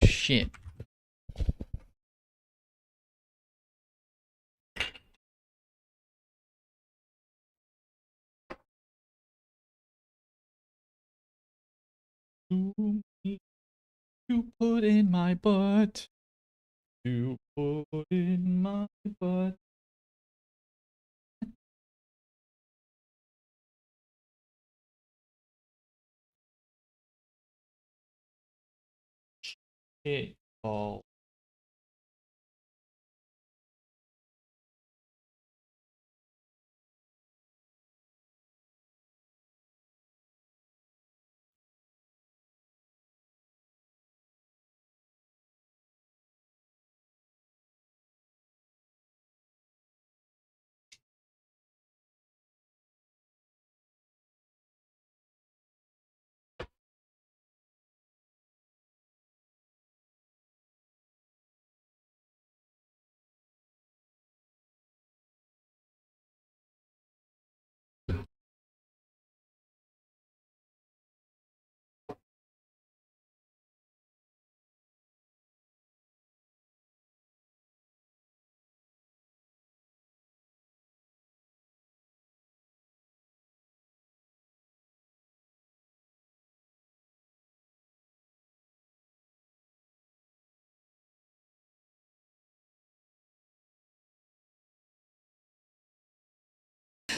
Shit. You put in my butt. You put in my butt. Shit. Oh.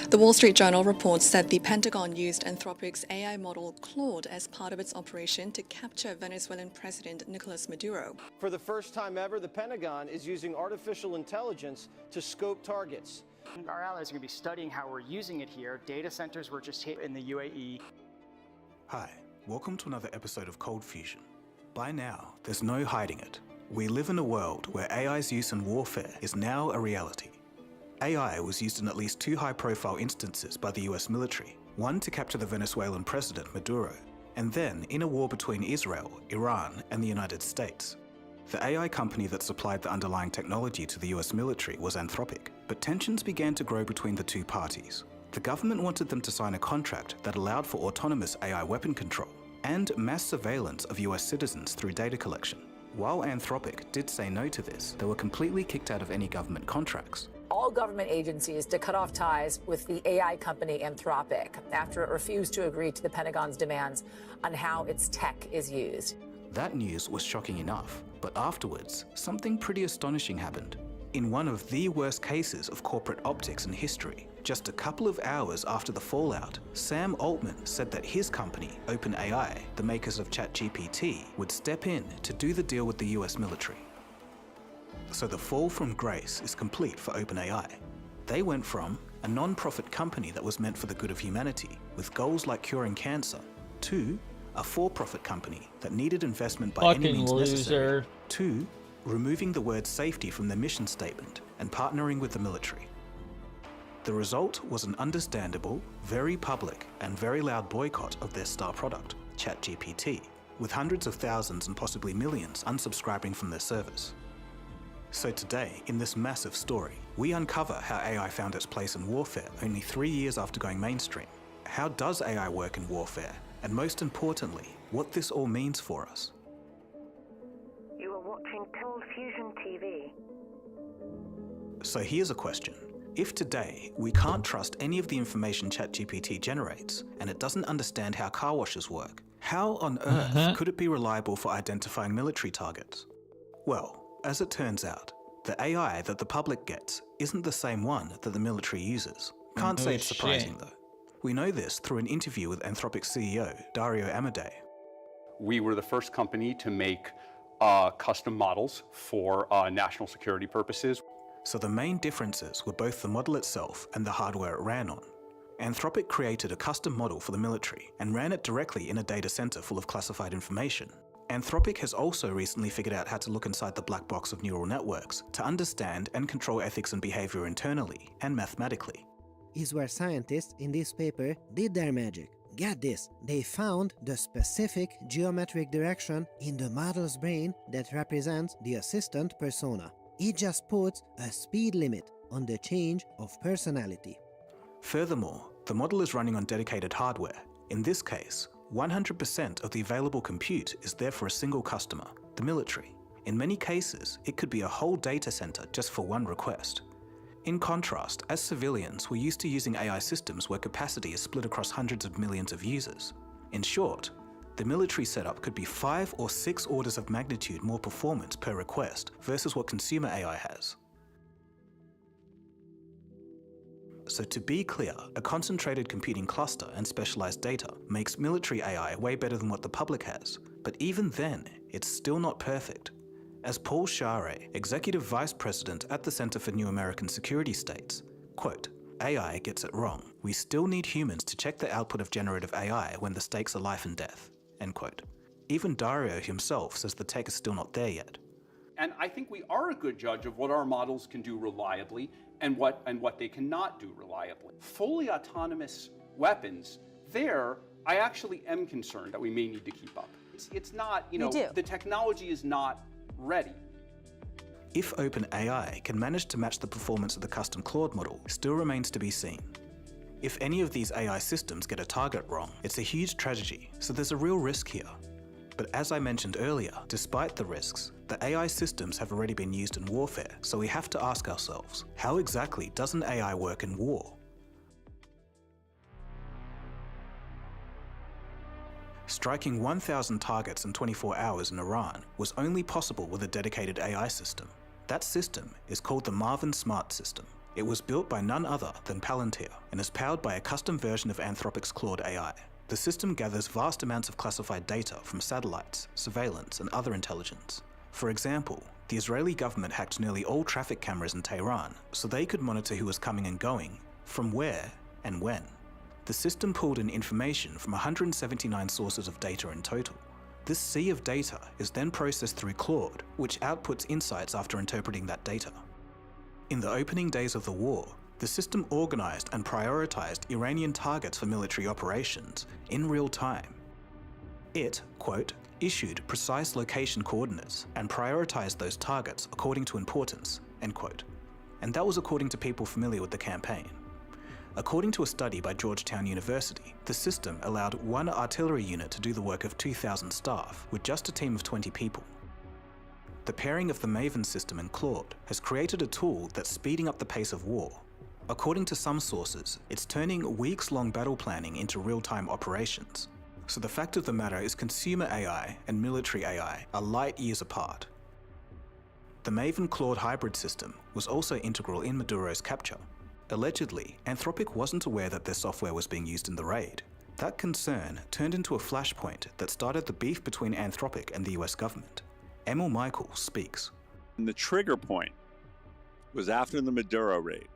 The Wall Street Journal reports that the Pentagon used Anthropic's AI model Claude as part of its operation to capture Venezuelan President Nicolas Maduro. For the first time ever, the Pentagon is using artificial intelligence to scope targets. Our allies are going to be studying how we're using it here. Data centers were just hit in the UAE. Hi, welcome to another episode of Cold Fusion. By now, there's no hiding it. We live in a world where AI's use in warfare is now a reality. AI was used in at least 2 high-profile instances by the US military, one to capture the Venezuelan president Maduro, and then in a war between Israel, Iran, and the United States. The AI company that supplied the underlying technology to the US military was Anthropic, but tensions began to grow between the two parties. The government wanted them to sign a contract that allowed for autonomous AI weapon control and mass surveillance of US citizens through data collection. While Anthropic did say no to this, they were completely kicked out of any government contracts. All government agencies to cut off ties with the AI company Anthropic after it refused to agree to the Pentagon's demands on how its tech is used. That news was shocking enough, but afterwards, something pretty astonishing happened. In one of the worst cases of corporate optics in history, just a couple of hours after the fallout, Sam Altman said that his company, OpenAI, the makers of ChatGPT, would step in to do the deal with the US military. So the fall from grace is complete for OpenAI. They went from a non-profit company that was meant for the good of humanity, with goals like curing cancer, to a for-profit company that needed investment by any Fucking means necessary, loser. to removing the word safety from their mission statement and partnering with the military. The result was an understandable, very public, and very loud boycott of their star product, ChatGPT, with hundreds of thousands and possibly millions unsubscribing from their service. So today, in this massive story, we uncover how AI found its place in warfare only 3 years after going mainstream. How does AI work in warfare? And most importantly, what this all means for us. You are watching Cold Fusion TV. So here's a question. If today we can't trust any of the information ChatGPT generates, and it doesn't understand how car washes work, how on earth could it be reliable for identifying military targets? Well, as it turns out, the AI that the public gets isn't the same one that the military uses. Can't say it's surprising though. We know this through an interview with Anthropic CEO Dario Amodei. We were the first company to make custom models for national security purposes. So the main differences were both the model itself and the hardware it ran on. Anthropic created a custom model for the military and ran it directly in a data center full of classified information. Anthropic has also recently figured out how to look inside the black box of neural networks to understand and control ethics and behavior internally and mathematically. Is where scientists in this paper did their magic. Get this, they found the specific geometric direction in the model's brain that represents the assistant persona. It just puts a speed limit on the change of personality. Furthermore, the model is running on dedicated hardware. In this case, 100% of the available compute is there for a single customer, the military. In many cases, it could be a whole data center just for one request. In contrast, as civilians, we're used to using AI systems where capacity is split across hundreds of millions of users. In short, the military setup could be 5 or 6 orders of magnitude more performance per request versus what consumer AI has. So to be clear, a concentrated computing cluster and specialized data makes military AI way better than what the public has, but even then, it's still not perfect. As Paul Scharre, Executive Vice President at the Center for New American Security states, quote, AI gets it wrong. We still need humans to check the output of generative AI when the stakes are life and death, end quote. Even Dario himself says the tech is still not there yet. And I think we are a good judge of what our models can do reliably and what they cannot do reliably. Fully autonomous weapons, there, I actually am concerned that we may need to keep up. It's not, the technology is not ready. If OpenAI can manage to match the performance of the custom Claude model still remains to be seen. If any of these AI systems get a target wrong, it's a huge tragedy, so there's a real risk here. But as I mentioned earlier, despite the risks, the AI systems have already been used in warfare, so we have to ask ourselves, how exactly does an AI work in war? Striking 1,000 targets in 24 hours in Iran was only possible with a dedicated AI system. That system is called the Marvin Smart System. It was built by none other than Palantir and is powered by a custom version of Anthropic's Claude AI. The system gathers vast amounts of classified data from satellites, surveillance, and other intelligence. For example, the Israeli government hacked nearly all traffic cameras in Tehran so they could monitor who was coming and going, from where, and when. The system pulled in information from 179 sources of data in total. This sea of data is then processed through Claude, which outputs insights after interpreting that data. In the opening days of the war, the system organized and prioritized Iranian targets for military operations in real time. It, quote, issued precise location coordinates and prioritized those targets according to importance, end quote. And that was according to people familiar with the campaign. According to a study by Georgetown University, the system allowed one artillery unit to do the work of 2,000 staff with just a team of 20 people. The pairing of the Maven system and Claude has created a tool that's speeding up the pace of war. According to some sources, it's turning weeks-long battle planning into real-time operations. So the fact of the matter is consumer AI and military AI are light years apart. The Maven-Claude hybrid system was also integral in Maduro's capture. Allegedly, Anthropic wasn't aware that their software was being used in the raid. That concern turned into a flashpoint that started the beef between Anthropic and the US government. Emil Michael speaks. And the trigger point was after the Maduro raid.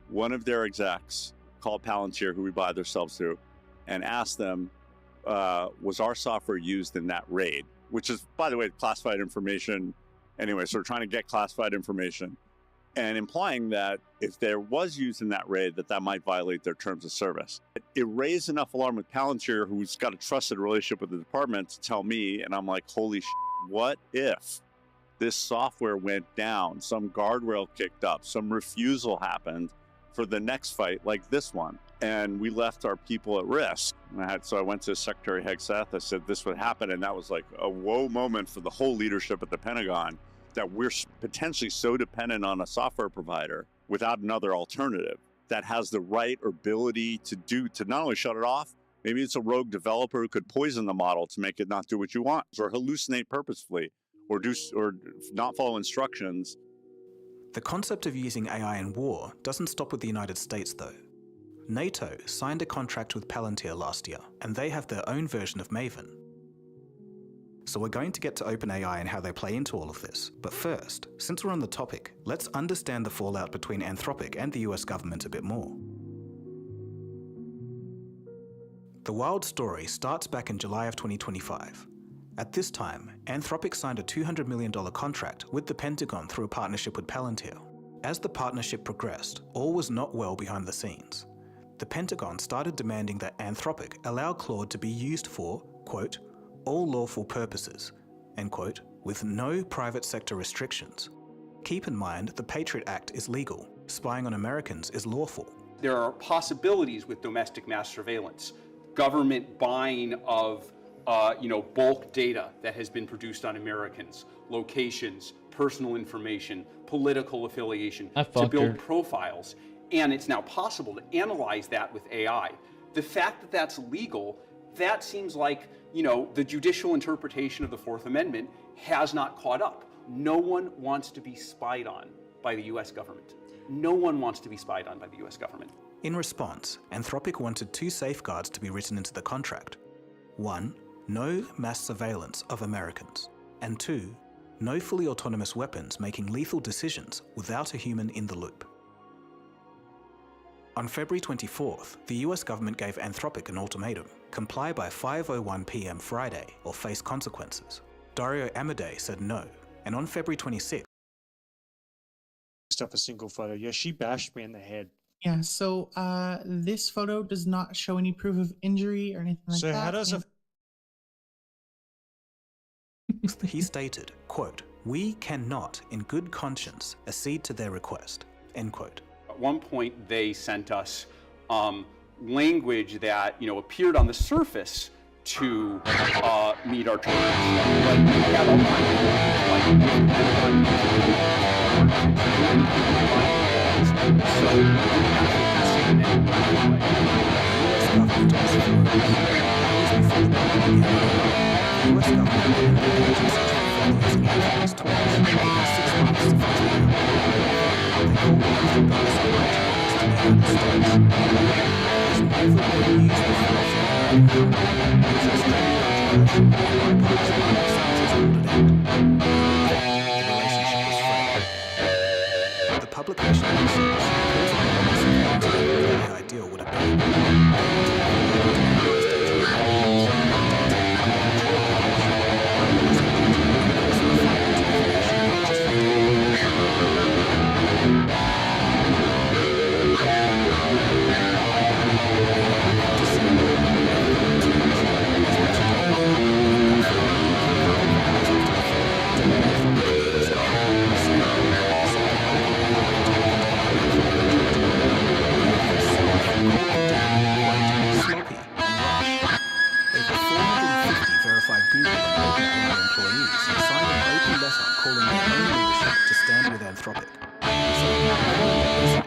One of their execs called Palantir, who we buy themselves through, and asked them, was our software used in that raid? Which is, by the way, classified information. Anyway, so we're trying to get classified information and implying that if there was used in that raid, that might violate their terms of service. It raised enough alarm with Palantir, who's got a trusted relationship with the department, to tell me, and I'm like, holy shit, what if this software went down, some guardrail kicked up, some refusal happened for the next fight like this one, and we left our people at risk? And so I went to Secretary Hegseth, I said this would happen, and that was like a whoa moment for the whole leadership at the Pentagon, that we're potentially so dependent on a software provider without another alternative that has the right or ability to not only shut it off, maybe it's a rogue developer who could poison the model to make it not do what you want, or hallucinate purposefully, or not follow instructions. The concept of using AI in war doesn't stop with the United States though. NATO signed a contract with Palantir last year, and they have their own version of Maven. So we're going to get to OpenAI and how they play into all of this. But first, since we're on the topic, let's understand the fallout between Anthropic and the US government a bit more. The wild story starts back in July of 2025. At this time, Anthropic signed a $200 million contract with the Pentagon through a partnership with Palantir. As the partnership progressed, all was not well behind the scenes. The Pentagon started demanding that Anthropic allow Claude to be used for, quote, all lawful purposes, end quote, with no private sector restrictions. Keep in mind, the Patriot Act is legal. Spying on Americans is lawful. There are possibilities with domestic mass surveillance, government buying of bulk data that has been produced on Americans, locations, personal information, political affiliation, to build profiles. And it's now possible to analyze that with AI. The fact that that's legal, that seems like, the judicial interpretation of the Fourth Amendment has not caught up. No one wants to be spied on by the US government. No one wants to be spied on by the US government. In response, Anthropic wanted two safeguards to be written into the contract. 1, no mass surveillance of Americans. And 2, no fully autonomous weapons making lethal decisions without a human in the loop. On February 24th, the US government gave Anthropic an ultimatum: comply by 5:01 p.m. Friday or face consequences. Dario Amodei said no, and on February 26th, a single photo. Yeah, she bashed me in the head. Yeah, so this photo does not show any proof of injury or anything like that. So how does he stated, quote, we cannot in good conscience accede to their request, end quote. At one point, they sent us language that appeared on the surface to meet our targets. But we had all The publication of the ideal would have been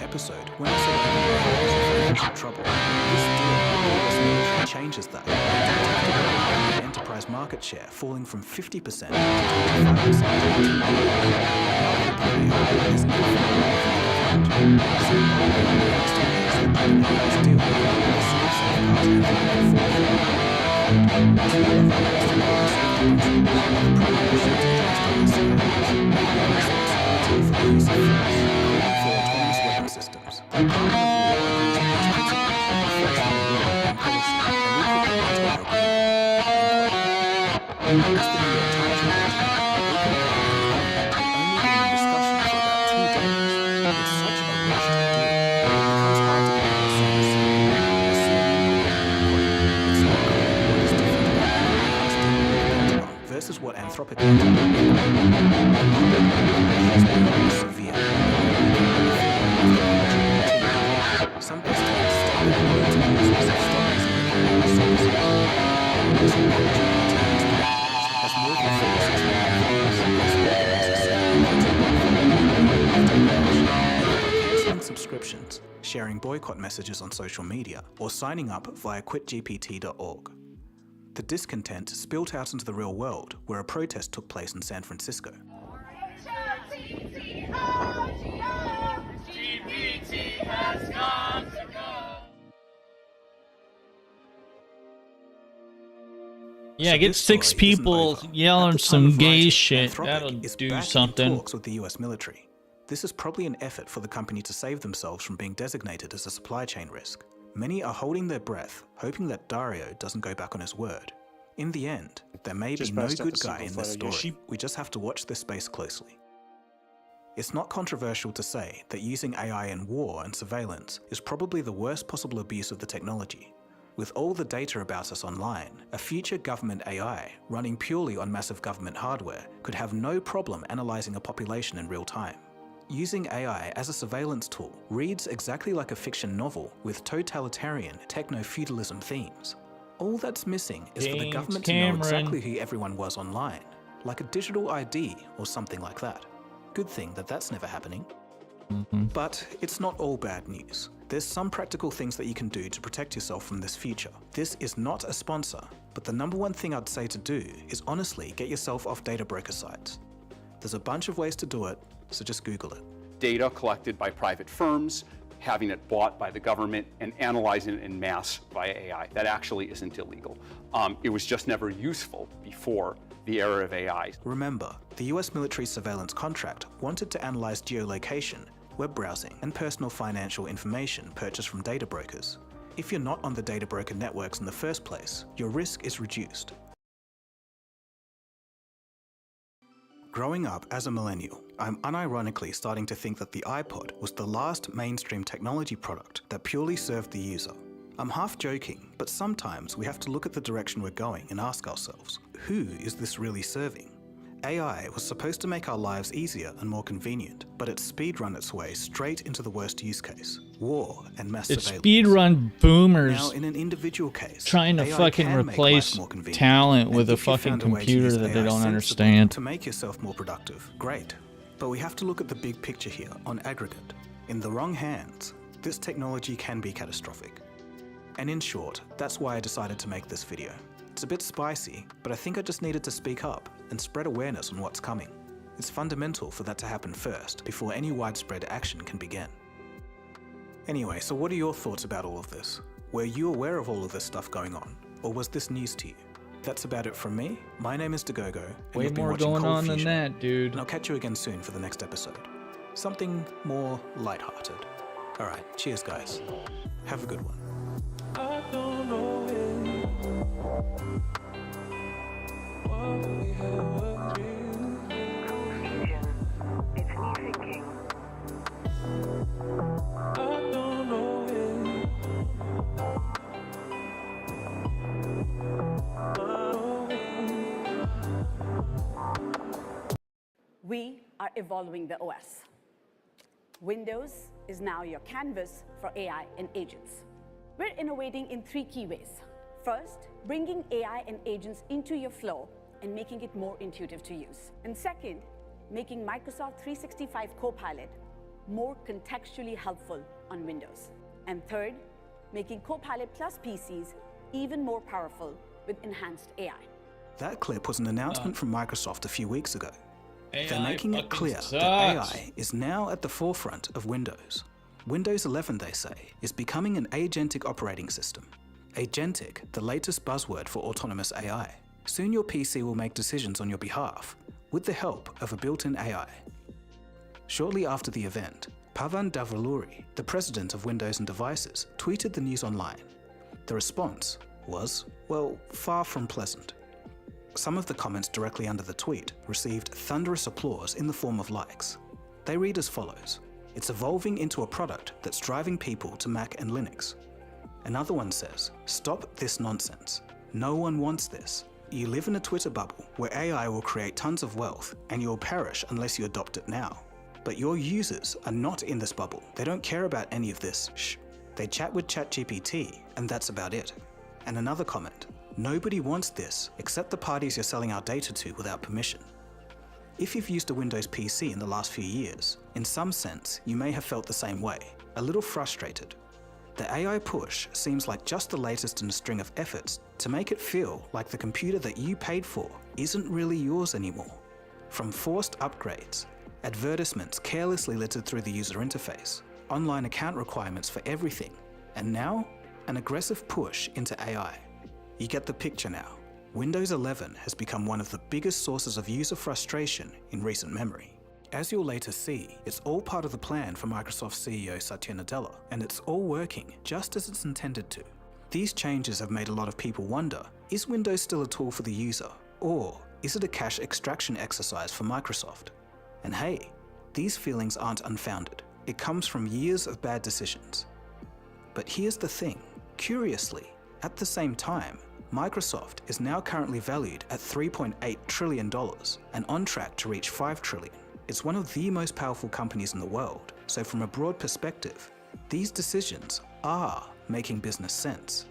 episode when I said financial trouble. This deal changes that. Enterprise enterprise market share falling from 50% to 25% systems. Versus what Anthropic severe. Some estimates state that millions of users have stopped using AI services. Has more than 46 canceling subscriptions, sharing boycott messages on social media, or signing up via quitgpt.org. The discontent spilt out into the real world, where a protest took place in San Francisco. Yeah, So get this 6 story isn't people over. yelling At the time some of gay writing, shit. Anthropic That'll is do back in something. talks with the US military. This is probably an effort for the company to save themselves from being designated as a supply chain risk. Many are holding their breath, hoping that Dario doesn't go back on his word. In the end, there may be Just no passed up good a guy single in this photo. Yeah, story. We just have to watch this space closely. It's not controversial to say that using AI in war and surveillance is probably the worst possible abuse of the technology. With all the data about us online, a future government AI running purely on massive government hardware could have no problem analysing a population in real time. Using AI as a surveillance tool reads exactly like a fiction novel with totalitarian techno-feudalism themes. All that's missing is for the James government to know Cameron. exactly who everyone was online, like a digital ID or something like that. Good thing that that's never happening. But it's not all bad news. There's some practical things that you can do to protect yourself from this future. This is not a sponsor, but the number one thing I'd say to do is honestly get yourself off data broker sites. There's a bunch of ways to do it, so just Google it. Data collected by private firms, having it bought by the government, and analyzing it in mass via AI. That actually isn't illegal. It was just never useful before the era of AI. Remember, the US military surveillance contract wanted to analyze geolocation, web browsing, and personal financial information purchased from data brokers. If you're not on the data broker networks in the first place, your risk is reduced. Growing up as a millennial, I'm unironically starting to think that the iPod was the last mainstream technology product that purely served the user. I'm half joking, but sometimes we have to look at the direction we're going and ask ourselves, who is this really serving? AI was supposed to make our lives easier and more convenient, but it speedrun its way straight into the worst use case, war and mass It's surveillance. speedrun boomers Now, in an individual case, trying to AI fucking can make life replace more convenient. talent And with a if you fucking found a way to computer use that they AI don't sensibly understand. to make yourself more productive, great. But we have to look at the big picture here on aggregate. In the wrong hands, this technology can be catastrophic. And in short, that's why I decided to make this video. It's a bit spicy, but I think I just needed to speak up and spread awareness on what's coming. It's fundamental for that to happen first, before any widespread action can begin. Anyway, so what are your thoughts about all of this? Were you aware of all of this stuff going on, or was this news to you? That's about it from me. My name is Dagogo, and Way you've been more watching going Cold on than Fusion, that, dude. and I'll catch you again soon for the next episode. Something more lighthearted. Alright, cheers guys. Have a good one. I don't know what we have a dream. Confusion. It's new thinking. I don't know We are evolving the OS. Windows is now your canvas for AI and agents. We're innovating in 3 key ways. First, bringing AI and agents into your flow and making it more intuitive to use. And second, making Microsoft 365 Copilot more contextually helpful on Windows. And third, making Copilot Plus PCs even more powerful with enhanced AI. That clip was an announcement from Microsoft a few weeks ago. They're AI making it fucking clear sucks. that AI is now at the forefront of Windows. Windows 11, they say, is becoming an agentic operating system. Agentic, the latest buzzword for autonomous AI. Soon your PC will make decisions on your behalf, with the help of a built-in AI. Shortly after the event, Pavan Davuluri, the president of Windows and Devices, tweeted the news online. The response was, well, far from pleasant. Some of the comments directly under the tweet received thunderous applause in the form of likes. They read as follows: "It's evolving into a product that's driving people to Mac and Linux." Another one says, "Stop this nonsense. No one wants this. You live in a Twitter bubble where AI will create tons of wealth and you'll perish unless you adopt it now. But your users are not in this bubble. They don't care about any of this shh. They chat with ChatGPT and that's about it." And another comment, "Nobody wants this except the parties you're selling our data to without permission." If you've used a Windows PC in the last few years, in some sense, you may have felt the same way, a little frustrated. The AI push seems like just the latest in a string of efforts to make it feel like the computer that you paid for isn't really yours anymore. From forced upgrades, advertisements carelessly littered through the user interface, online account requirements for everything, and now, an aggressive push into AI. You get the picture now. Windows 11 has become one of the biggest sources of user frustration in recent memory. As you'll later see, it's all part of the plan for Microsoft CEO Satya Nadella, and it's all working just as it's intended to. These changes have made a lot of people wonder, is Windows still a tool for the user, or is it a cash extraction exercise for Microsoft? And hey, these feelings aren't unfounded. It comes from years of bad decisions. But here's the thing, curiously, at the same time, Microsoft is now currently valued at $3.8 trillion and on track to reach $5 trillion. It's one of the most powerful companies in the world, so from a broad perspective, these decisions are making business sense.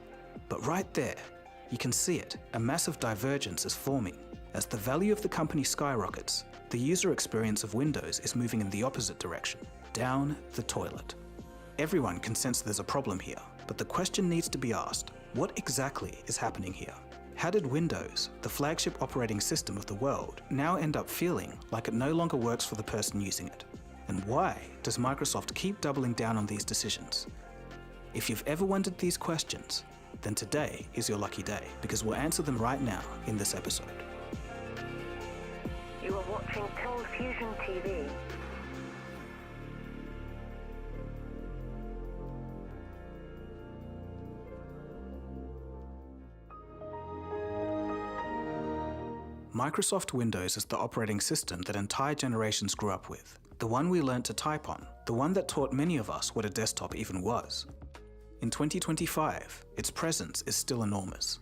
But right there, you can see it, a massive divergence is forming. As the value of the company skyrockets, the user experience of Windows is moving in the opposite direction, down the toilet. Everyone can sense there's a problem here, but the question needs to be asked, what exactly is happening here? How did Windows, the flagship operating system of the world, now end up feeling like it no longer works for the person using it? And why does Microsoft keep doubling down on these decisions? If you've ever wondered these questions, then today is your lucky day, because we'll answer them right now in this episode. You are watching Cold Fusion TV. Microsoft Windows is the operating system that entire generations grew up with, the one we learnt to type on, the one that taught many of us what a desktop even was. In 2025, its presence is still enormous.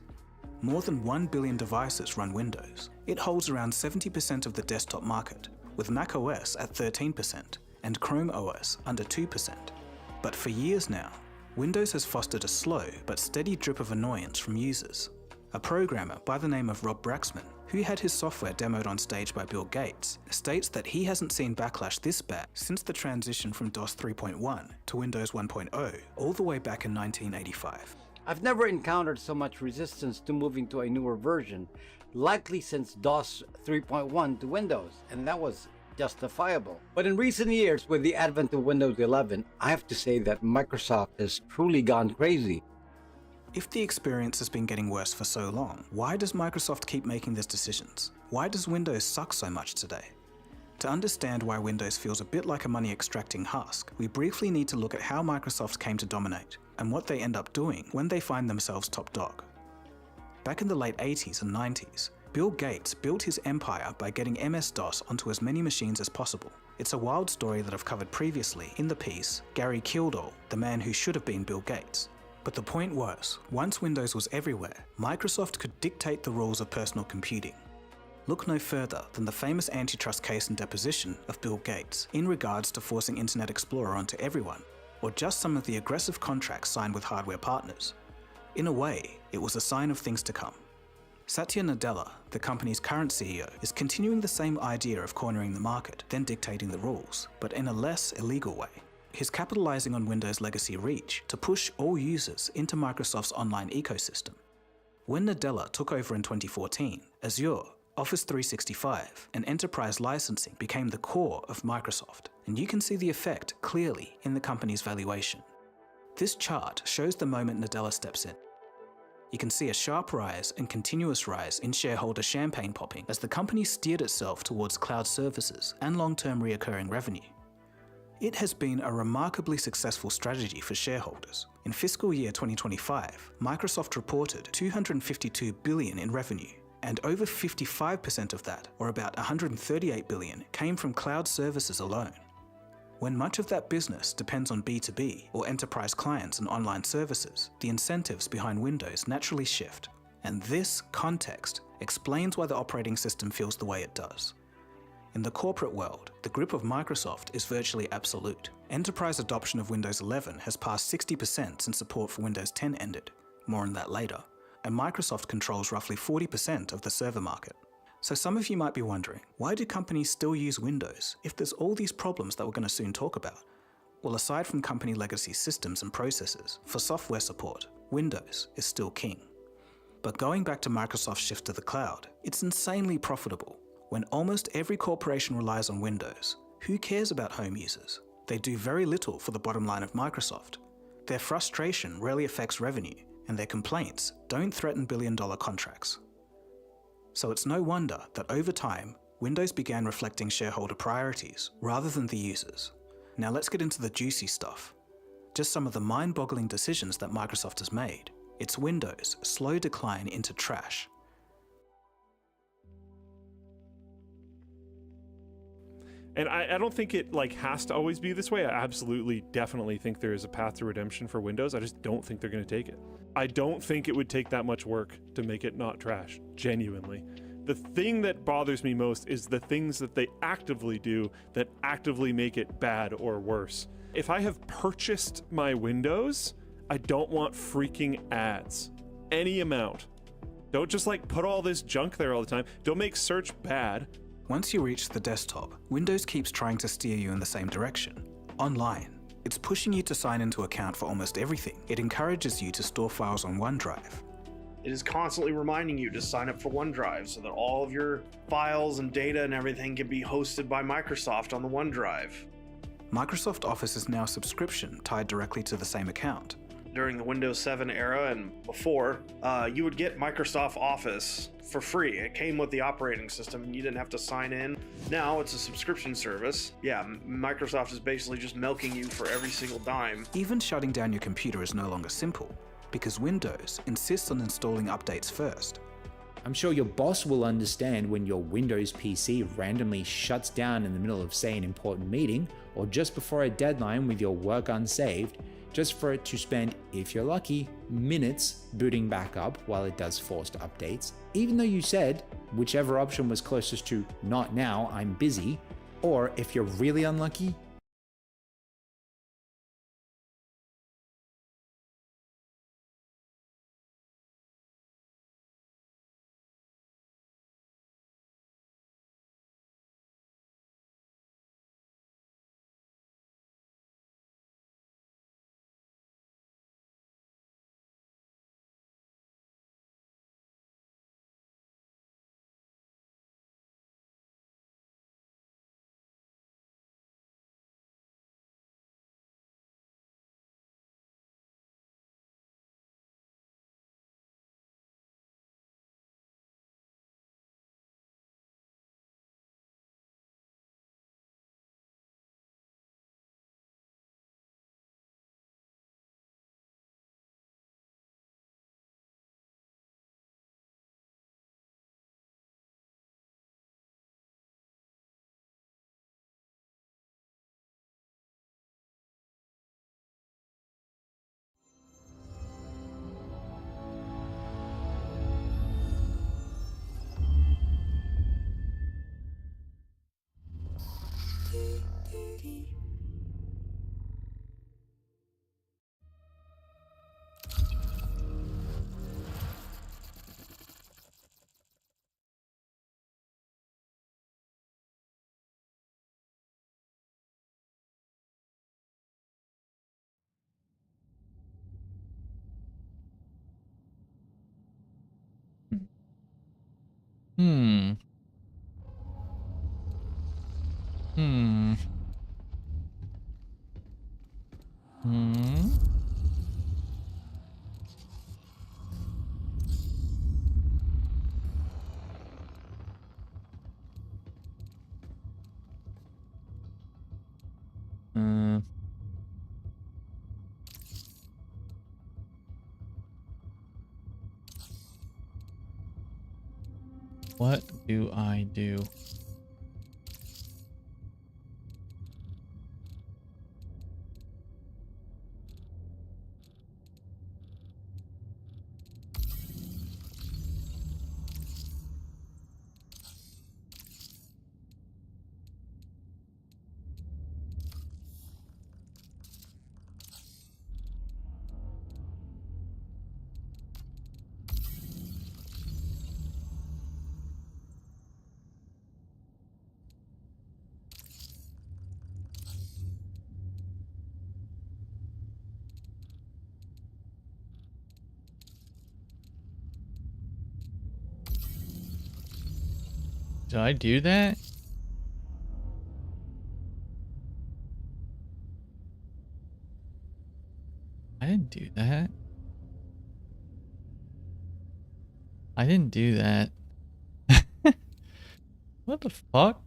More than 1 billion devices run Windows. It holds around 70% of the desktop market, with Mac OS at 13% and Chrome OS under 2%. But for years now, Windows has fostered a slow but steady drip of annoyance from users. A programmer by the name of Rob Braxman, who had his software demoed on stage by Bill Gates, states that he hasn't seen backlash this bad since the transition from DOS 3.1 to Windows 1.0 all the way back in 1985. I've never encountered so much resistance to moving to a newer version, likely since DOS 3.1 to Windows, and that was justifiable. But in recent years, with the advent of Windows 11, I have to say that Microsoft has truly gone crazy. If the experience has been getting worse for so long, why does Microsoft keep making these decisions? Why does Windows suck so much today? To understand why Windows feels a bit like a money-extracting husk, we briefly need to look at how Microsoft came to dominate, and what they end up doing when they find themselves top dog. Back in the late 80s and 90s, Bill Gates built his empire by getting MS-DOS onto as many machines as possible. It's a wild story that I've covered previously in the piece, Gary Kildall, the man who should have been Bill Gates. But the point was, once Windows was everywhere, Microsoft could dictate the rules of personal computing. Look no further than the famous antitrust case and deposition of Bill Gates in regards to forcing Internet Explorer onto everyone, or just some of the aggressive contracts signed with hardware partners. In a way, it was a sign of things to come. Satya Nadella, the company's current CEO, is continuing the same idea of cornering the market, then dictating the rules, but in a less illegal way. He's capitalizing on Windows' legacy reach to push all users into Microsoft's online ecosystem. When Nadella took over in 2014, Azure, Office 365, and enterprise licensing became the core of Microsoft, and you can see the effect clearly in the company's valuation. This chart shows the moment Nadella steps in. You can see a sharp rise and continuous rise in shareholder champagne popping as the company steered itself towards cloud services and long-term recurring revenue. It has been a remarkably successful strategy for shareholders. In fiscal year 2025, Microsoft reported $252 billion in revenue, and over 55% of that, or about $138 billion, came from cloud services alone. When much of that business depends on B2B or enterprise clients and online services, the incentives behind Windows naturally shift. And this context explains why the operating system feels the way it does. In the corporate world, the grip of Microsoft is virtually absolute. Enterprise adoption of Windows 11 has passed 60% since support for Windows 10 ended. More on that later. And Microsoft controls roughly 40% of the server market. So some of you might be wondering, why do companies still use Windows if there's all these problems that we're going to soon talk about? Well, aside from company legacy systems and processes, for software support, Windows is still king. But going back to Microsoft's shift to the cloud, it's insanely profitable. When almost every corporation relies on Windows, who cares about home users? They do very little for the bottom line of Microsoft. Their frustration rarely affects revenue, and their complaints don't threaten billion-dollar contracts. So it's no wonder that over time, Windows began reflecting shareholder priorities rather than the users. Now let's get into the juicy stuff. Just some of the mind-boggling decisions that Microsoft has made. It's Windows' slow decline into trash. And I don't think it has to always be this way. I absolutely, definitely think there is a path to redemption for Windows. I just don't think they're going to take it. I don't think it would take that much work to make it not trash, genuinely. The thing that bothers me most is the things that they actively do that actively make it bad or worse. If I have purchased my Windows, I don't want freaking ads. Any amount. Don't just put all this junk there all the time. Don't make search bad. Once you reach the desktop, Windows keeps trying to steer you in the same direction. Online. It's pushing you to sign into account for almost everything. It encourages you to store files on OneDrive. It is constantly reminding you to sign up for OneDrive so that all of your files and data and everything can be hosted by Microsoft on the OneDrive. Microsoft Office is now subscription tied directly to the same account. During the Windows 7 era and before, you would get Microsoft Office for free. It came with the operating system and you didn't have to sign in. Now it's a subscription service. Yeah, Microsoft is basically just milking you for every single dime. Even shutting down your computer is no longer simple, because Windows insists on installing updates first. I'm sure your boss will understand when your Windows PC randomly shuts down in the middle of, say, an important meeting, or just before a deadline with your work unsaved, just for it to spend, if you're lucky, minutes booting back up while it does forced updates, even though you said whichever option was closest to "not now, I'm busy," or if you're really unlucky, What do I do? Did I do that? I didn't do that. I didn't do that. What the fuck?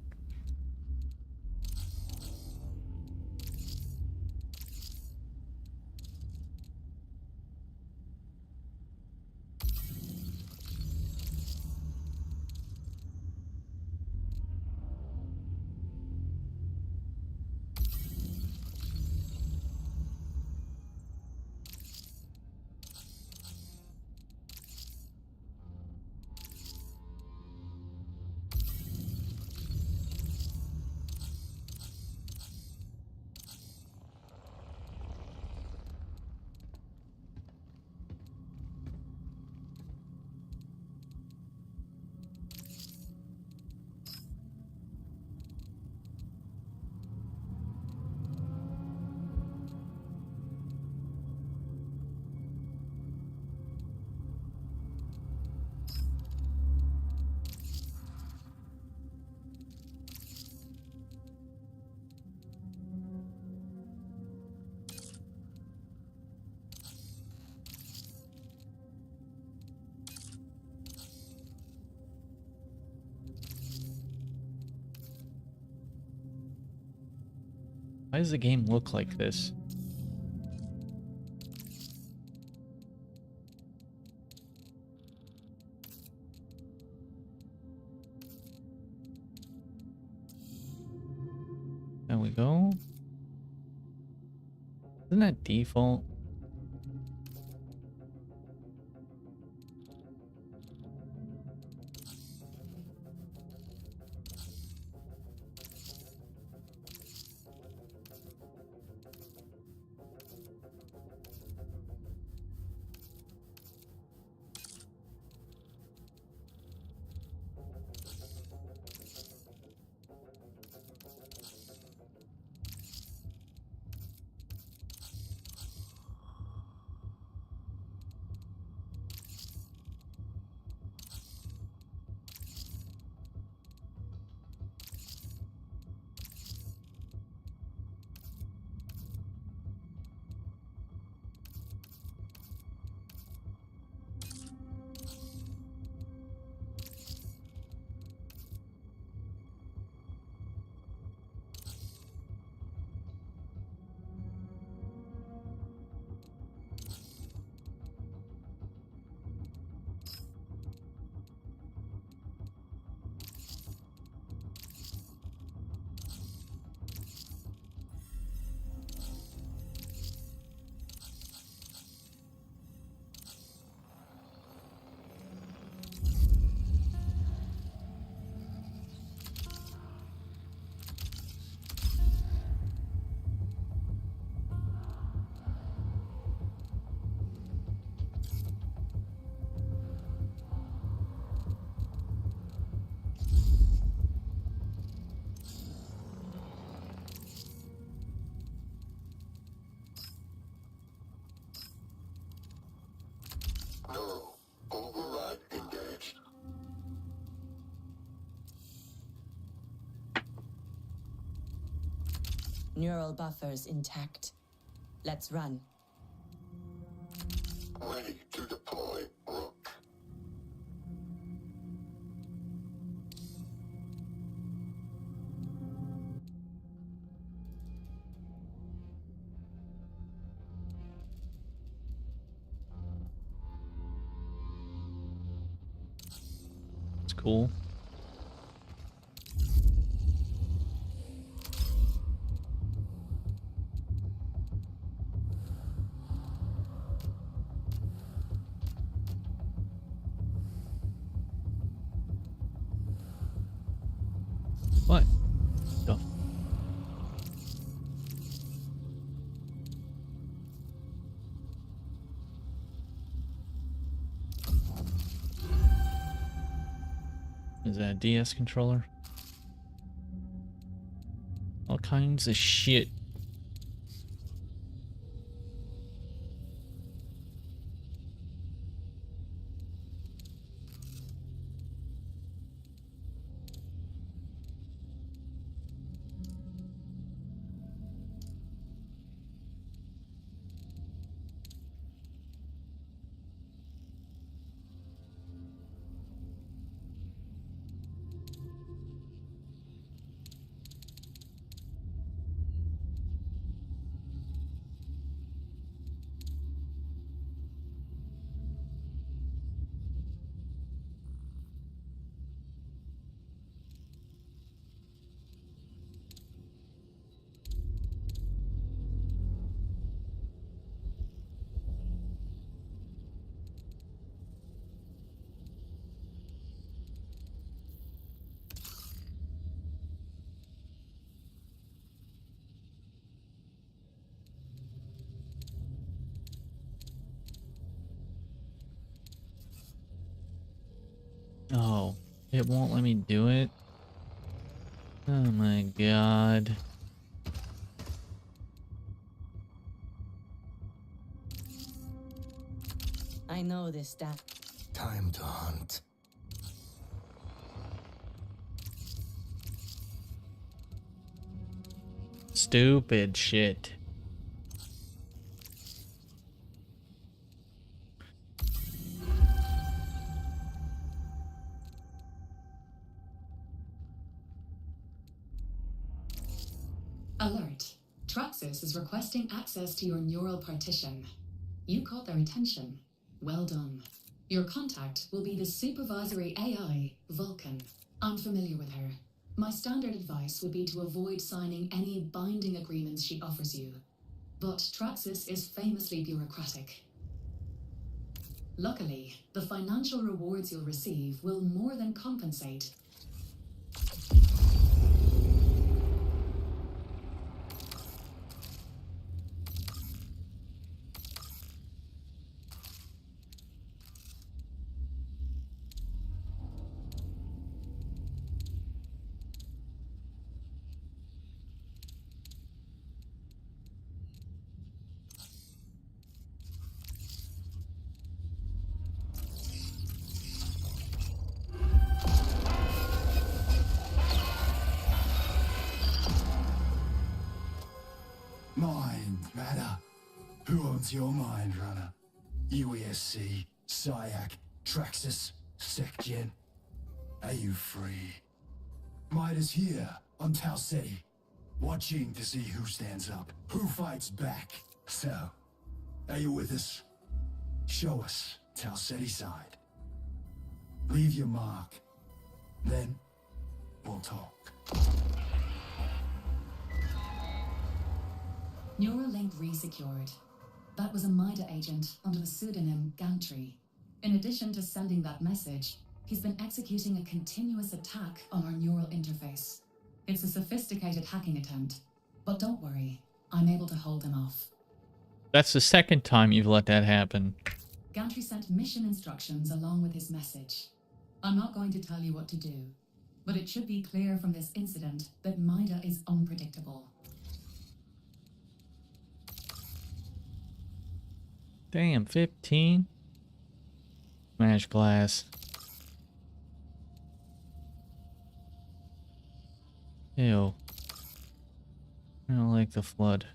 Why does the game look like this? There we go. Isn't that default? Neural buffers intact. Let's run. Ready to deploy, Rook. It's cool. What? Go. Is that a DS controller? All kinds of shit. Oh, it won't let me do it. Oh my god. I know this stuff. Time to hunt. Stupid shit. Alert. Traxxas is requesting access to your neural partition. You caught their attention. Well done. Your contact will be the supervisory AI, Vulcan. I'm familiar with her. My standard advice would be to avoid signing any binding agreements she offers you. But Traxxas is famously bureaucratic. Luckily, the financial rewards you'll receive will more than compensate. Mind matter. Who owns your mind, runner? UESC, SIAC, Traxxas, SecGen. Are you free? Might is here on Tau Ceti, watching to see who stands up, who fights back. So, are you with us? Show us Tau Ceti side. Leave your mark. Then, we'll talk. Neuralink resecured. That was a MIDA agent under the pseudonym Gantry. In addition to sending that message, he's been executing a continuous attack on our neural interface. It's a sophisticated hacking attempt, but don't worry, I'm able to hold him off. That's the second time you've let that happen. Gantry sent mission instructions along with his message. I'm not going to tell you what to do, but it should be clear from this incident that MIDA is unpredictable. Damn, 15? Smash glass. Ew. I don't like the flood.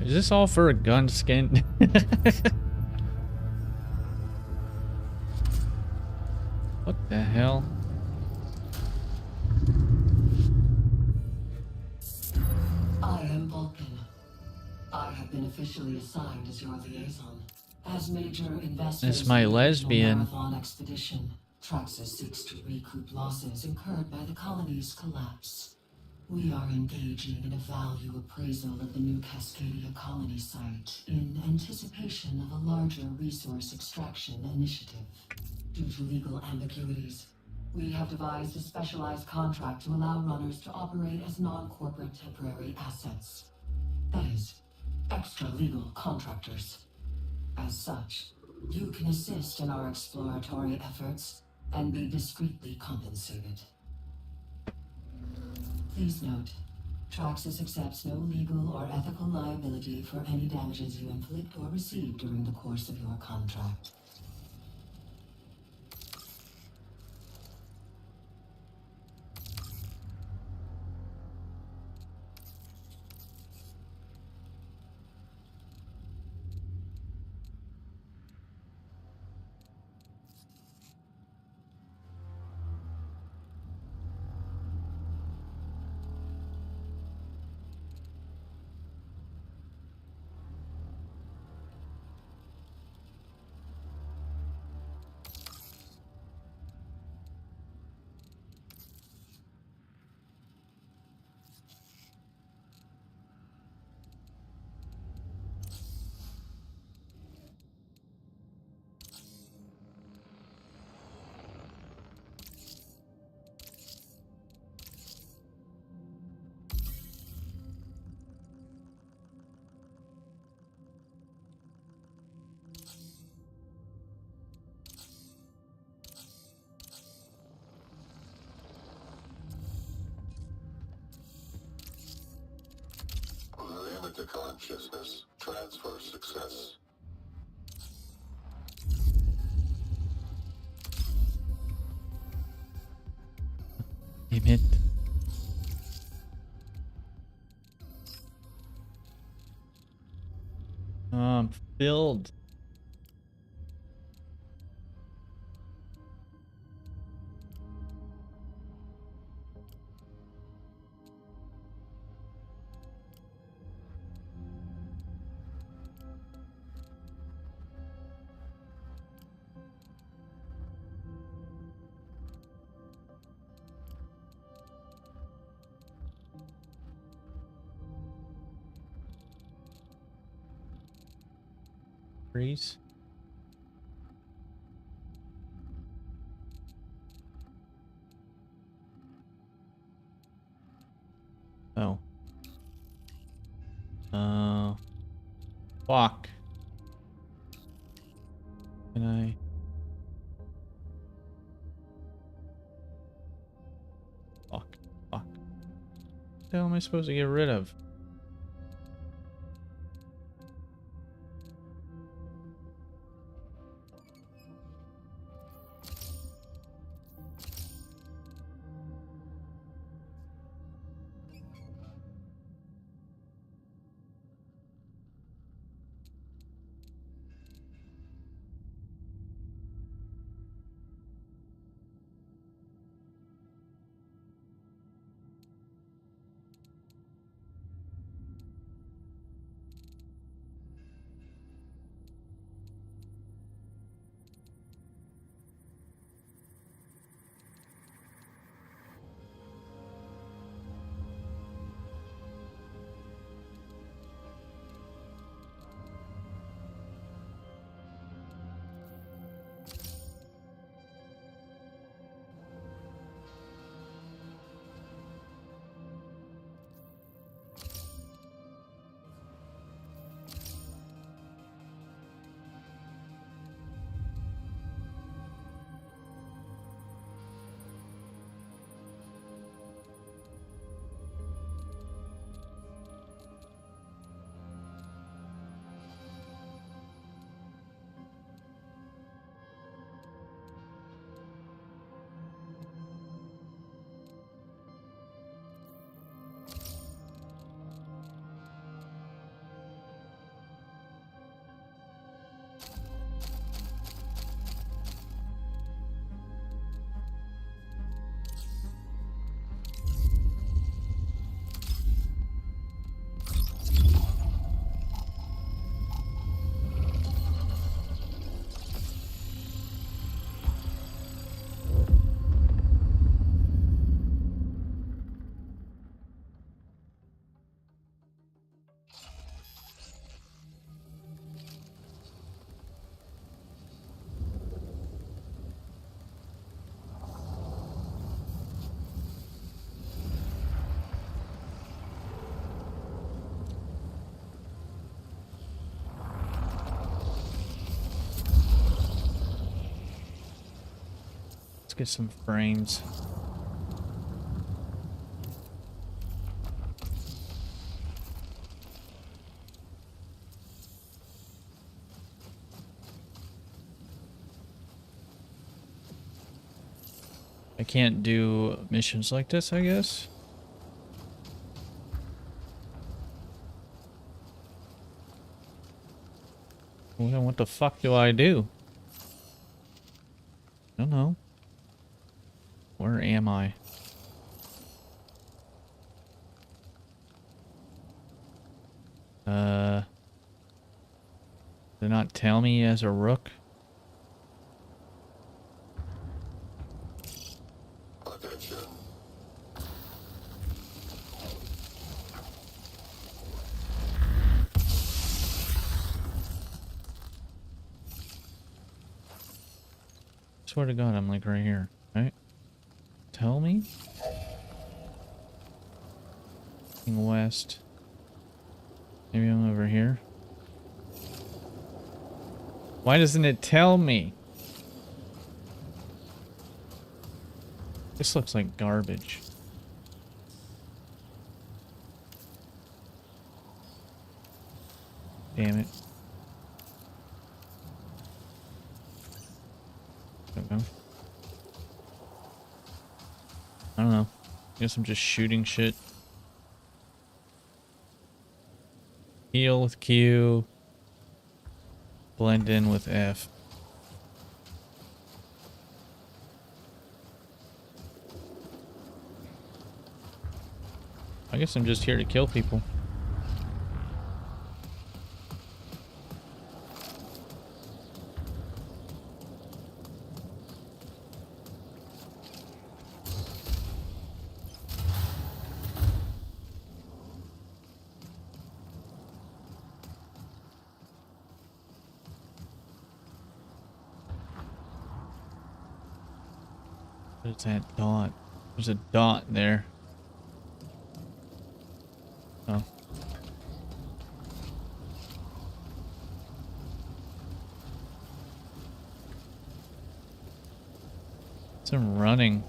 Is this all for a gun skin? What the hell? officially assigned as your liaison. As major investors It's my in the lesbian. Marathon expedition, Traxxas seeks to recoup losses incurred by the colony's collapse. We are engaging in a value appraisal of the new Cascadia colony site in anticipation of a larger resource extraction initiative. Due to legal ambiguities, we have devised a specialized contract to allow runners to operate as non-corporate temporary assets. That is, extra-legal contractors. As such, you can assist in our exploratory efforts and be discreetly compensated. Please note, Traxxas accepts no legal or ethical liability for any damages you inflict or receive during the course of your contract. Limited consciousness transfer success. Damn it. I'm filled. Freeze. Oh. Fuck. Can I? Fuck. Fuck. What the hell am I supposed to get rid of? Let's get some frames. I can't do missions like this, I guess. Well, then what the fuck do I do? I don't know. Where am I? Did not tell me as a rook? Attention. Swear to God, I'm like right here, right? Tell me? Looking west. Maybe I'm over here. Why doesn't it tell me? This looks like garbage. Damn it. Okay. I don't know. Guess I'm just shooting shit. Heal with Q. Blend in with F. I guess I'm just here to kill people. What is that dot? There's a dot there. Oh. Some running.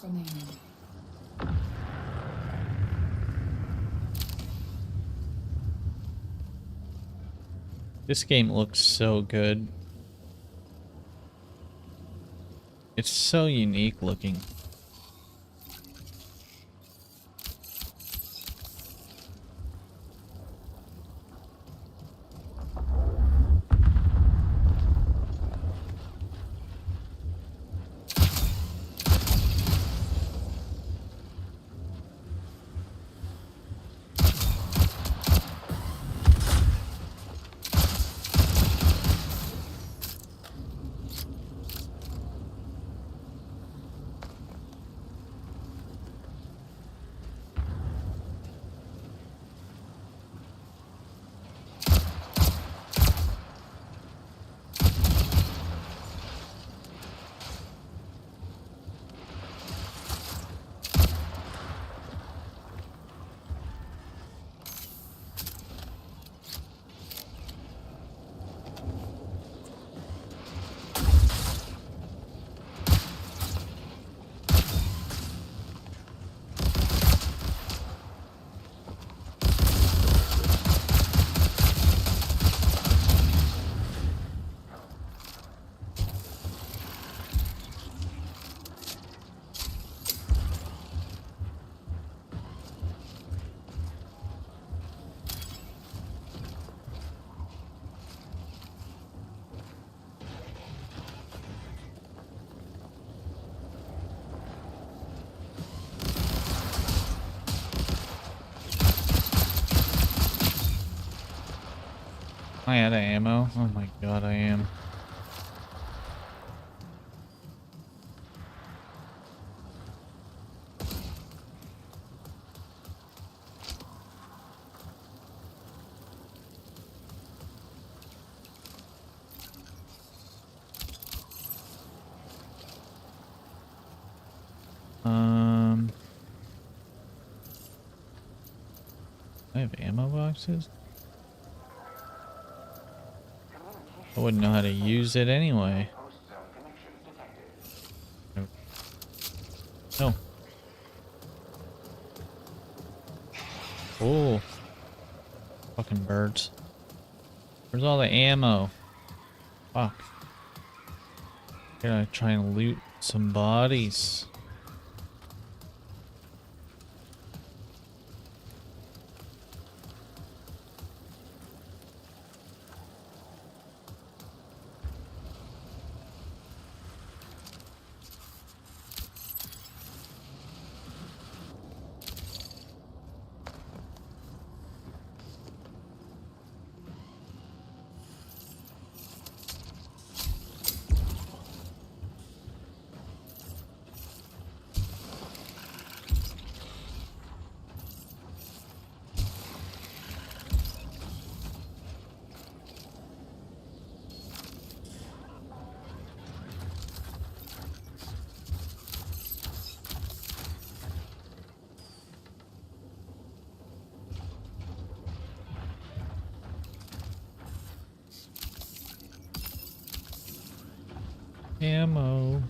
Remaining. This game looks so good. It's so unique looking. Am I out of ammo? Oh my god, I am. I have ammo boxes? I wouldn't know how to use it anyway. No. Oh. Fucking birds. Where's all the ammo? Fuck. Gotta try and loot some bodies. Ammo.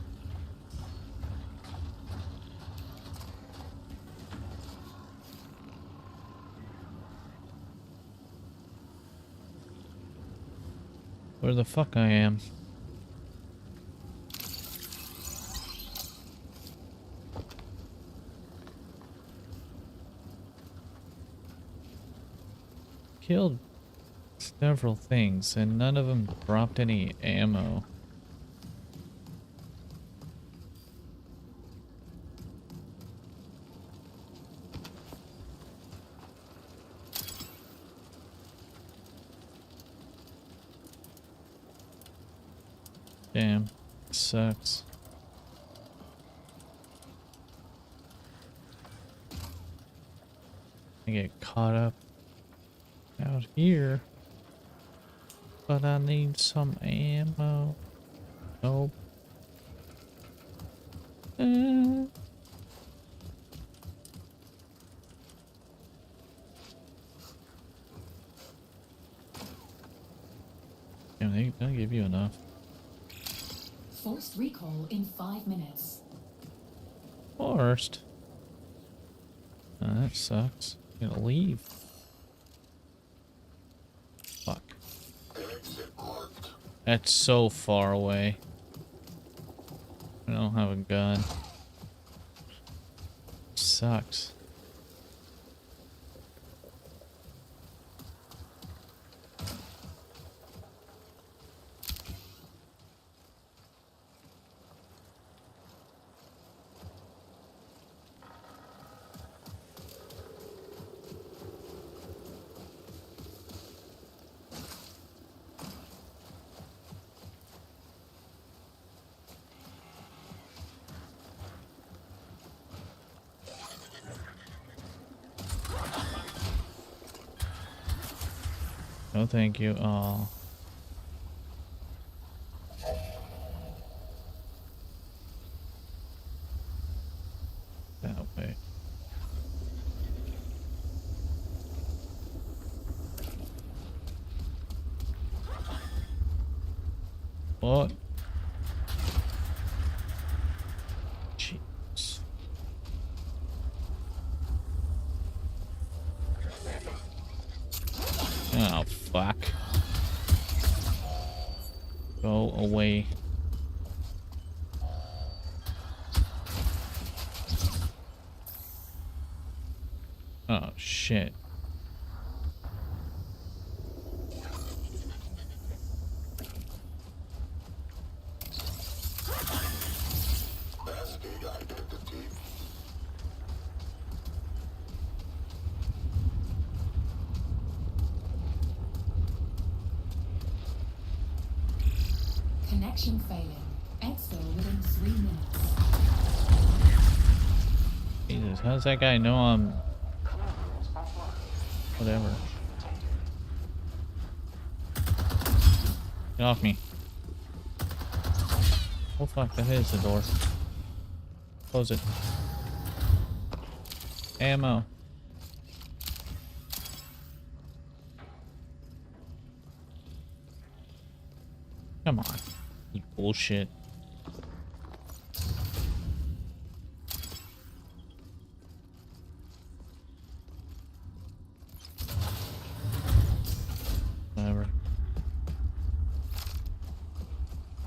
Where the fuck I am? Killed several things and none of them dropped any ammo. Damn, sucks. I get caught up out here, but I need some ammo. Nope. Damn, they don't give you enough. Forced recall in 5 minutes. Forced? Oh, that sucks. I'm gonna leave. Fuck. That's so far away. I don't have a gun. Sucks. No, thank you. Oh. That way. What? Jeez. Oh, fuck. Go away. Oh, shit. Connection failing. Exfil within 3 minutes. Jesus, how does that guy know I'm... Whatever. Get off me. Oh fuck, that is the door. Close it. Ammo. Come on. You bullshit. Whatever.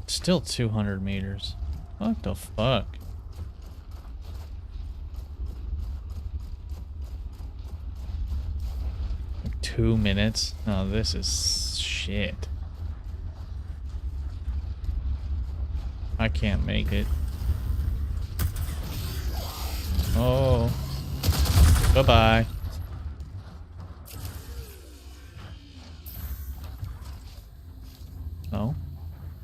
Still 200 meters. What the fuck? Like 2 minutes? No, this is shit. I can't make it. Oh. Bye-bye. No.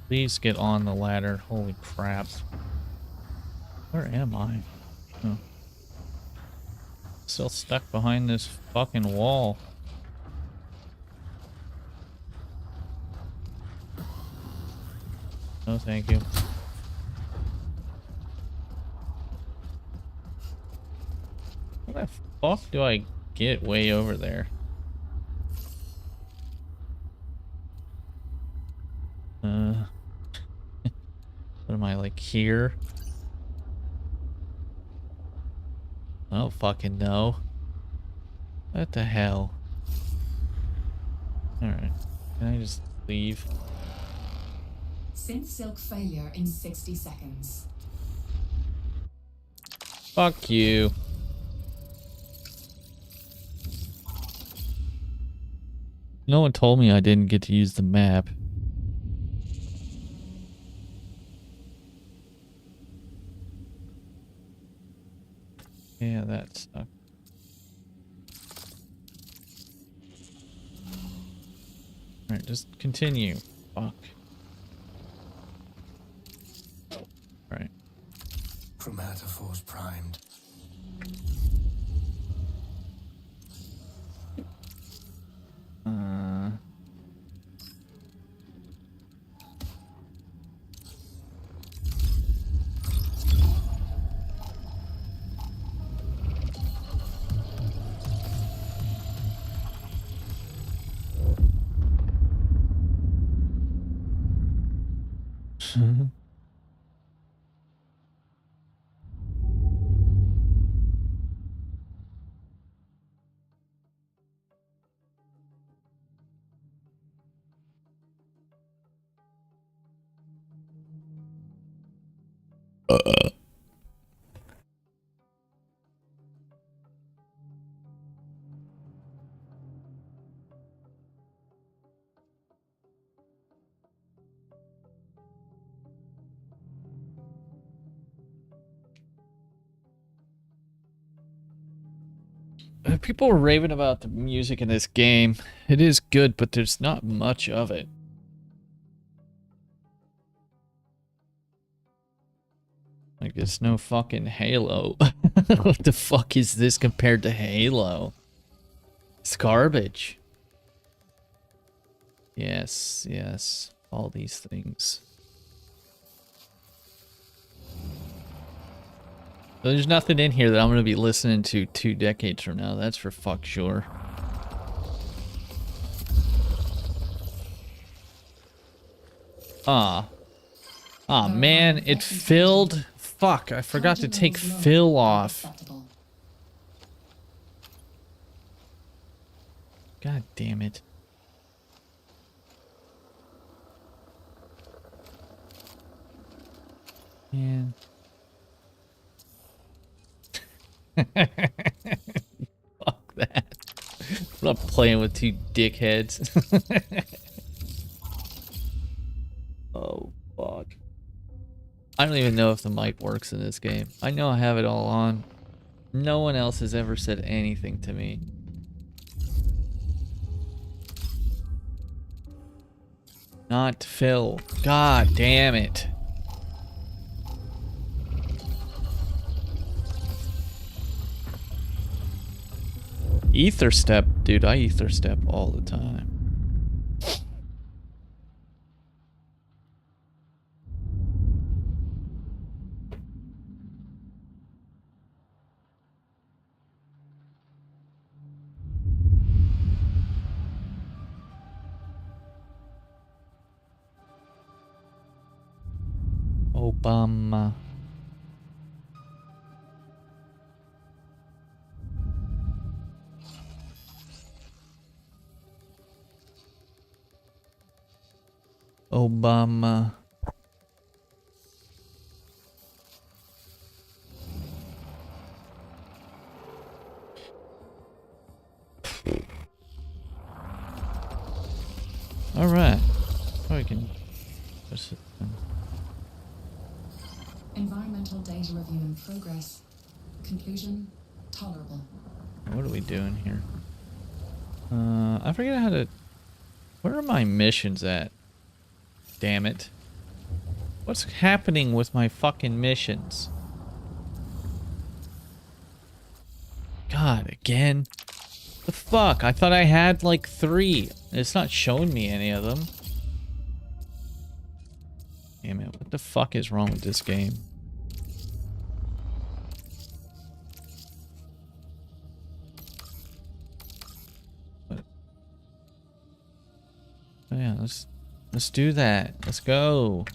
Please get on the ladder. Holy crap. Where am I? Oh. Still stuck behind this fucking wall. No, thank you. How the fuck do I get way over there? What am I, like, here? I don't fucking know. What the hell? Alright. Can I just leave? Synth Silk failure in 60 seconds. Fuck you. No one told me I didn't get to use the map. Yeah, that sucked. Alright, just continue. Fuck. Right. Chromatophores primed. People were raving about the music in this game. It is good, but there's not much of it. Like, it's no fucking Halo. What the fuck is this compared to Halo? It's garbage. Yes, yes. All these things. There's nothing in here that I'm going to be listening to 2 decades from now. That's for fuck sure. Ah, man, it filled. Fuck, I forgot to take fill off. God damn it. Man. Fuck that. I'm not playing with 2 dickheads. Oh, fuck. I don't even know if the mic works in this game. I know I have it all on. No one else has ever said anything to me. Not Phil. God damn it. Ether step, dude, I ether step all the time. Obama. Obama. All right. Oh, we can. Environmental data review in progress. Conclusion, tolerable. What are we doing here? I forget how to. Where are my missions at? Damn it. What's happening with my fucking missions? God, again? The fuck? I thought I had like 3. It's not showing me any of them. Damn it, what the fuck is wrong with this game? What? Oh yeah, let's do that. Let's go.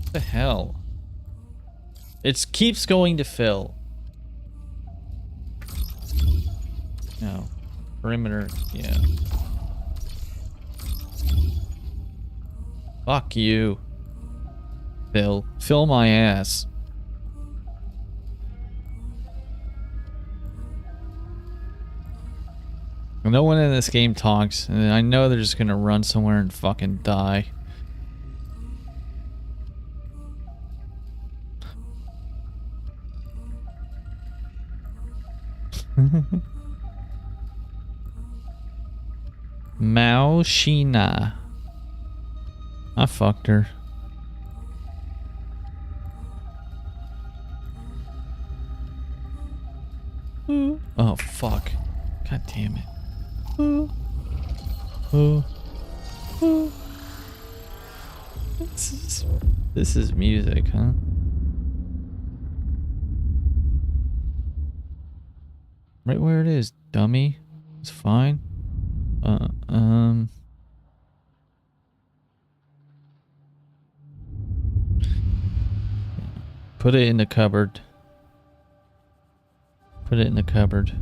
What the hell? It keeps going to fill. No. Perimeter, yeah. Fuck you. Fill. Fill my ass. No one in this game talks, and I know they're just gonna run somewhere and fucking die. Mao Shina. I fucked her. Oh fuck. God damn it. This is music, huh? Right where it is, dummy. It's fine. Put it in the cupboard. Put it in the cupboard.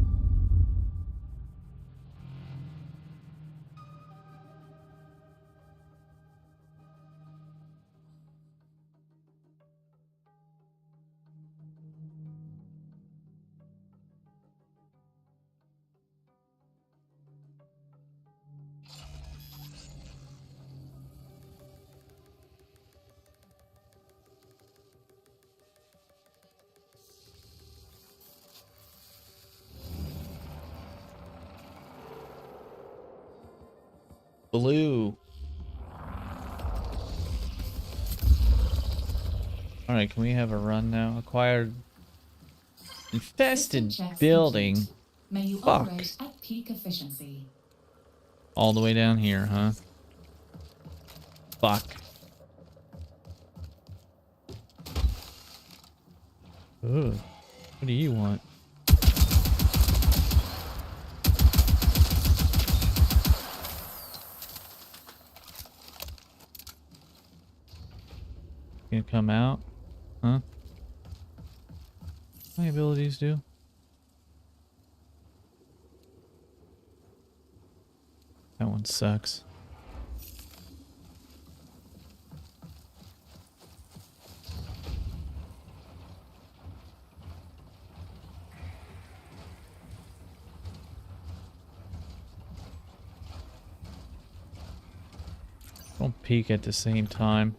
Blue. Alright, can we have a run now? Acquired infested building. May you Fuck. operate at peak efficiency. All the way down here, huh? Fuck. Ugh. What do you want? Gonna come out? Huh? My abilities do? That one sucks. Don't peek at the same time.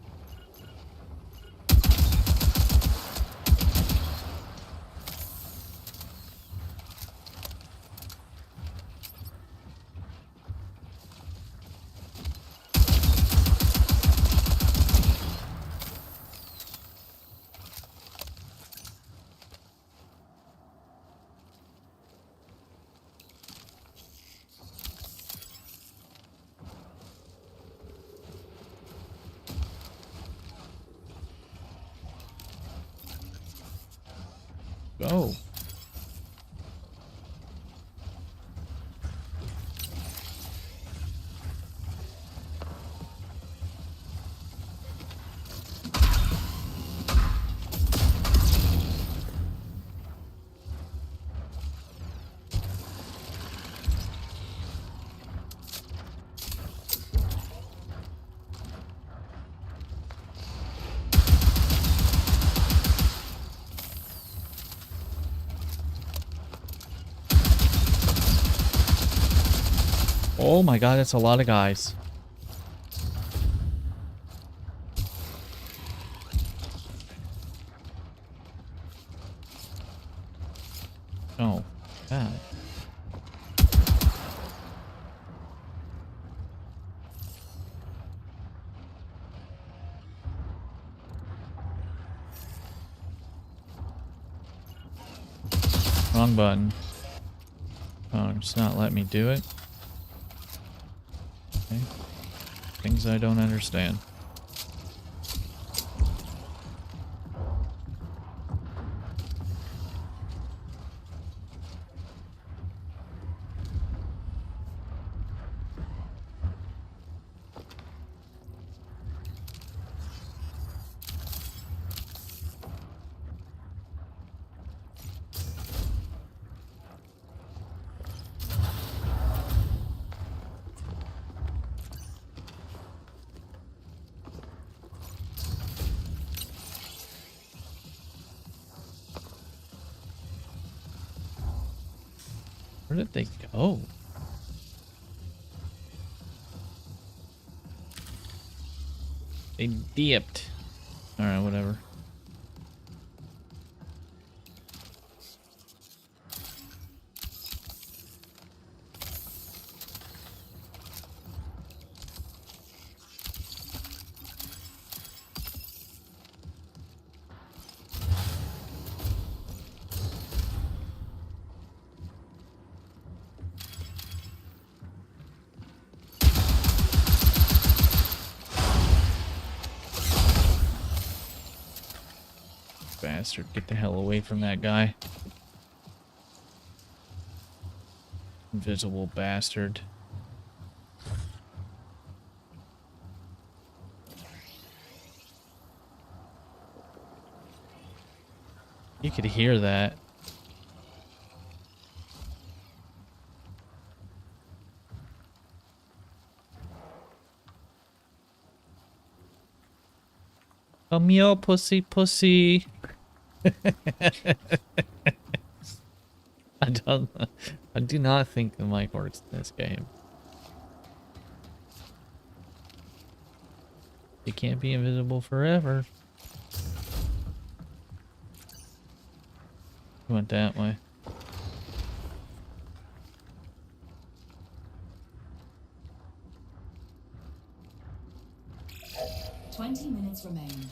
Go. Oh my god, that's a lot of guys. Oh, God. Wrong button. Oh, it's not letting me do it. Okay. Things I don't understand. Where did they go? They dipped. Alright, whatever. Bastard, get the hell away from that guy. Invisible bastard. You could hear that. Come here, pussy, pussy. I do not think the mic works in this game. You can't be invisible forever. Went that way. "20 minutes remain."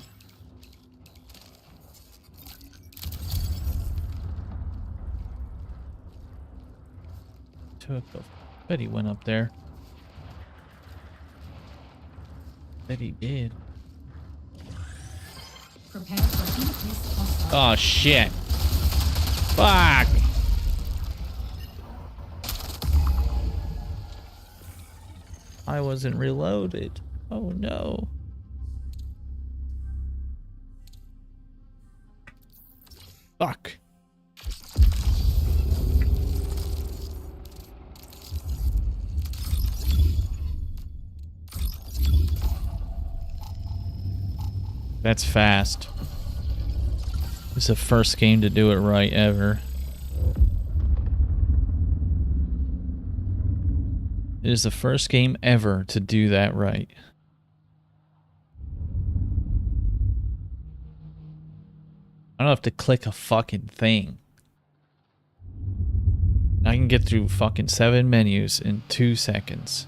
Bet he went up there. Bet he did. Prepare for increased hostile. Oh shit. Fuck. I wasn't reloaded. Oh no. Fuck. That's fast. This is the first game to do it right ever. It is the first game ever to do that right. I don't have to click a fucking thing. I can get through fucking 7 menus in 2 seconds.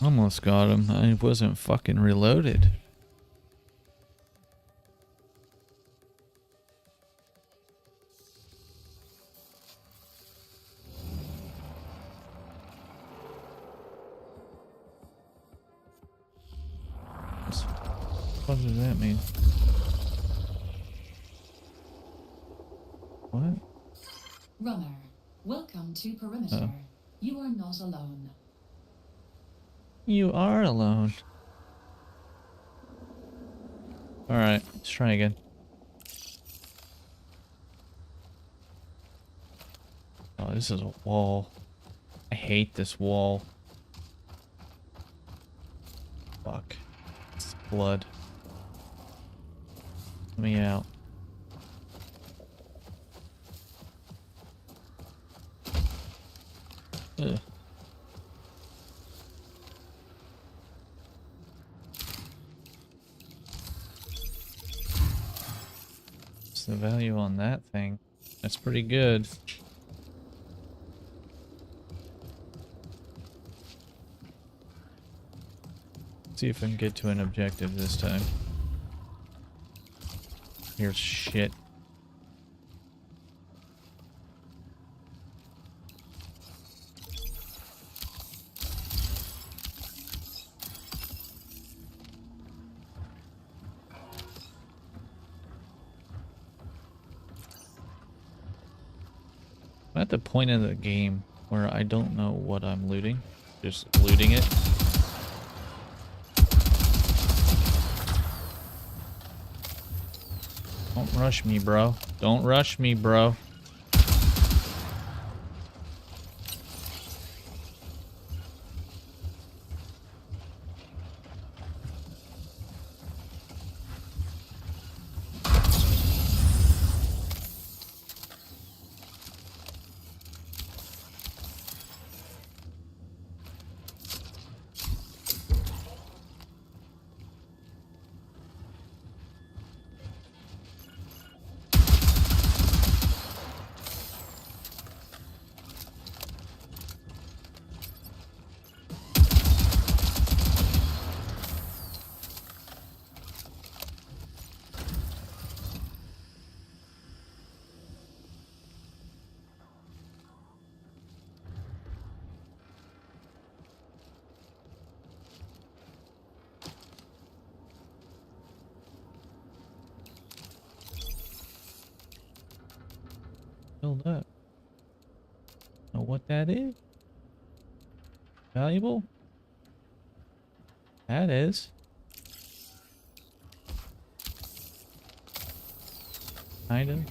Almost got him. I wasn't fucking reloaded. What does that mean? What? Runner, welcome to Perimeter. You are not alone. You are alone. Alright, let's try again. Oh, this is a wall. I hate this wall. Fuck. It's blood. Let me out. Ugh. What's the value on that thing? That's pretty good. See if I can get to an objective this time. Here's shit. I'm at the point of the game where I don't know what I'm looting. Just looting it. Don't rush me, bro. Don't rush me, bro. Build up. Know what that is? Valuable? That is. Kind of.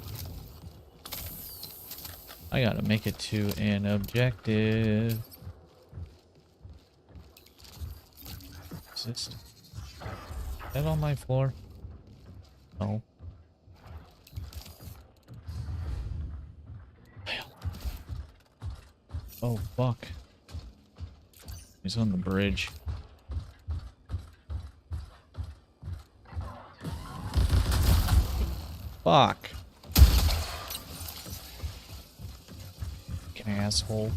I gotta make it to an objective. Is this that on my floor? No. Oh, fuck. He's on the bridge. Fuck. Fucking asshole.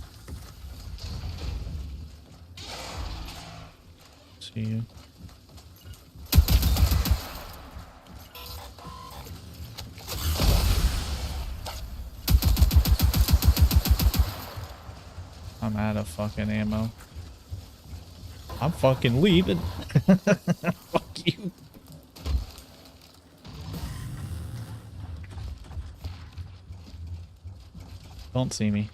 See you. I'm out of fucking ammo. I'm fucking leaving. Fuck you. Don't see me.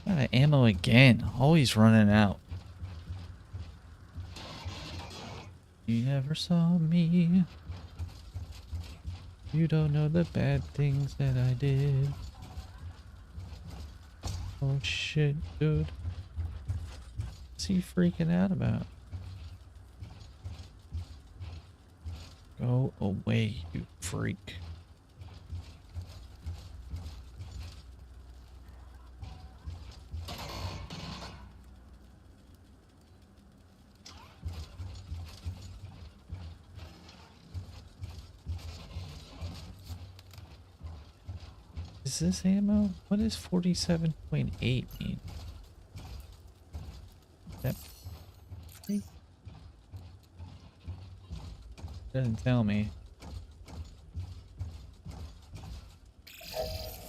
Out of ammo again. Always running out. You never saw me. You don't know the bad things that I did. Oh shit, dude. What's he freaking out about? Go away, you freak. Is this ammo? What does 47.8 mean? That doesn't tell me.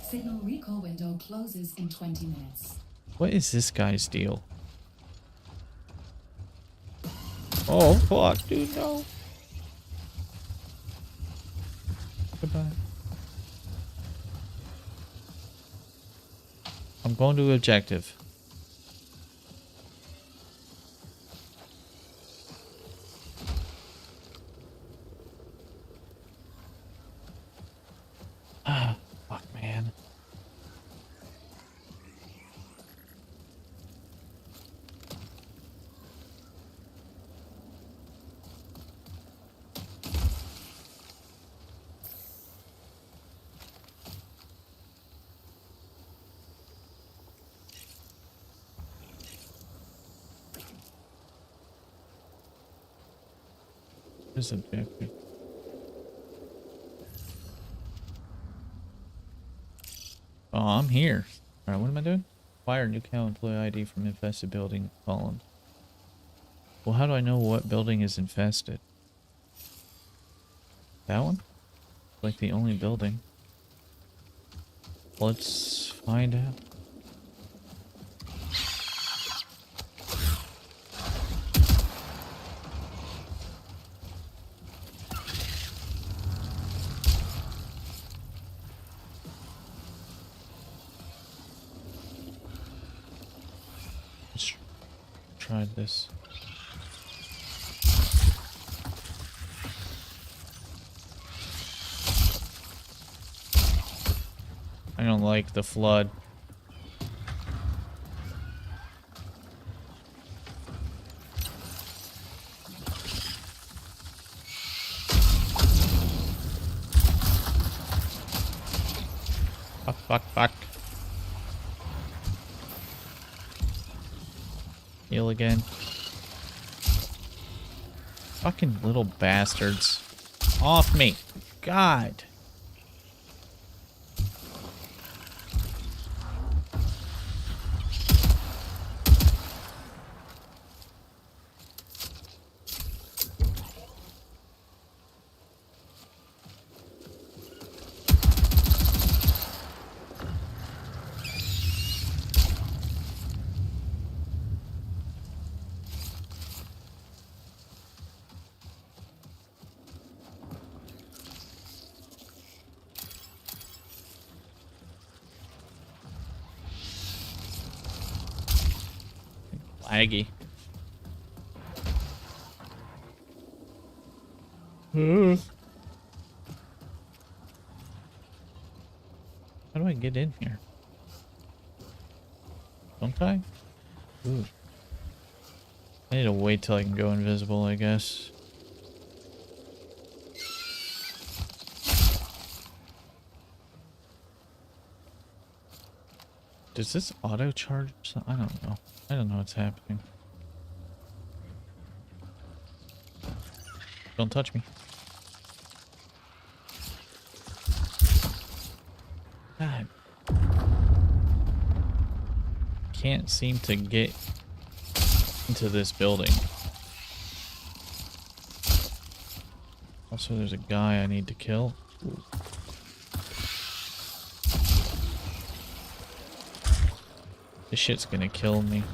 Signal recall window closes in 20 minutes. What is this guy's deal? Oh fuck, dude, no. Goodbye. I'm going to objective. Ah, fuck, man. this objective? Oh, I'm here. Alright, what am I doing? Acquire new cow employee ID from infested building column. Well, how do I know what building is infested? That one? Like the only building. Let's find out. Let's try this. I don't like the flood. Fuck, fuck, fuck. Heal again. Fucking little bastards. Off me. God. Laggy. How do I get in here? Don't I? Ooh. I need to wait till I can go invisible, I guess. Does this auto charge? I don't know. I don't know what's happening. Don't touch me. God. Can't seem to get into this building. Also, there's a guy I need to kill. Ooh. This shit's gonna kill me.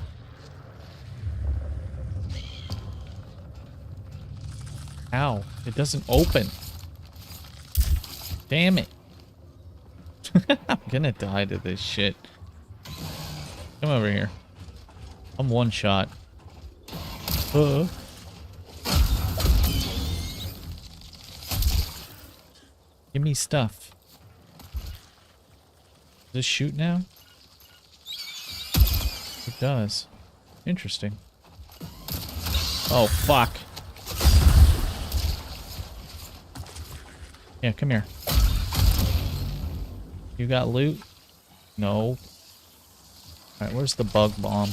Ow, it doesn't open. Damn it. I'm gonna die to this shit. Come over here. I'm one shot. Give me stuff. Does this shoot now? It does. Interesting. Oh, fuck. Yeah, come here. You got loot? No. Alright, where's the bug bomb?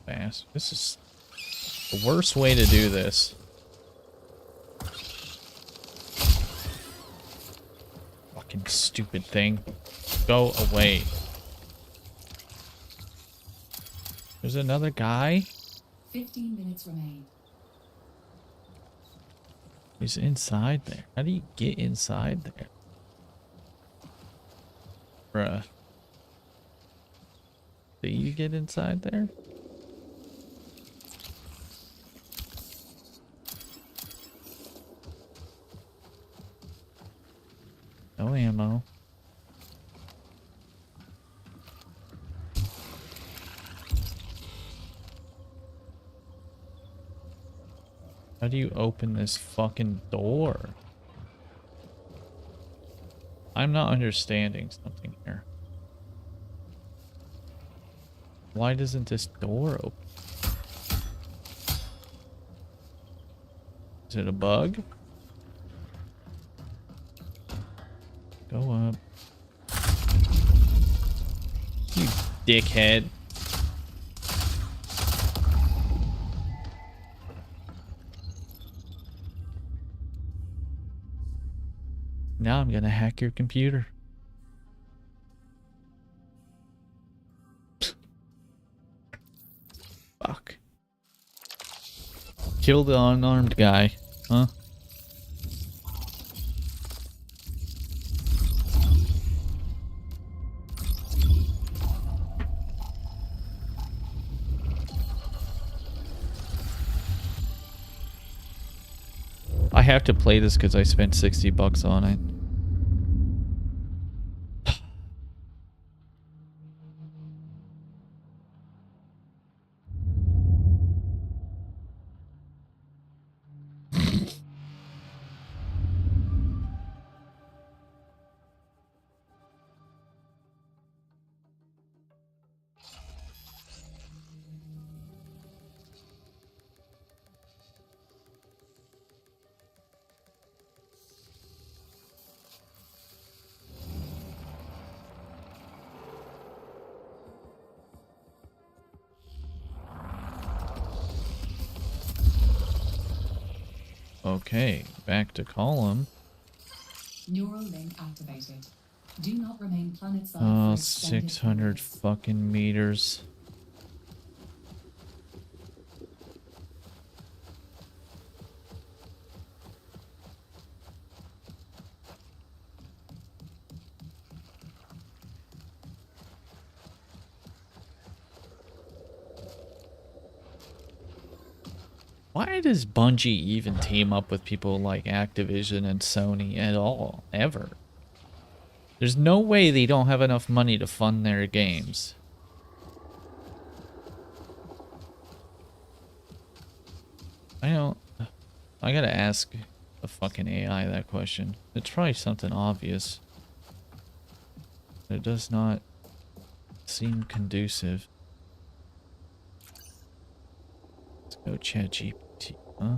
Fast. This is the worst way to do this. Fucking stupid thing. Go away. There's another guy. 15 minutes remain. He's inside there. How do you get inside there? Bruh. Do you get inside there? No ammo. How do you open this fucking door? I'm not understanding something here. Why doesn't this door open? Is it a bug? Go up. You dickhead. Now I'm gonna hack your computer. Fuck. Kill the unarmed guy, huh? I have to play this because I spent $60 on it. Okay, back to column. Neural link activated. Do not remain planetside. Oh, 600 fucking meters. Why does Bungie even team up with people like Activision and Sony at all, ever? There's no way they don't have enough money to fund their games. I gotta ask the fucking AI that question. It's probably something obvious. It does not seem conducive. Let's go ChatGPT, huh?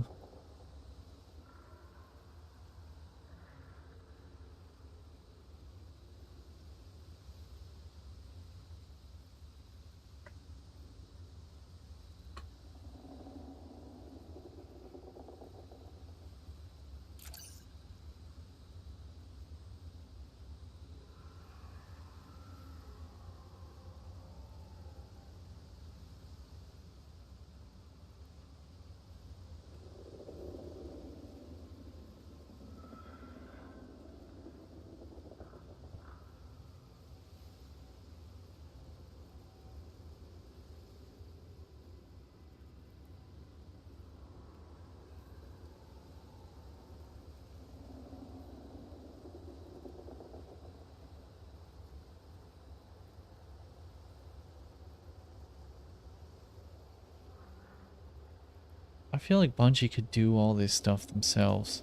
I feel like Bungie could do all this stuff themselves.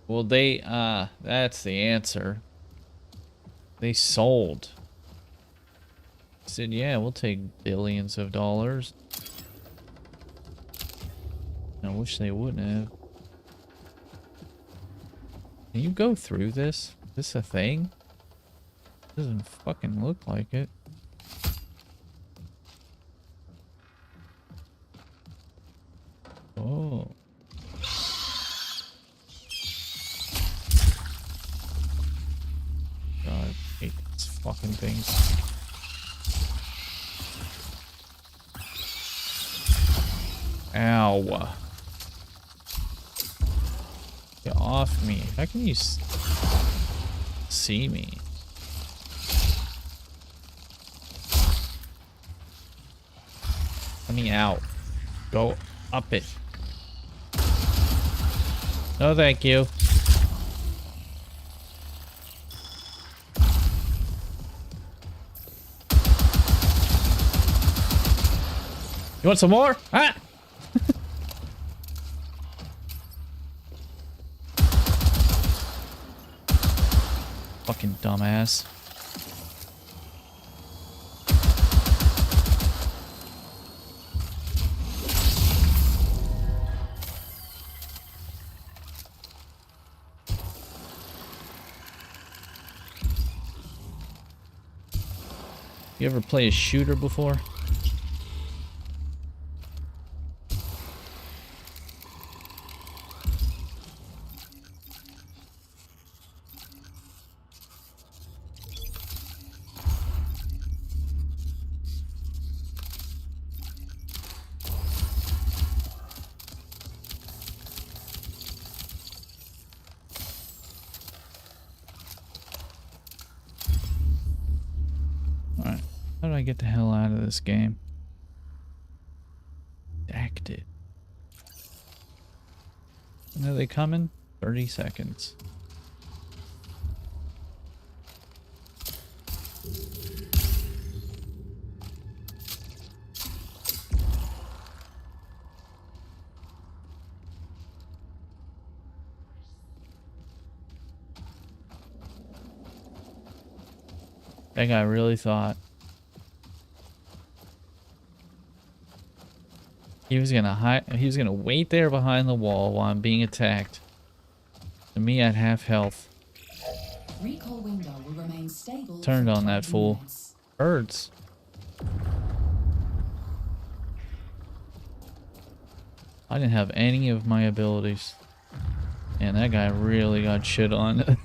Well, that's the answer. They sold. Said, yeah, we'll take billions of dollars. I wish they wouldn't have. Can you go through this? Is this a thing? Doesn't fucking look like it. Oh. God, I hate these fucking things. Ow. Get off me. How can you see me? Let me out. Go up it. No, thank you. You want some more? Ah! Fucking dumbass. You ever play a shooter before? I get the hell out of this game? Dacked it. When are they coming? 30 seconds. That guy really thought he was gonna hide. He was gonna wait there behind the wall while I'm being attacked. To me, at half health. Recall window will remain stable. Turned for on that 12 fool. minutes. Birds. I didn't have any of my abilities. And that guy really got shit on.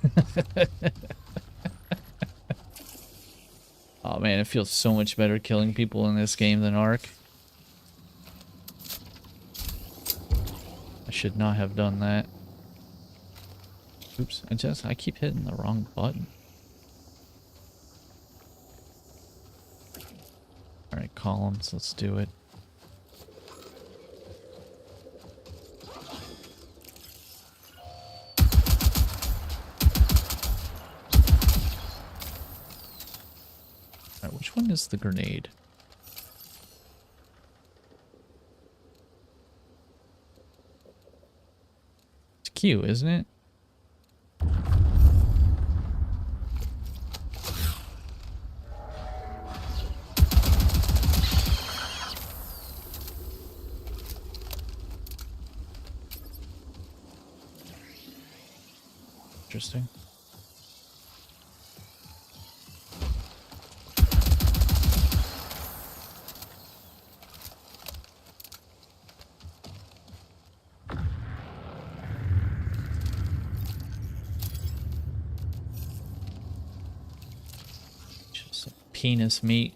Oh man, it feels so much better killing people in this game than Ark. I should not have done that. Oops, I keep hitting the wrong button. Alright, columns, let's do it. Alright, which one is the grenade? It's Q, isn't it? Interesting. Just some penis meat.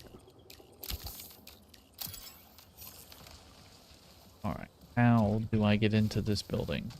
Alright, how do I get into this building?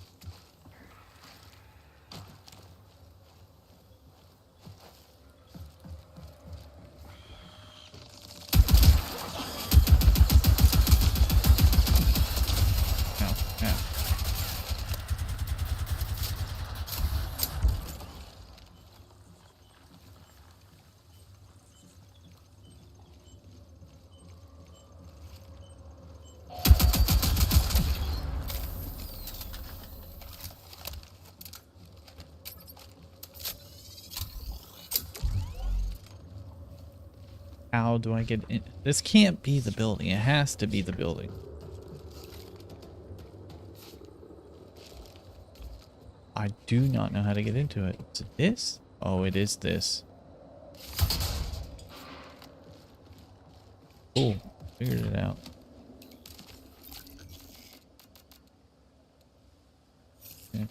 How do I get in? This can't be the building. It has to be the building. I do not know how to get into it. Is it this? Oh, it is this. Cool. Figured it out. Okay.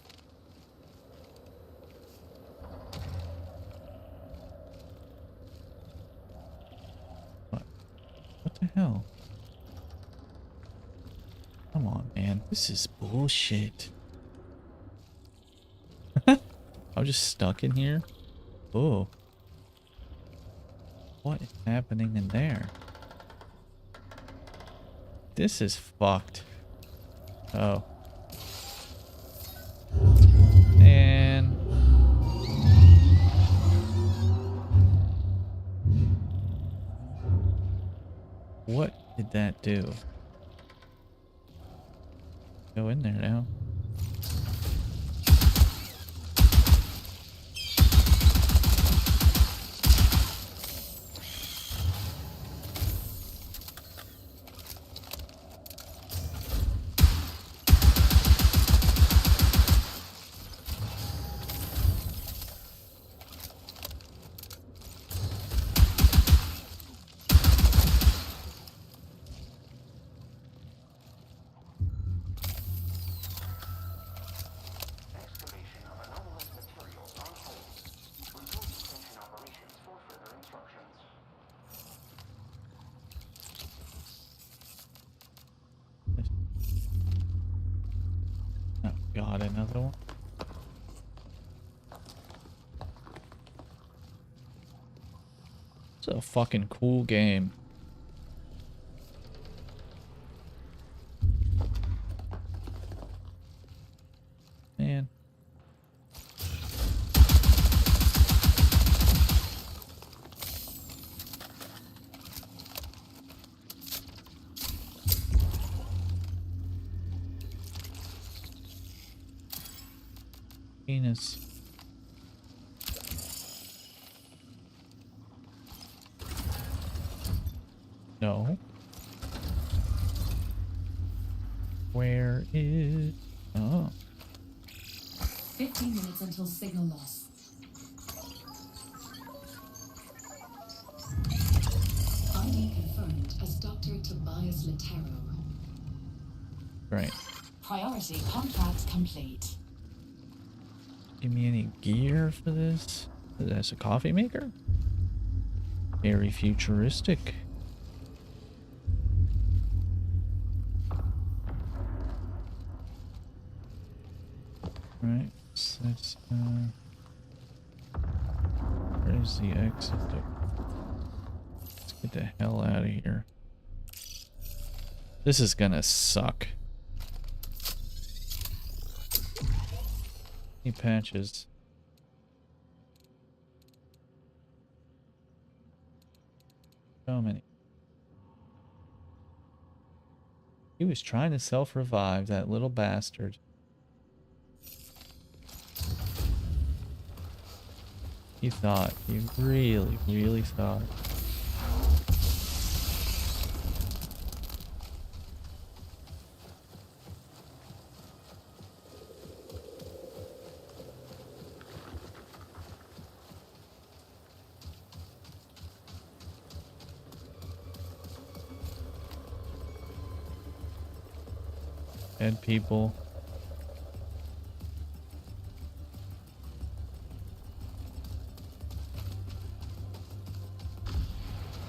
What the hell? Come on, man. This is bullshit. I'm just stuck in here. Oh. What is happening in there? This is fucked. Oh. And what did that do? Go in there now. It's a fucking cool game. Man. Penis. No. Where is... Oh. 15 minutes until signal loss. ID confirmed as Dr. Tobias Latero. Right. Priority contracts complete. Give me any gear for this? That's a coffee maker? Very futuristic. Right. So that's, where's the exit? Let's get the hell out of here. This is gonna suck. Any patches? So many. He was trying to self-revive, that little bastard. He thought. He really, really thought. Dead people.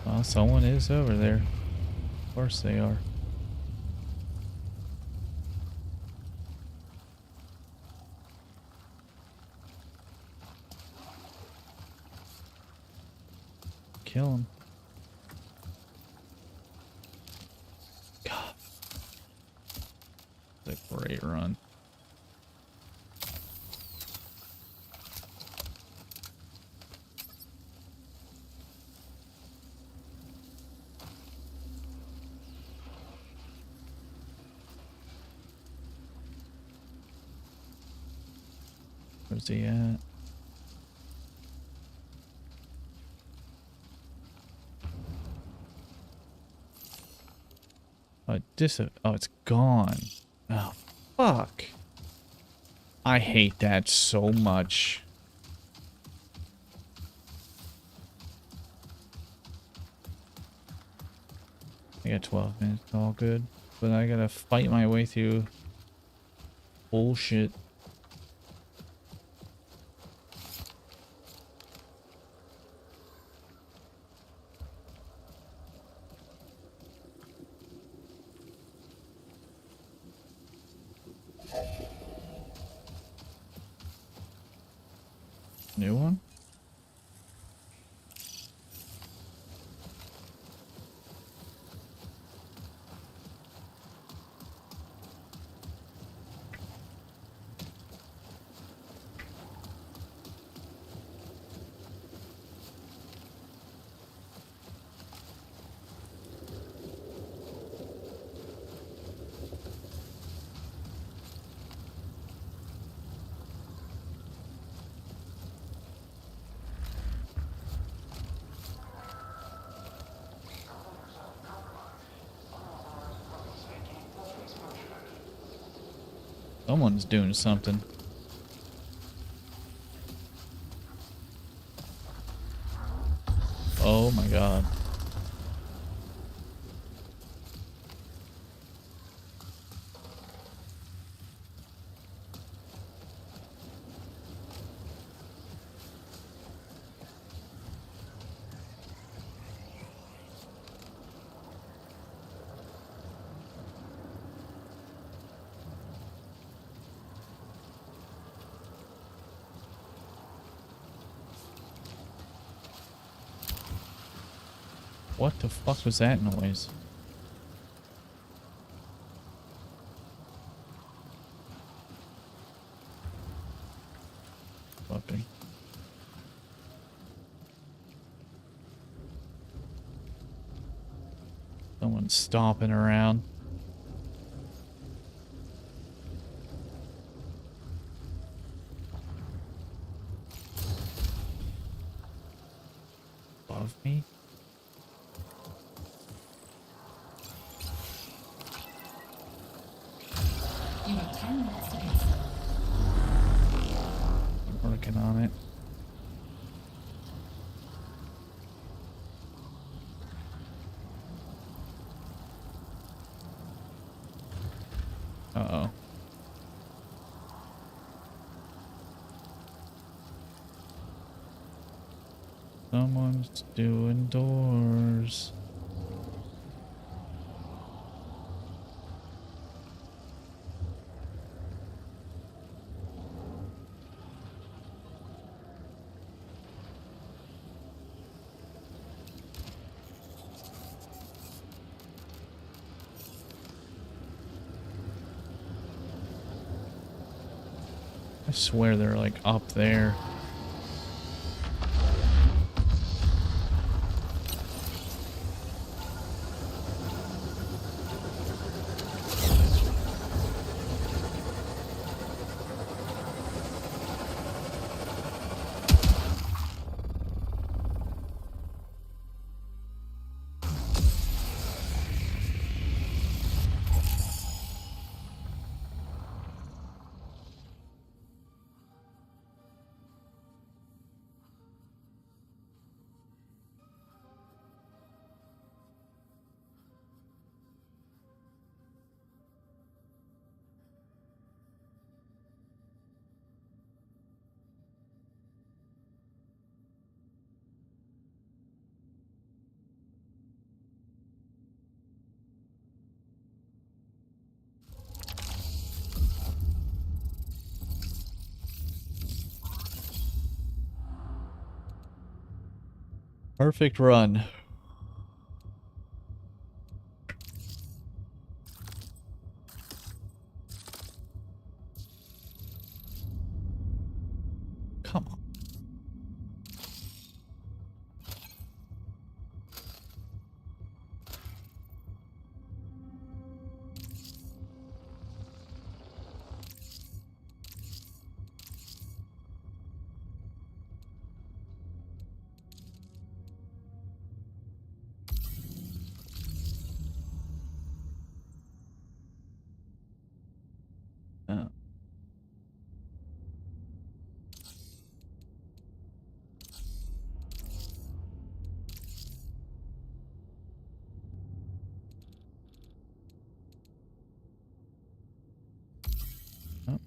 Well, someone is over there. Of course they are. Kill him. God. That's a great run. Where's he at? Oh, oh, it's gone. Oh, fuck. I hate that so much. I got 12 minutes, all good. But I gotta fight my way through bullshit. New one? Someone's doing something. Oh my god. What the fuck was that noise? Fucking. Someone's stomping around. Above me? You have 10 minutes to answer. I'm working on it. Uh-oh. Someone's doing doors. I swear they're like up there. Perfect run. Come on. Oh. Oh.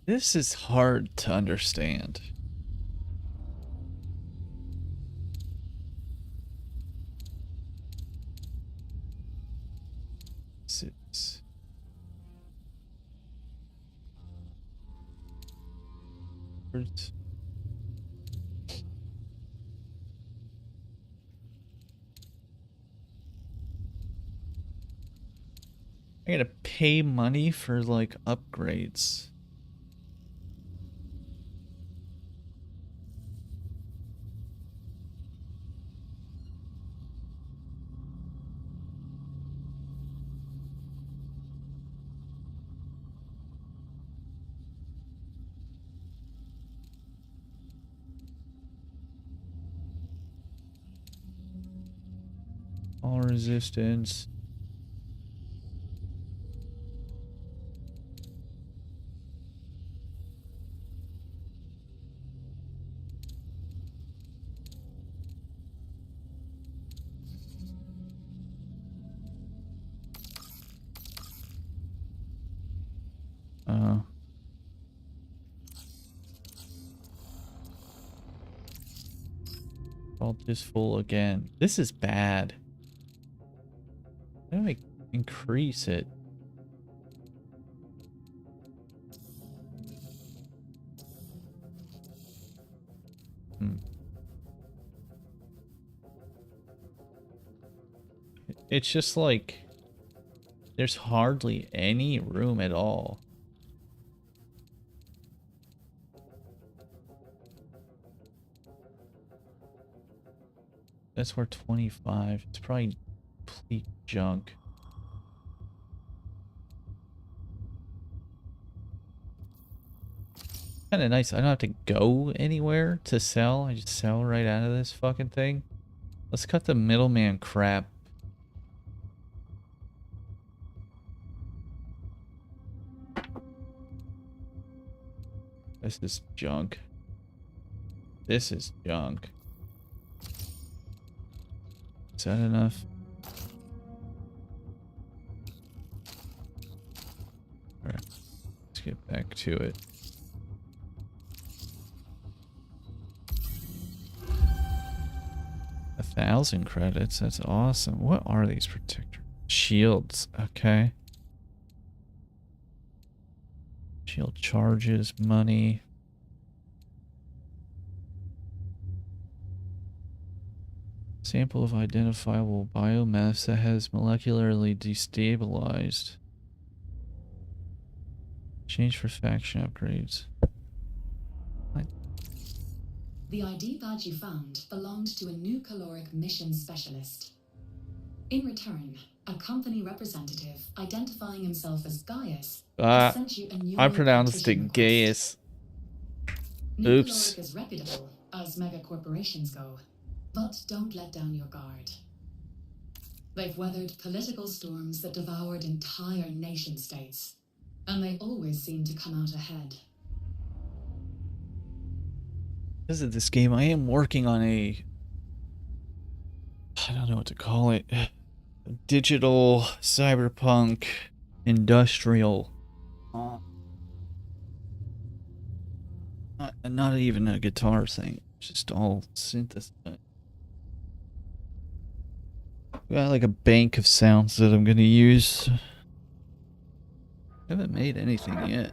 This is hard to understand. Six. Words. I gotta pay money for like upgrades. All resistance. Vault is full again. This is bad. How do I increase it? It's just like there's hardly any room at all. That's where 25. It's probably complete junk. Kind of nice. I don't have to go anywhere to sell. I just sell right out of this fucking thing. Let's cut the middleman crap. This is junk. This is junk. Is that enough? Alright. Let's get back to it. A 1,000 credits. That's awesome. What are these protector shields? Okay. Shield charges, money. Sample of identifiable biomass that has molecularly destabilized. Change for faction upgrades. The ID badge you found belonged to a new caloric mission specialist. In return, a company representative identifying himself as Gaius sent you a new I pronounced it Gaius. Oops. Caloric is reputable, as mega corporations go, but don't let down your guard. They've weathered political storms that devoured entire nation states, and they always seem to come out ahead. Because of this game, I am working on I don't know what to call it. Digital, cyberpunk, industrial. Not even a guitar thing. Just all synthesized. Got like a bank of sounds that I'm gonna use. Haven't made anything yet.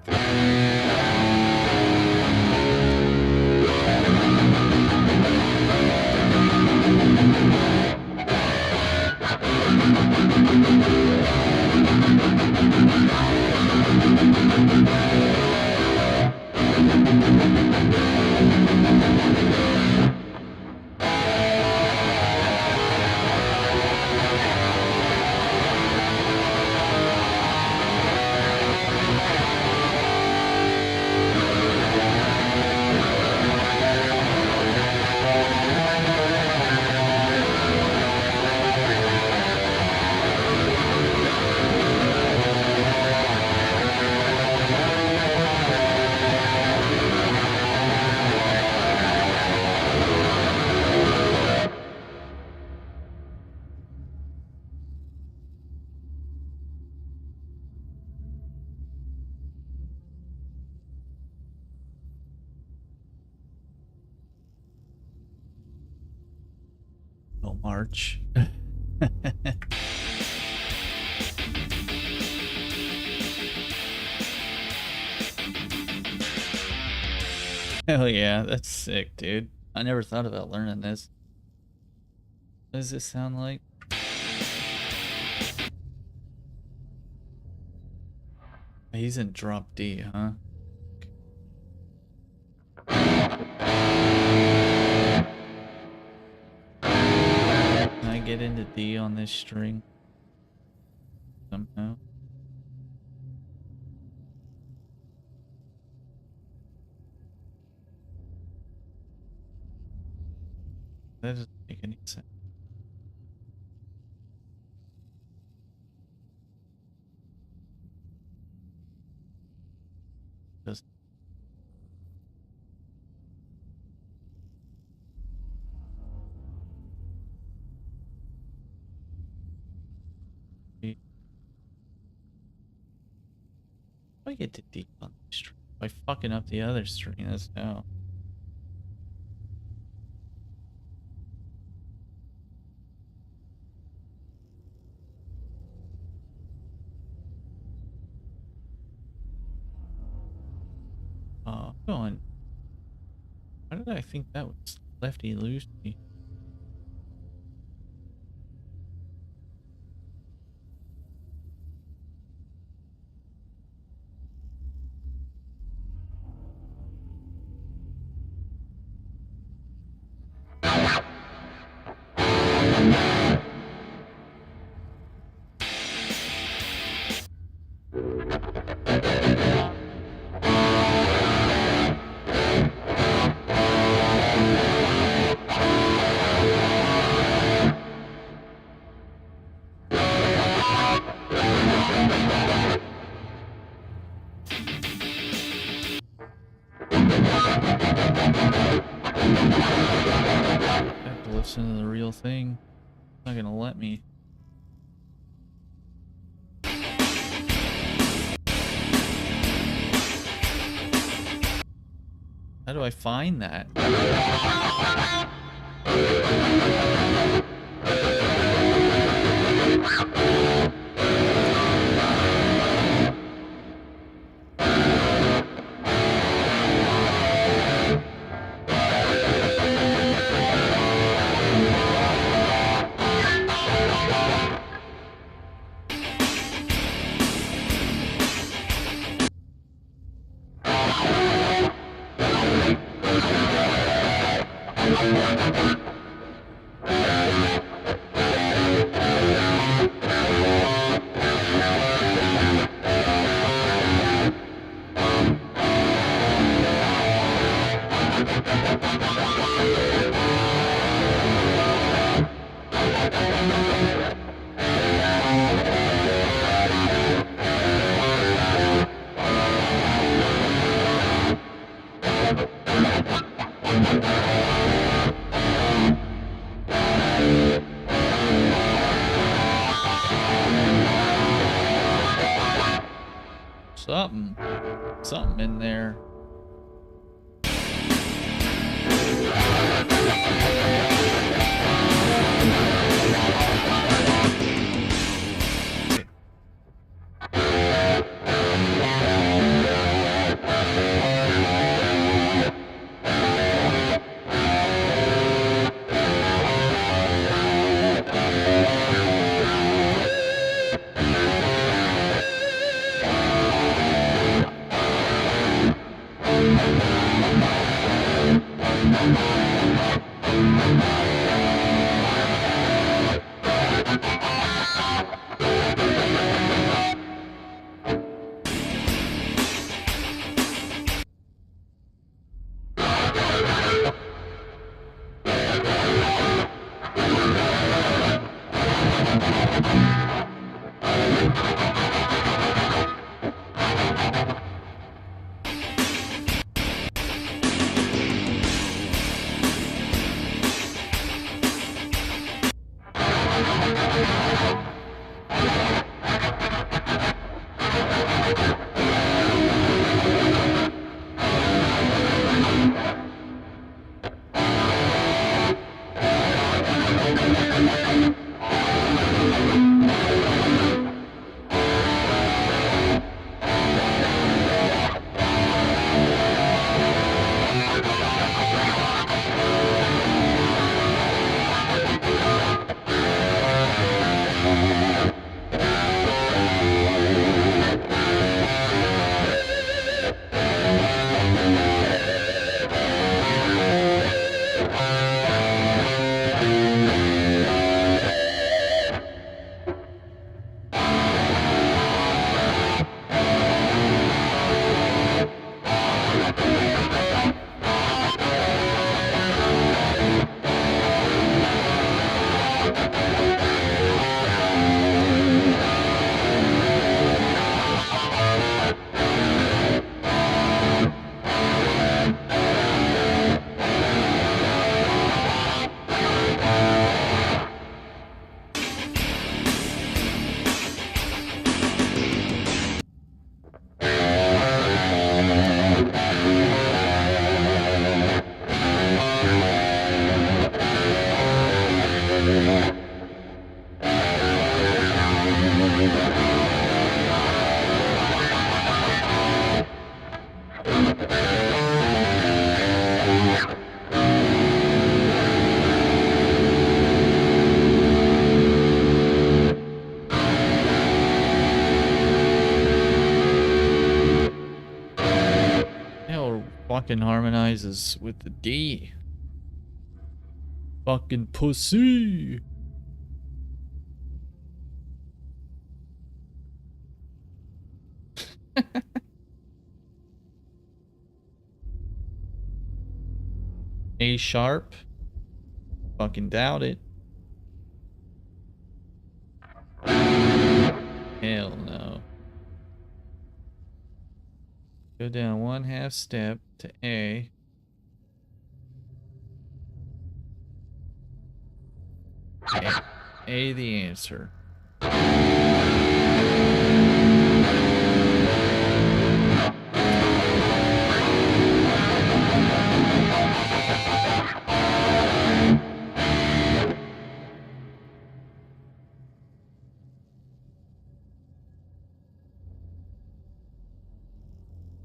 March. Hell yeah, that's sick, dude. I never thought about learning this. What does this sound like? He's in drop D, huh? Can I get into D on this string? Somehow. That doesn't make any sense. Does I get to defund the stream by fucking up the other stream. That's no. Going. Why did I think that was Lefty Lucy? Listen to the real thing. It's not gonna let me. How do I find that? Something in there. fucking harmonizes with the D. Fucking pussy. A sharp? Fucking doubt it. Hell no. Go down 1/2 step to A. A the answer.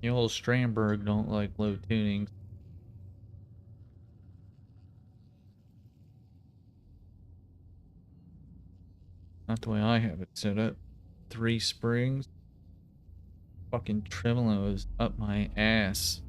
The old Strandberg don't like low tunings. Not the way I have it set up. 3 springs. Fucking tremolo is up my ass.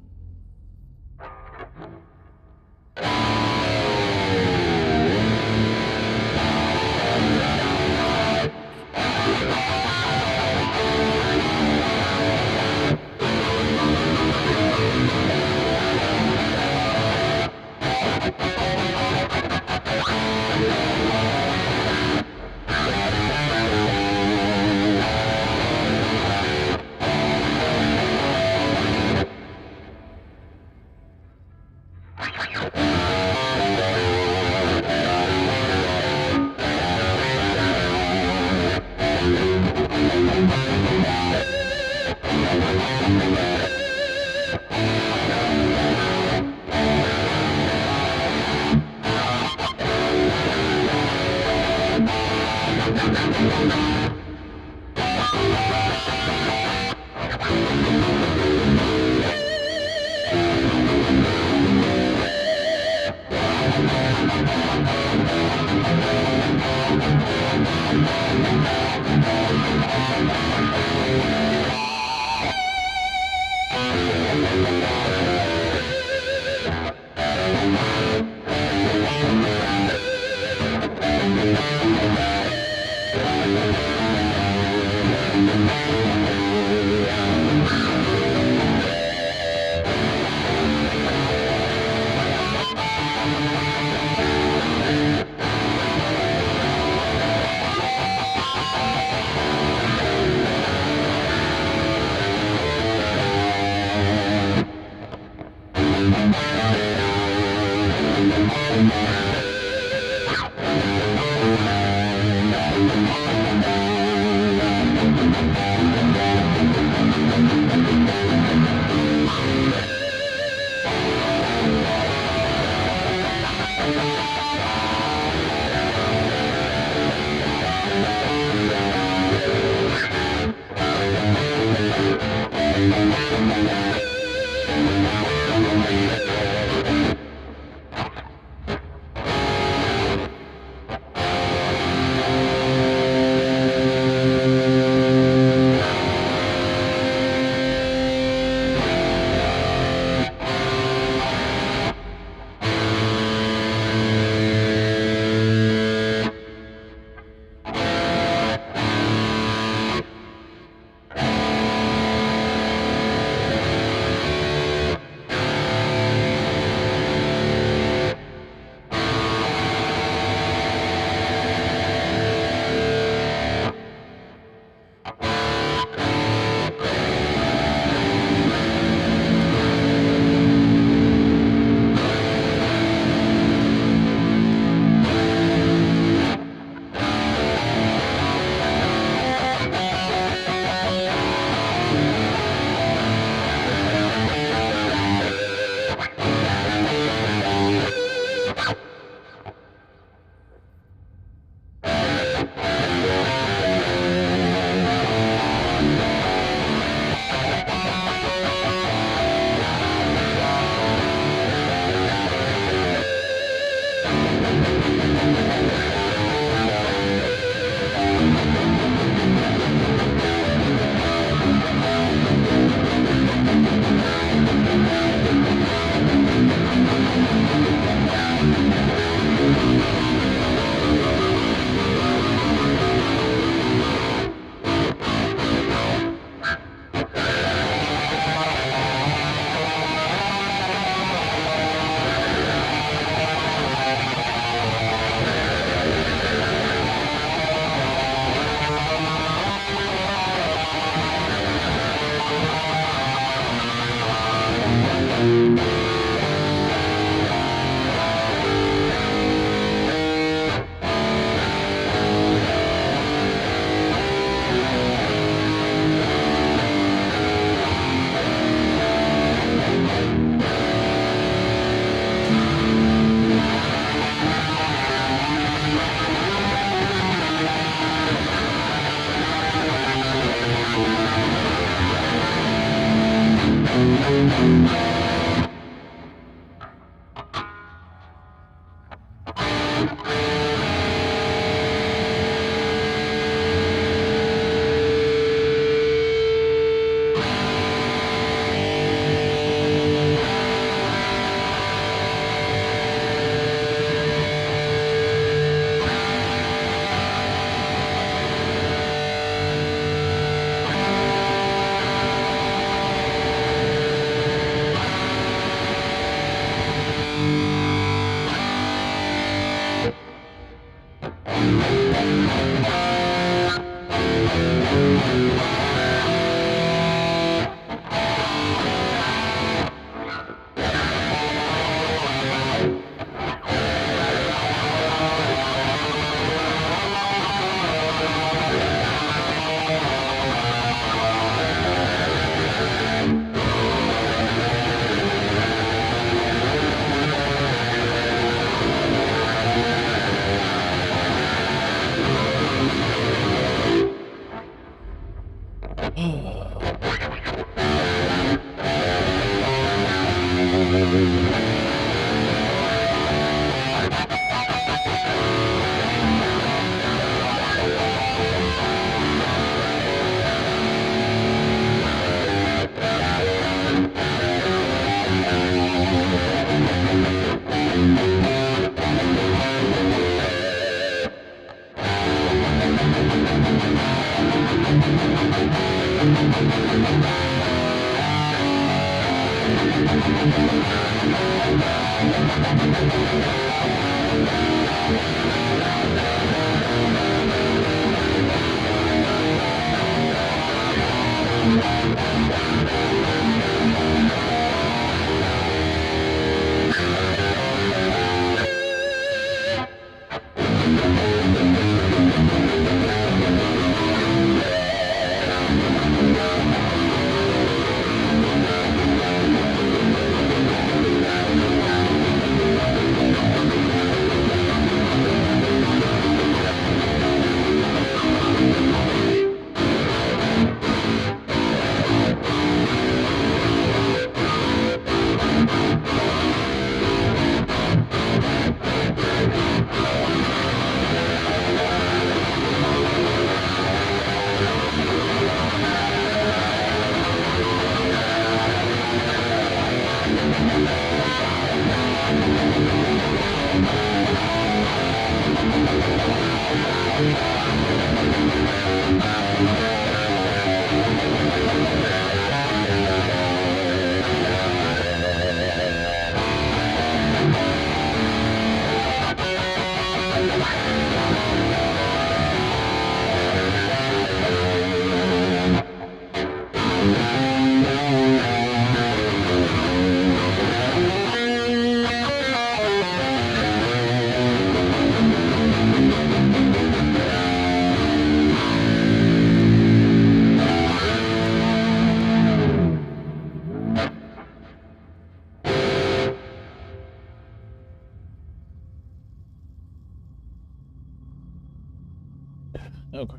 Okay.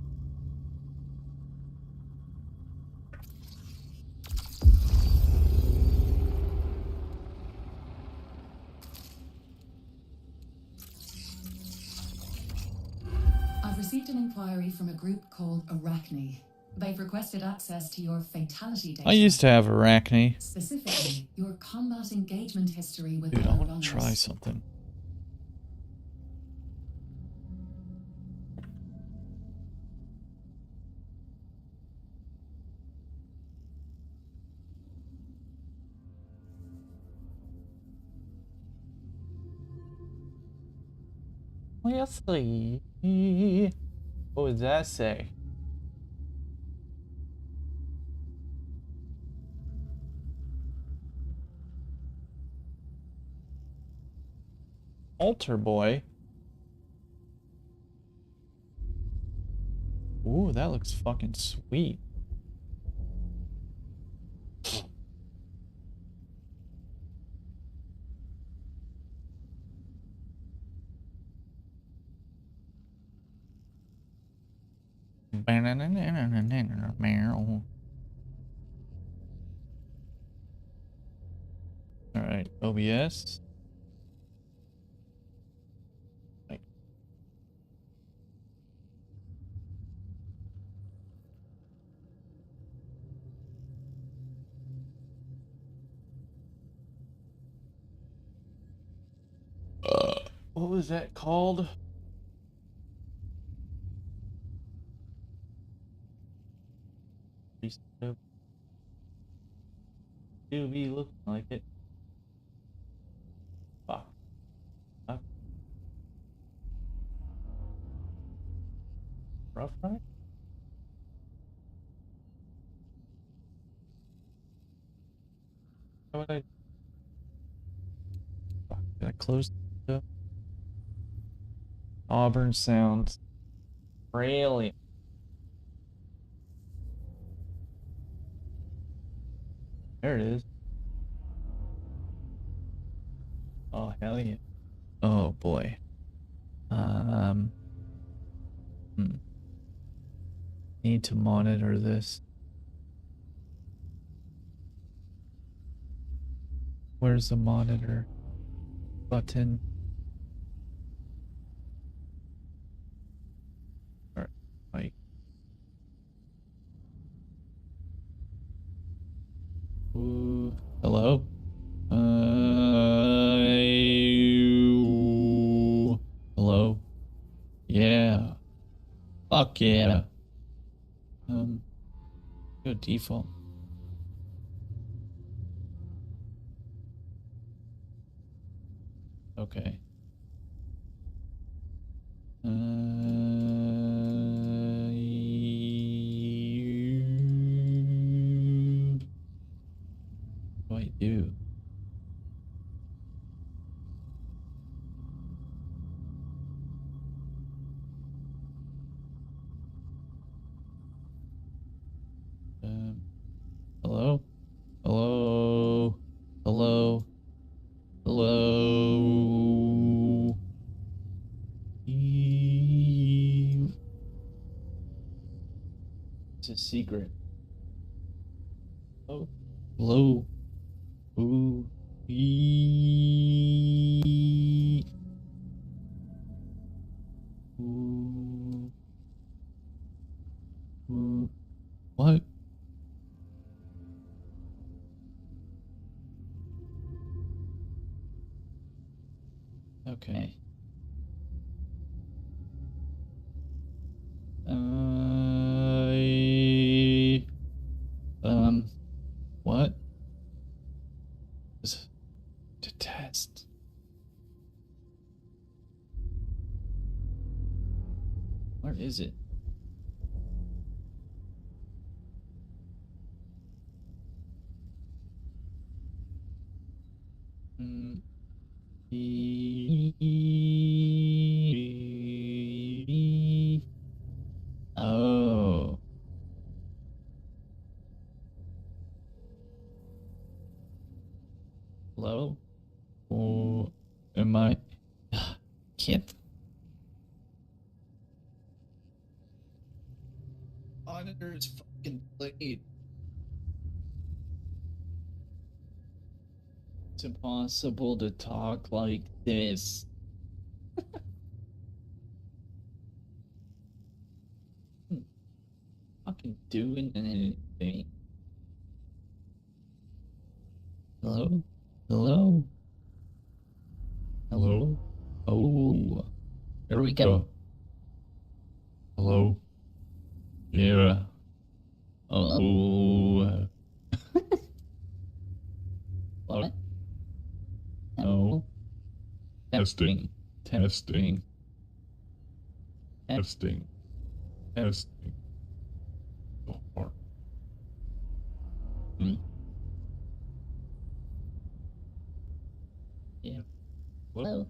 I've received an inquiry from a group called Arachne. They've requested access to your fatality data. I used to have Arachne. Specifically, your combat engagement history with Dude, I other want runners. to try something. Let's see. What does that say? altar boy. Ooh, that looks fucking sweet. All right, OBS. Right. What was that called? Do be looking like it. Fuck. Fuck. Rough Ride? What I? Fuck, did I close the window? Auburn sounds brilliant. There it is. Oh hell yeah. Oh boy. Need to monitor this. Where's the monitor button? Alright, Mike. Ooh, hello? Hello? Yeah. Fuck yeah. Go default. Okay. What do I do? Hello? Hello? Hello? Hello? It's a secret. Oh. Hello? Ooh. Ooh. Ooh. What? Okay. What? To test. Where is it? Oh. Hello? Oh, am I? Can't. Monitor is fucking played. It's impossible to talk like this. Fucking doing anything. Hello? Hello? Hello? Oh, there we go. Hello? Yeah. Oh. What? No. Testing. Testing. Testing. Testing. So far. Yeah. Hello?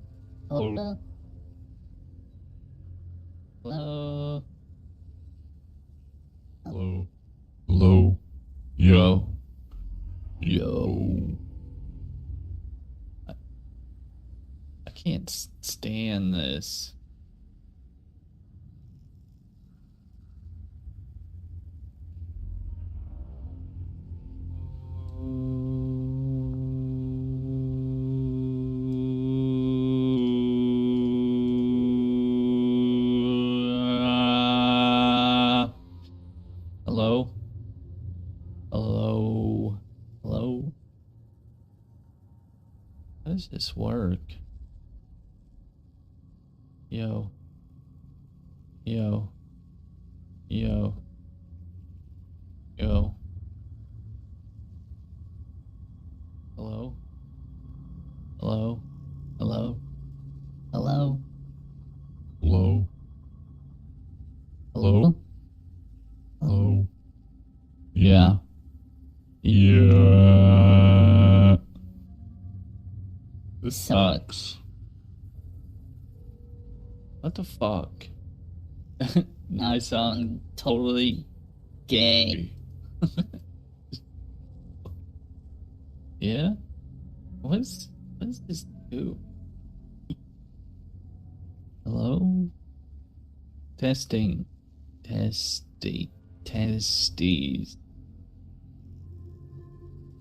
Hello? Hello? Hello? Hello? Yo? Yo? I can't stand this. Hello? Hello? Hello? How does this work? Yo. Yo. Yo. Yo. Hello? Hello? Hello? Hello? Hello? Hello? Hello? Yeah. Yeah. This sucks. What the fuck? I sound totally gay. Yeah? What does this do? Hello? Testing. Testes.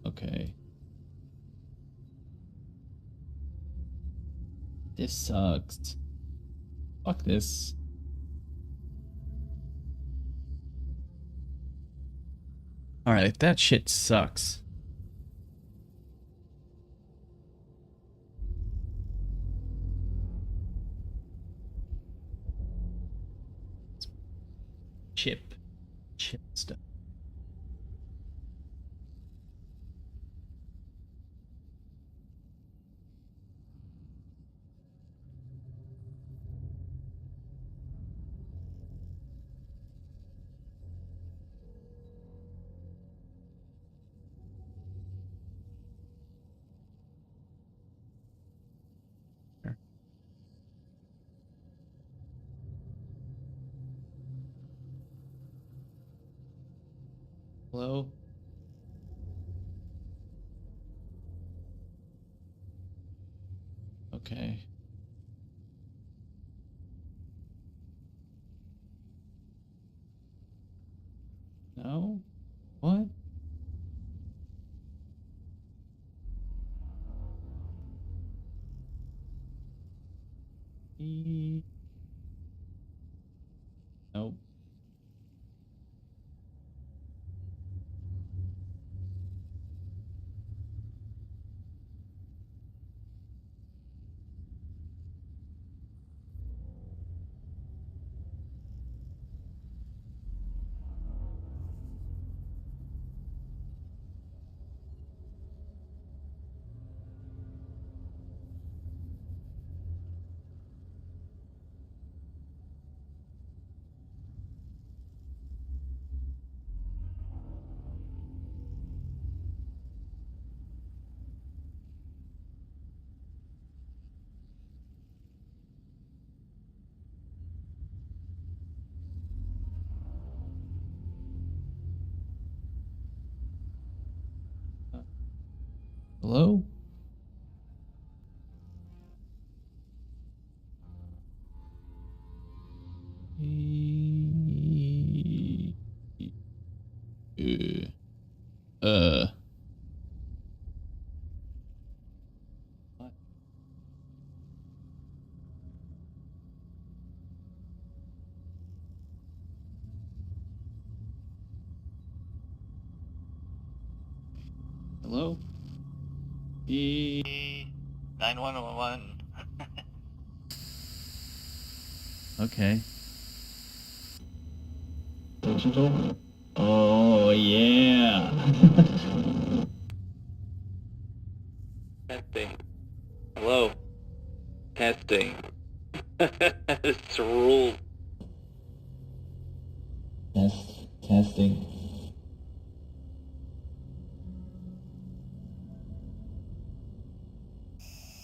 Okay. This sucks. Fuck this. Alright, that shit sucks. Chip stuff. Hello? Okay. No? What? Nope. Hello? Uh. What? Hello? 911. Okay. Oh, yeah. Testing. Hello. Testing. It's ruled. Testing.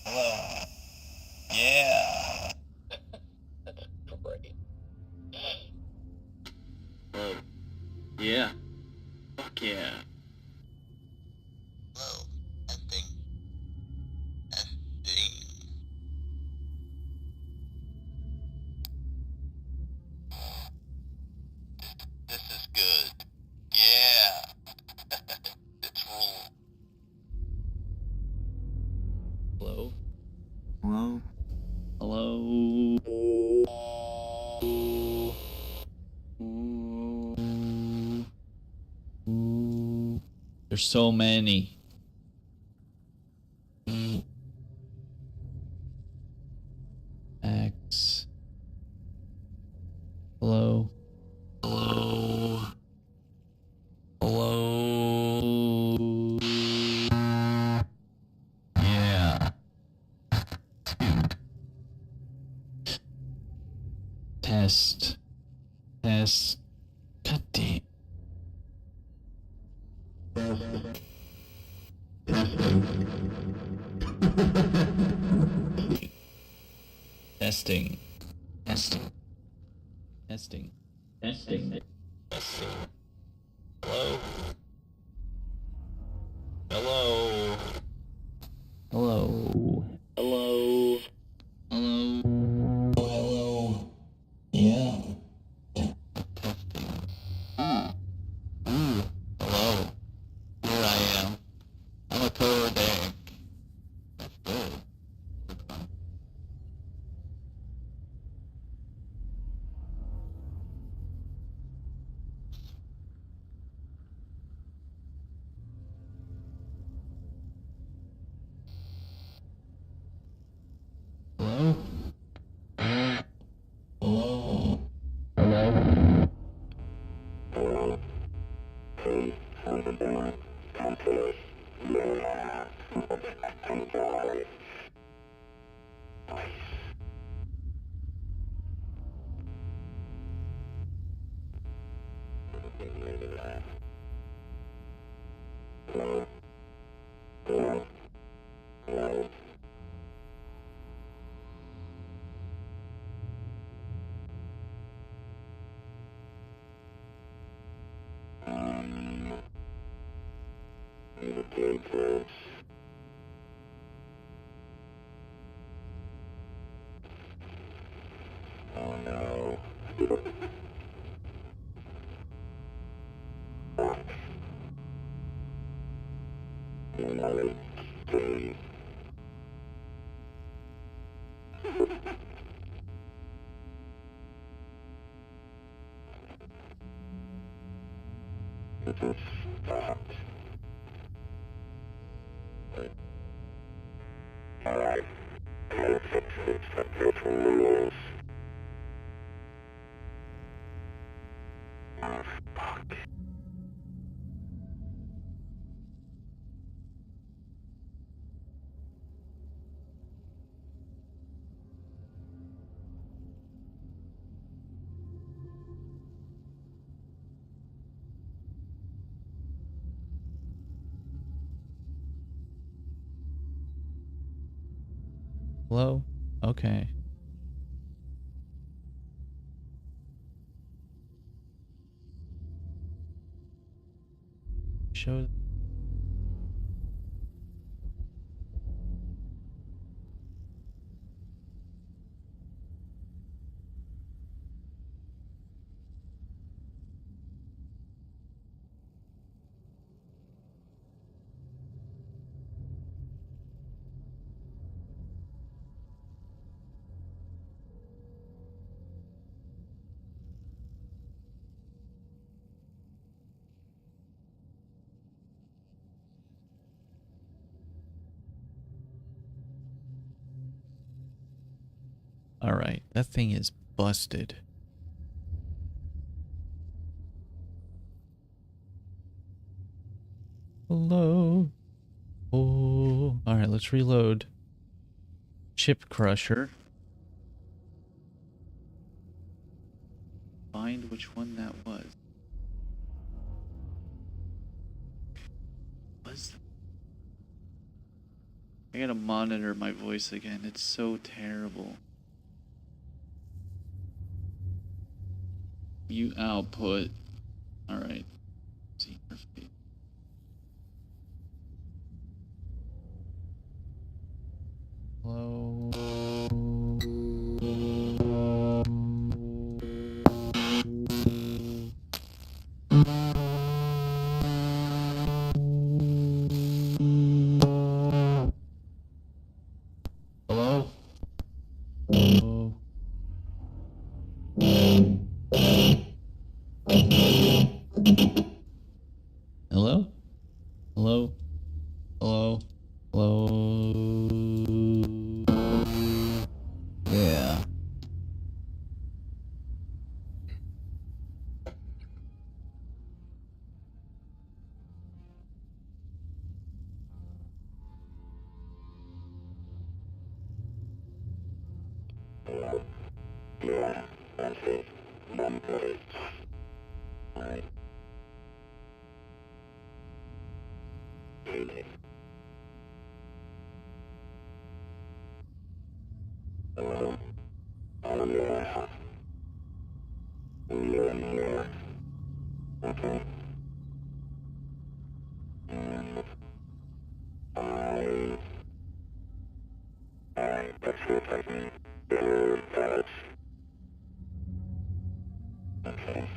Hello. Yeah. so many. X. Hello. Hello. Hello. Yeah. Test. Test. God damn. Testing. Testing. Testing. Testing. Testing. Hello. Hello. Hello. Hello. Hello. Hello. Yeah. Ooh. Hello. Here I am. I'm a third egg. That's good. Hello? Hello? Hello? Hello? Please hold the door. Come to us. Yeah. I'm sorry. Hello? Hello? Hello? The kid says, oh no. Another thing. It just stopped. Alright, I'll fix it for different rules. Oh, fuck. Hello? Okay. Show. All right, that thing is busted. Hello. Oh, all right, let's reload. Chip crusher. Find which one that was. I gotta monitor my voice again. It's so terrible. Mute output. Alright. See interface. Hello. Hello? Hello? Hello? Hello? Yeah. Yeah, that's it. One place. Alright. Hello? Oh yeah. You're in here. Okay. And Alright, let's see if I can do that. Okay.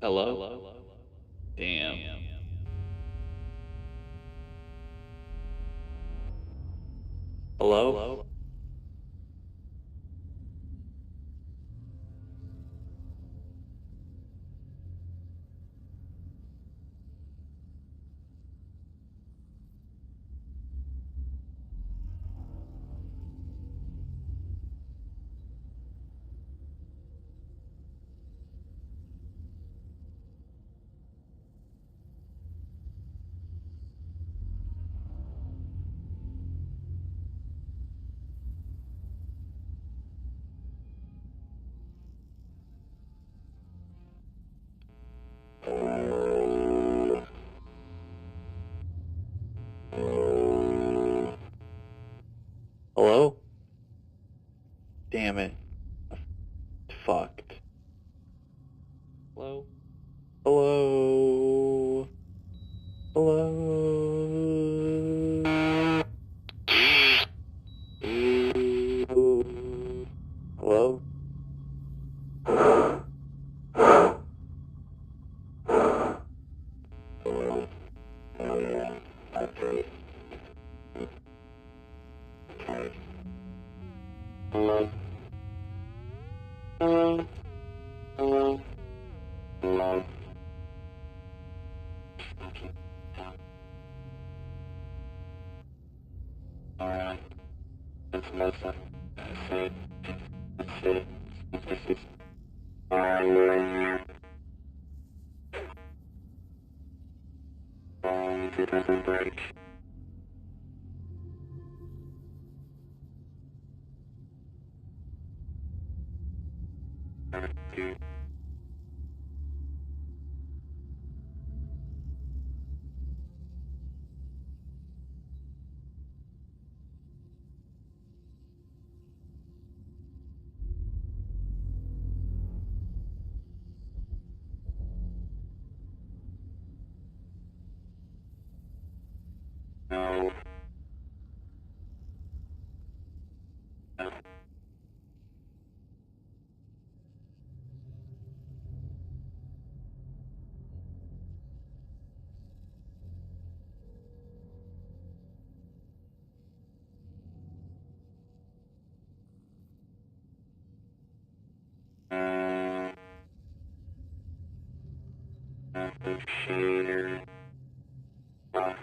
Hello? Hello? Damn. Hello? Hello? Damn it. Fucked. Hello? Hello? Hello? Hello? Alright. It's Melissa. That's it. That's it. That's it. Alright, you're in here. It doesn't break. Thank you. No. Shader. Fuck.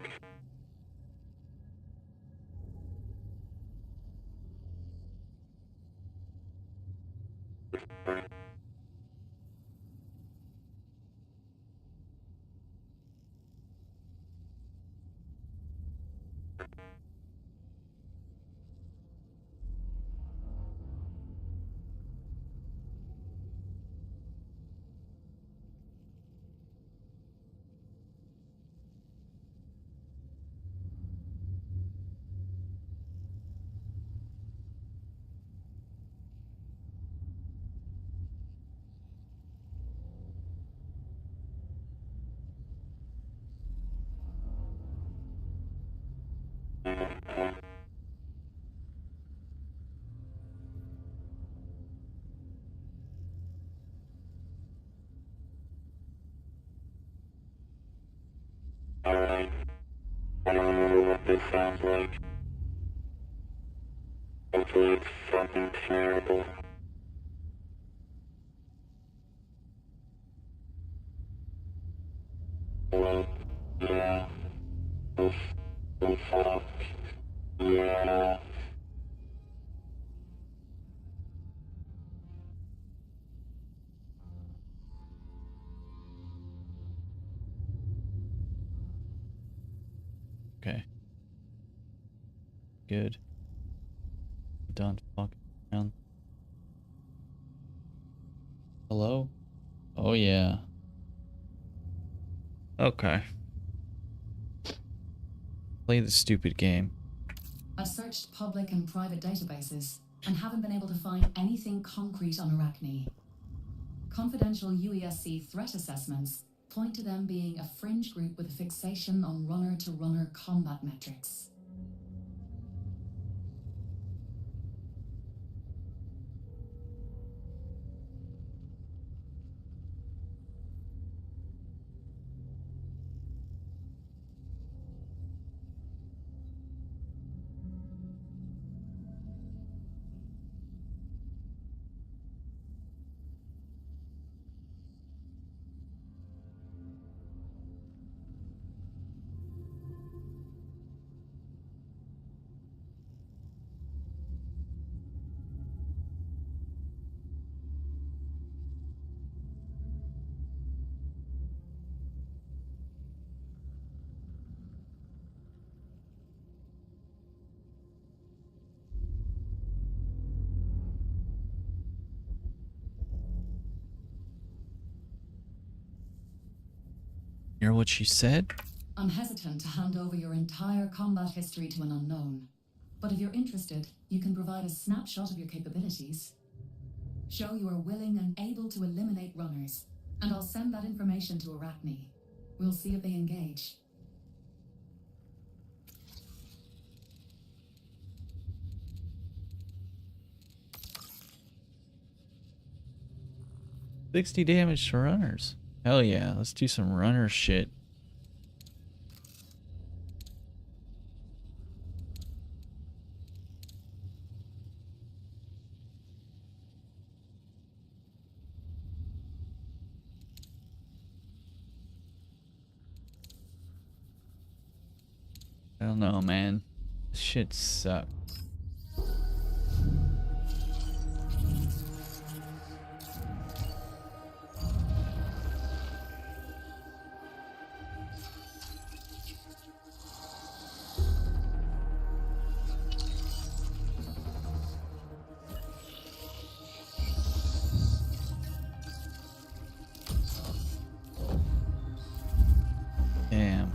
Alright. I don't know what this sounds like. Hopefully it's fucking terrible. Hello? Yeah. This sucks. Yeah. Okay. Good. Done fucking around. Hello? Oh yeah. Okay. Play the stupid game. I've searched public and private databases and haven't been able to find anything concrete on Arachne. Confidential UESC threat assessments point to them being a fringe group with a fixation on runner-to-runner combat metrics. Hear what she said? I'm hesitant to hand over your entire combat history to an unknown. But if you're interested, you can provide a snapshot of your capabilities. Show you are willing and able to eliminate runners, and I'll send that information to Arachne. We'll see if they engage. $60 damage to runners. Hell yeah, let's do some runner shit. I don't know, man. This shit sucks. Damn.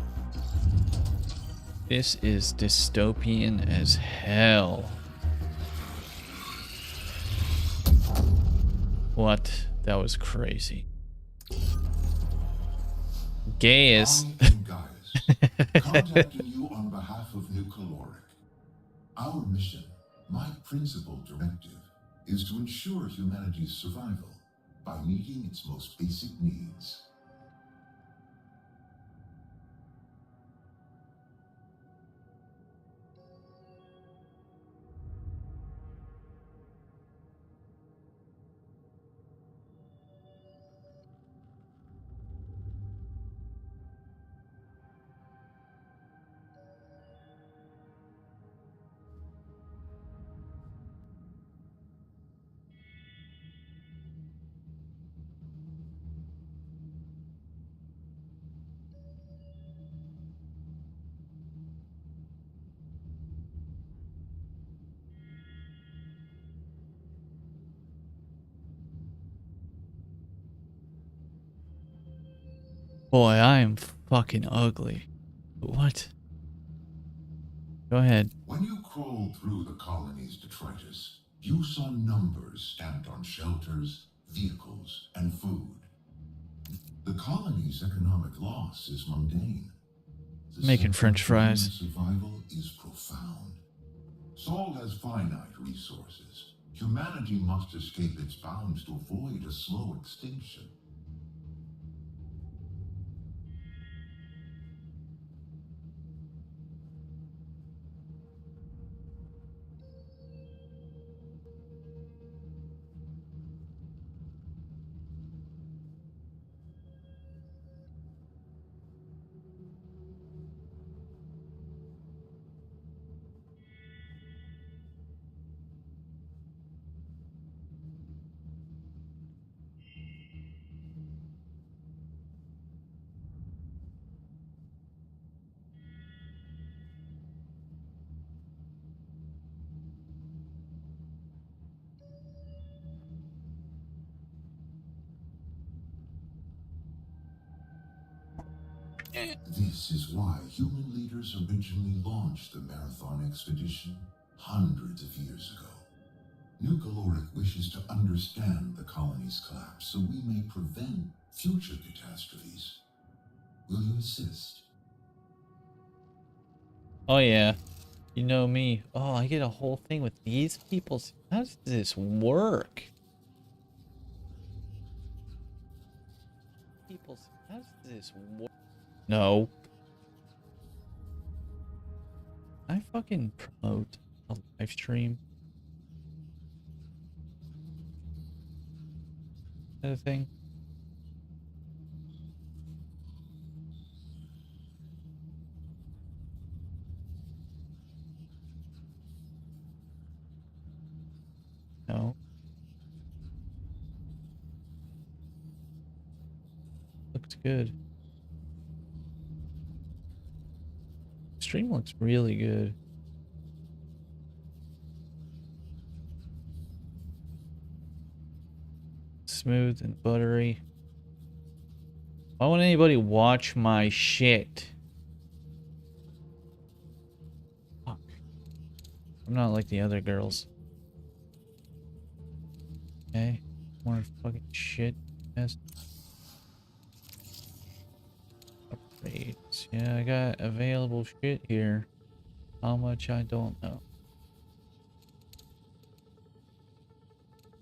This is dystopian as hell. What? That was crazy. Gaius. Contacting you on behalf Our mission, my principal directive, is to ensure humanity's survival by meeting its most basic needs. Boy, I am fucking ugly. What? Go ahead. When you crawled through the colony's detritus, you saw numbers stamped on shelters, vehicles, and food. The colony's economic loss is mundane. The Making French fries. survival is profound. Sol has finite resources. Humanity must escape its bounds to avoid a slow extinction. This is why human leaders originally launched the Marathon expedition hundreds of years ago. New Caloric wishes to understand the colony's collapse so we may prevent future catastrophes. Will you assist? Oh yeah. You know me. Oh, I get a whole thing with these people. How does this work? How does this work? No. I fucking promote a live stream. Is that a thing? No. Looks good. Stream looks really good. Smooth and buttery. Why won't anybody watch my shit? Fuck. I'm not like the other girls. Okay. More fucking shit. Yes. Upgrades. Yeah, I got available shit here. How much I don't know.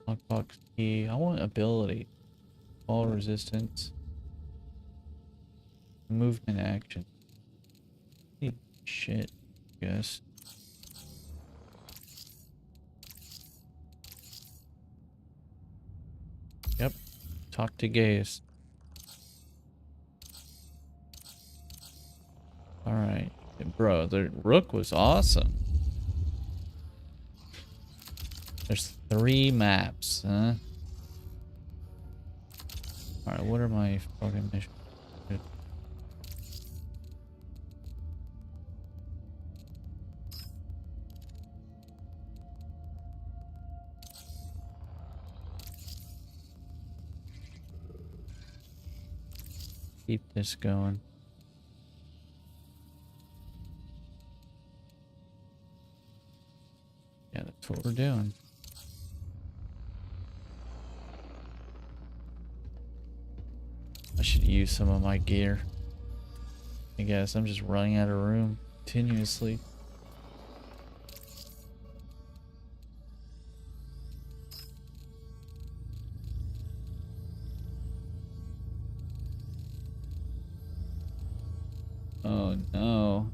Lockbox key. I want ability. Fall resistance. Movement action. Shit, I guess. Yep. Talk to Gaius. Alright. Bro, the Rook was awesome. There's 3 maps, huh? Alright, what are my fucking missions? Good. Keep this going. Yeah, that's what we're doing. I should use some of my gear. I guess I'm just running out of room continuously. Oh no.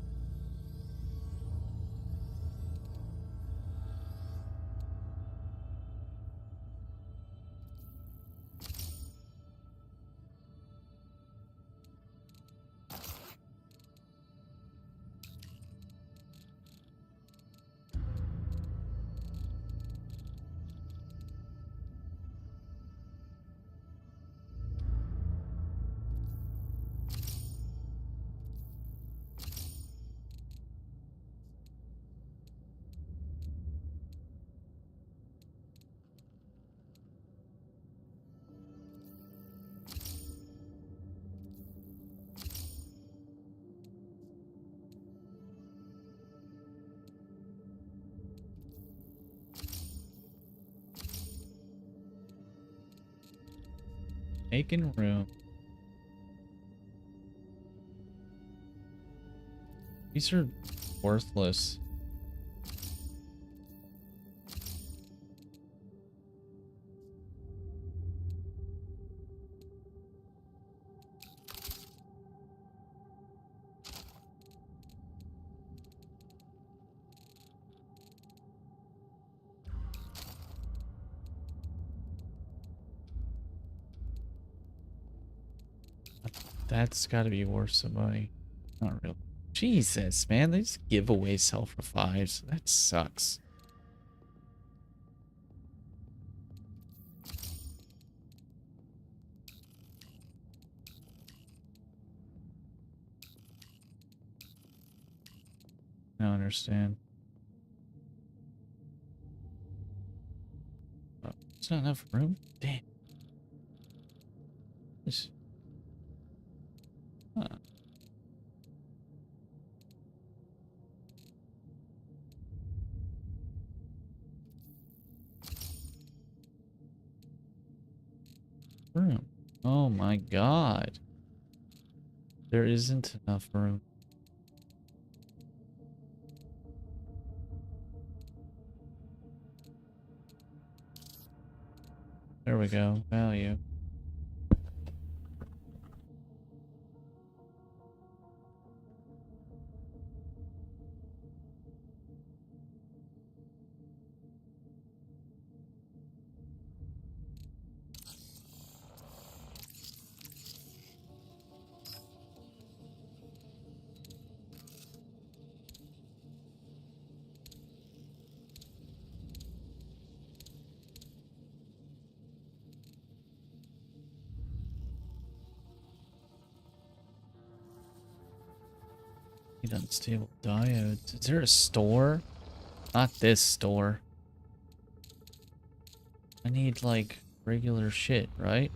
Making room. These are worthless. That's got to be worth some money. Not really. Jesus, man, they just give away self-revives. That sucks. I don't understand. Oh, there's not enough room? Damn. This... Huh. Room. Oh my god. There isn't enough room. There we go. Value. Need unstable diodes. Is there a store? Not this store. I need like regular shit, right?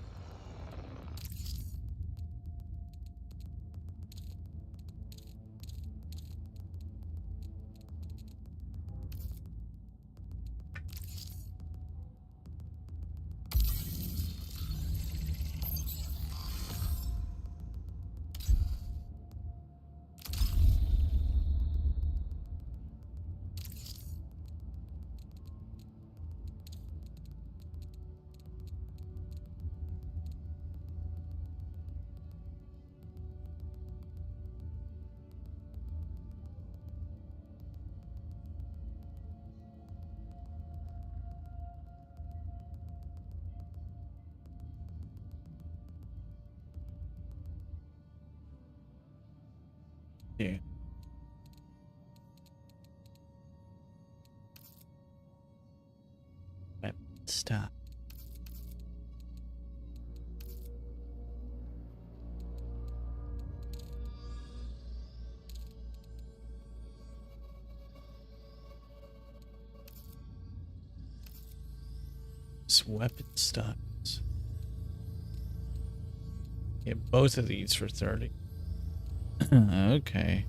Yeah. Stop. This weapon stocks. Get both of these for 30. Okay.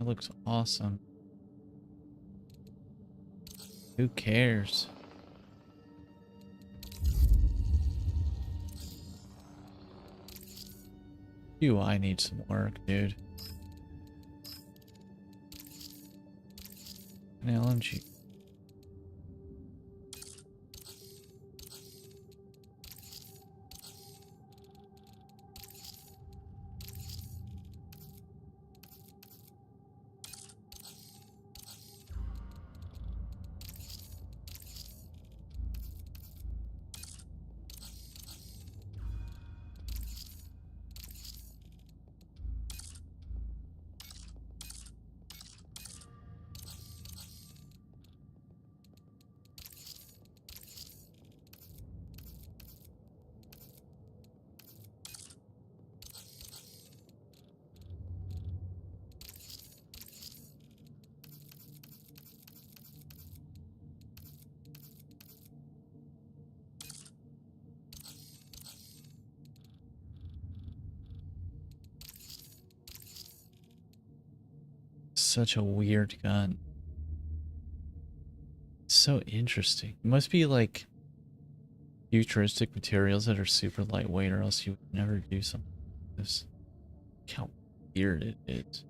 looks awesome. Who cares? UI needs some work, dude. An LMG. Such a weird gun. So interesting. It must be like futuristic materials that are super lightweight, or else you would never do something like this. Look how weird it is.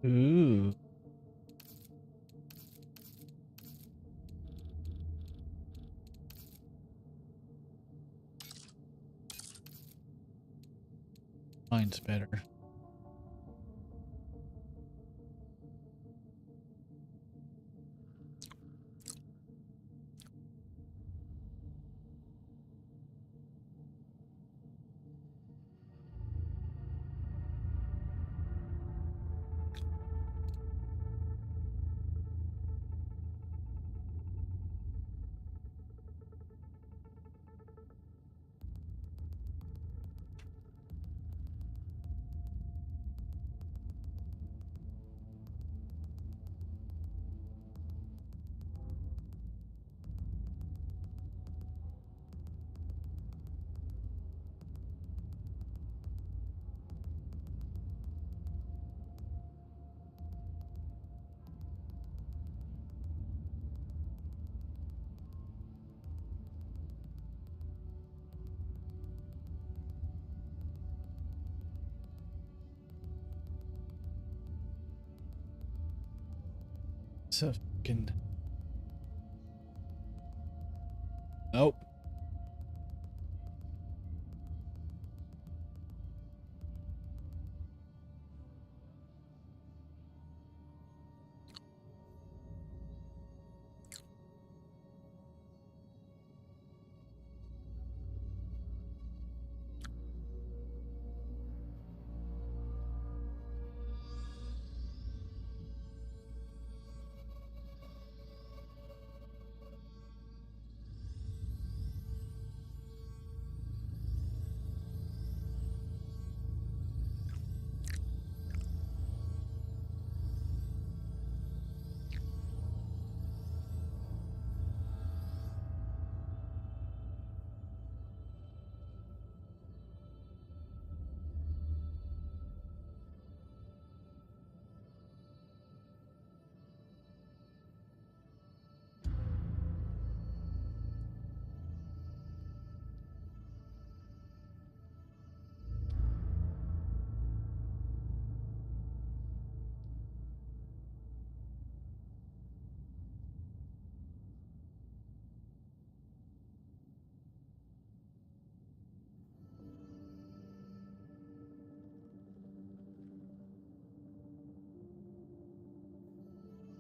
Ooh. Mine's better. So fucking. Nope.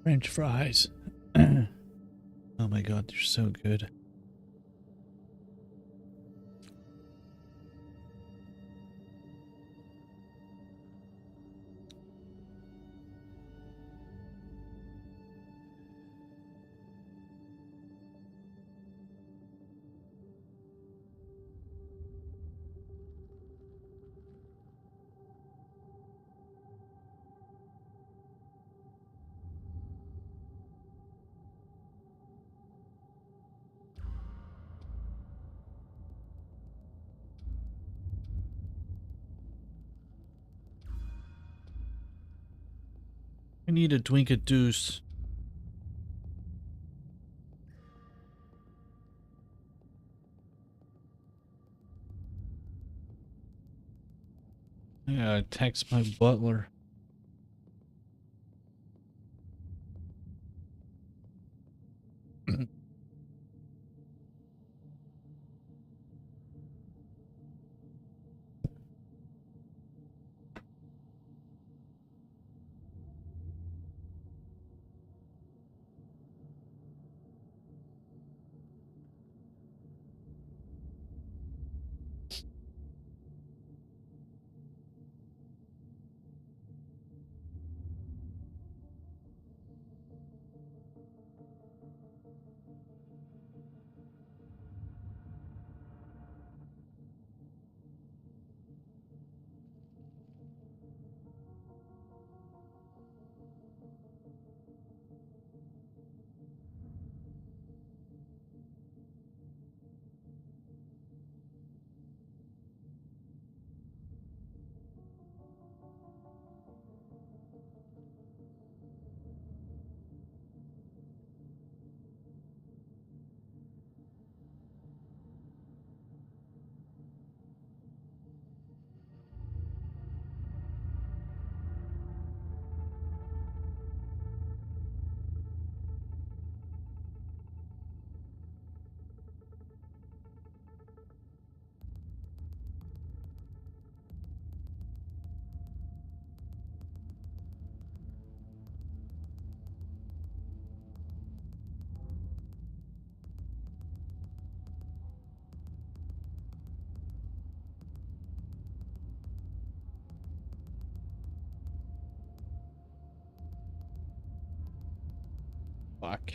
French fries. Oh my god, they're so good. I need a Dwinkadoos. I gotta text my butler. Fuck.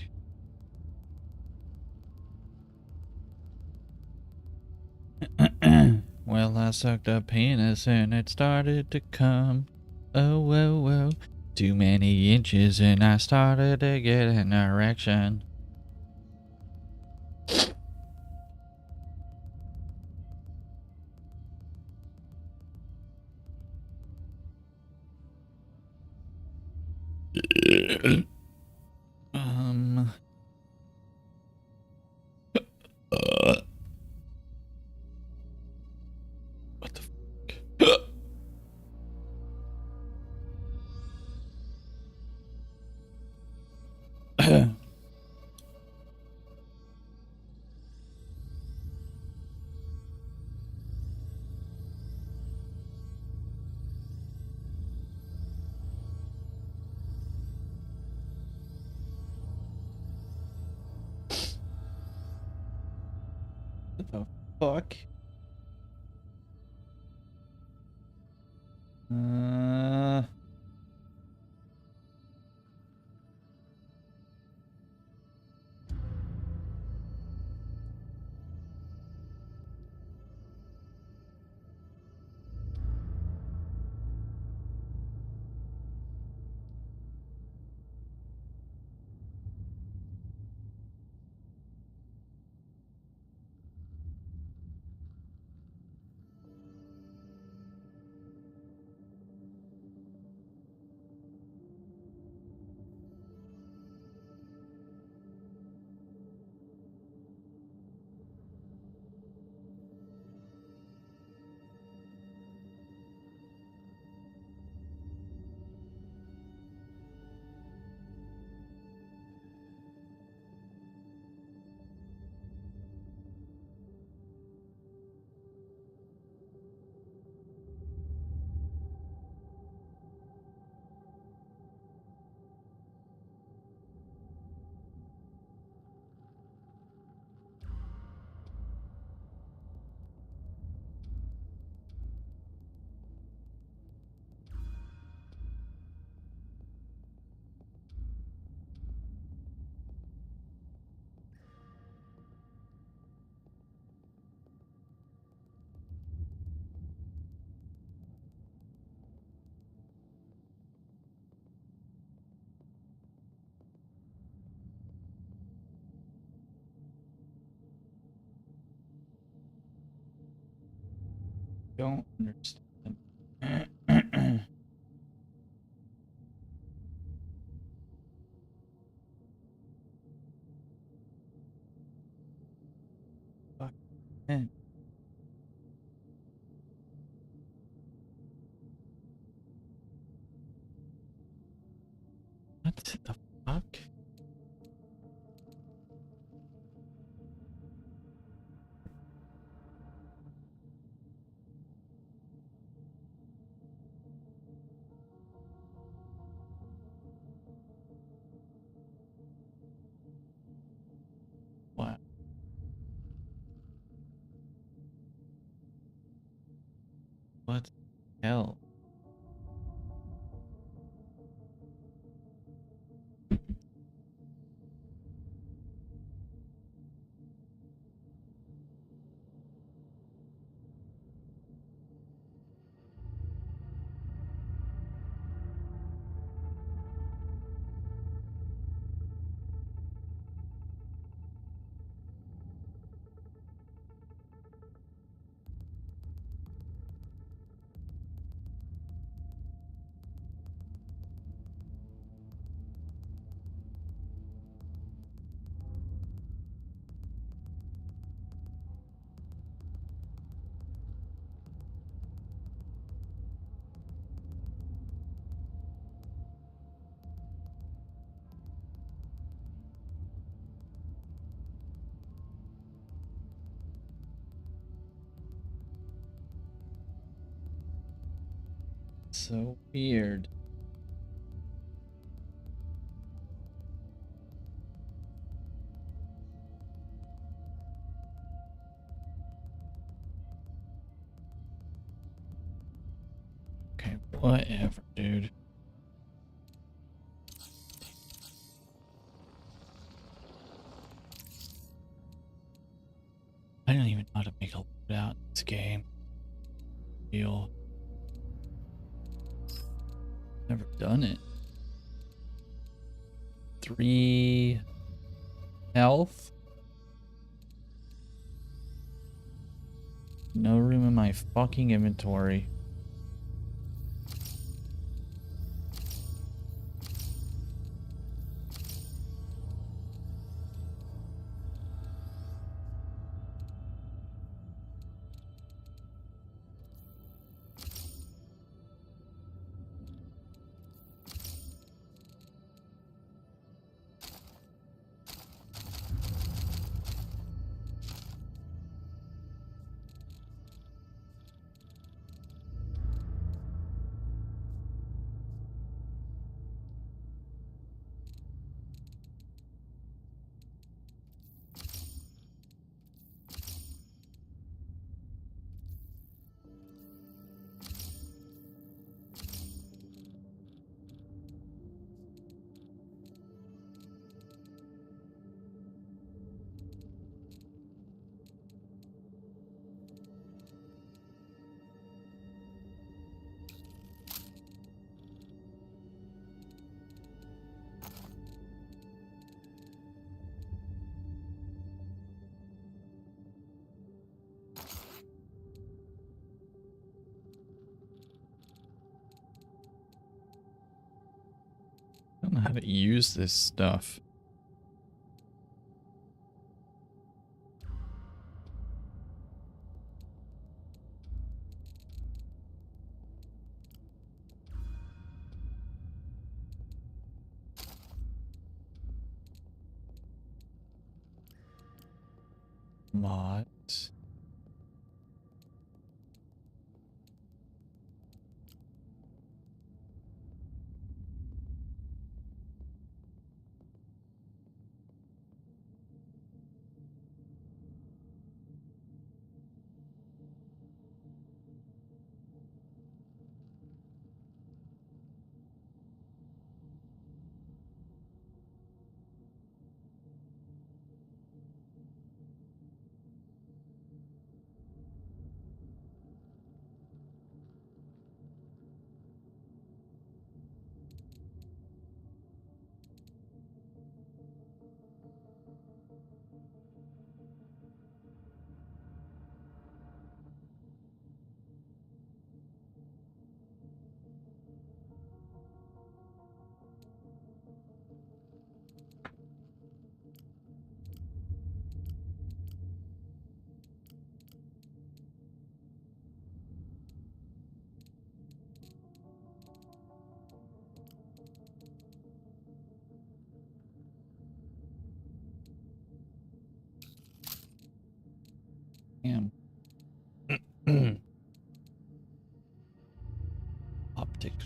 Well, I sucked a penis and it started to come. Oh, whoa, whoa. Too many inches and I started to get an erection. Um. What the fuck? What the fuck? Don't understand. Fuck. Man. What the fuck? What? What the hell? So weird. Okay, whatever, dude. game. Feel. Never done it. 3 health. No room in my fucking inventory. I don't know how to use this stuff. Mods. Damn. Optics.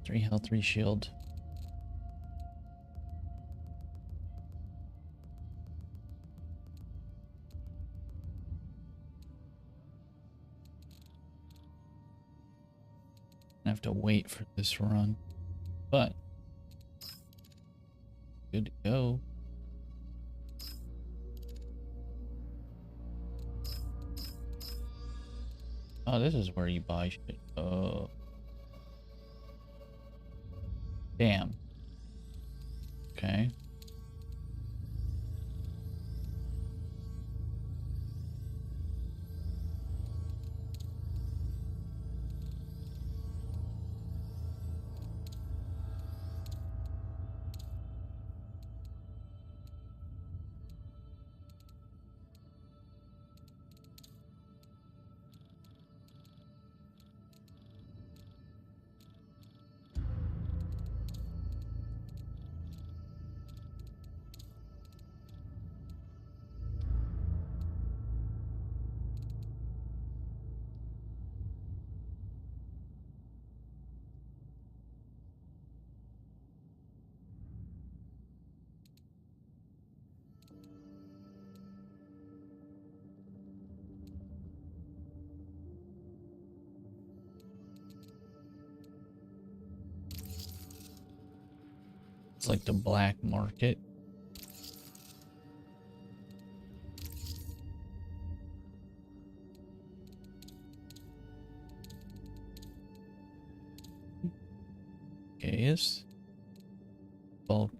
Three health, 3 shield. I have to wait for this run, but good to go. Oh, this is where you buy shit. Oh. Damn. Okay. It's like the black market. Yes. Well.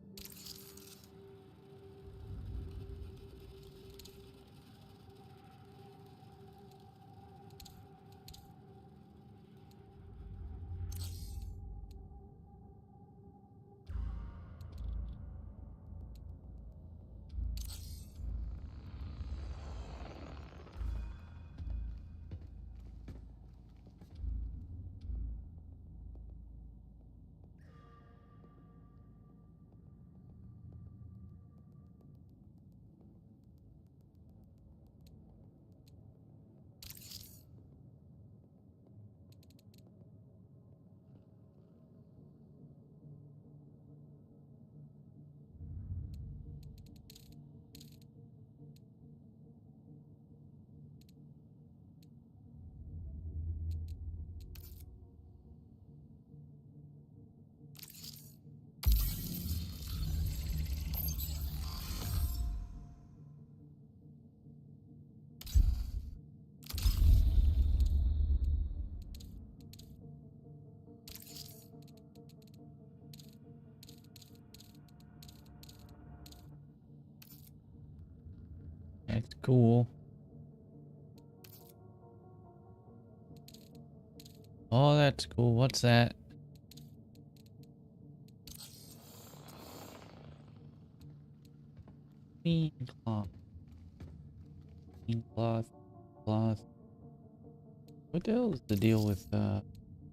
That's cool. Oh, that's cool. What's that? Clean cloth. Clean cloth. Cloth. What the hell is the deal with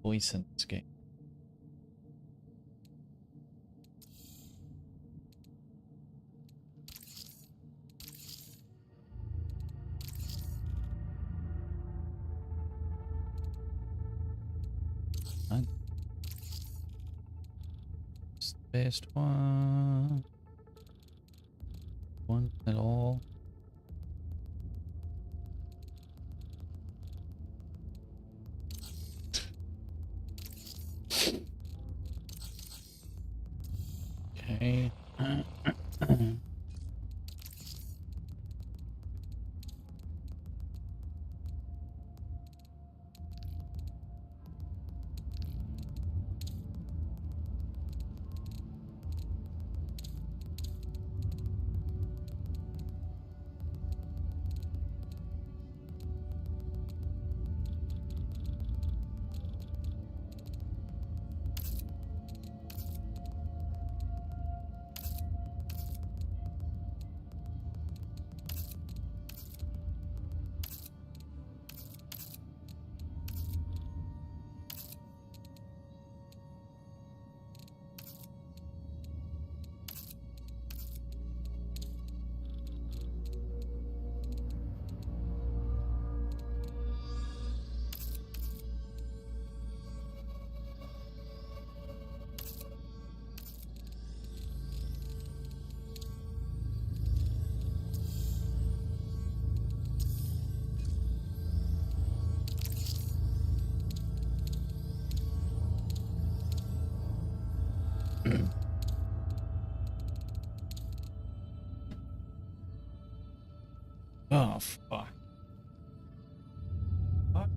voice in this game? It's the best one. One at all. Okay. Oh, fuck. Fuck.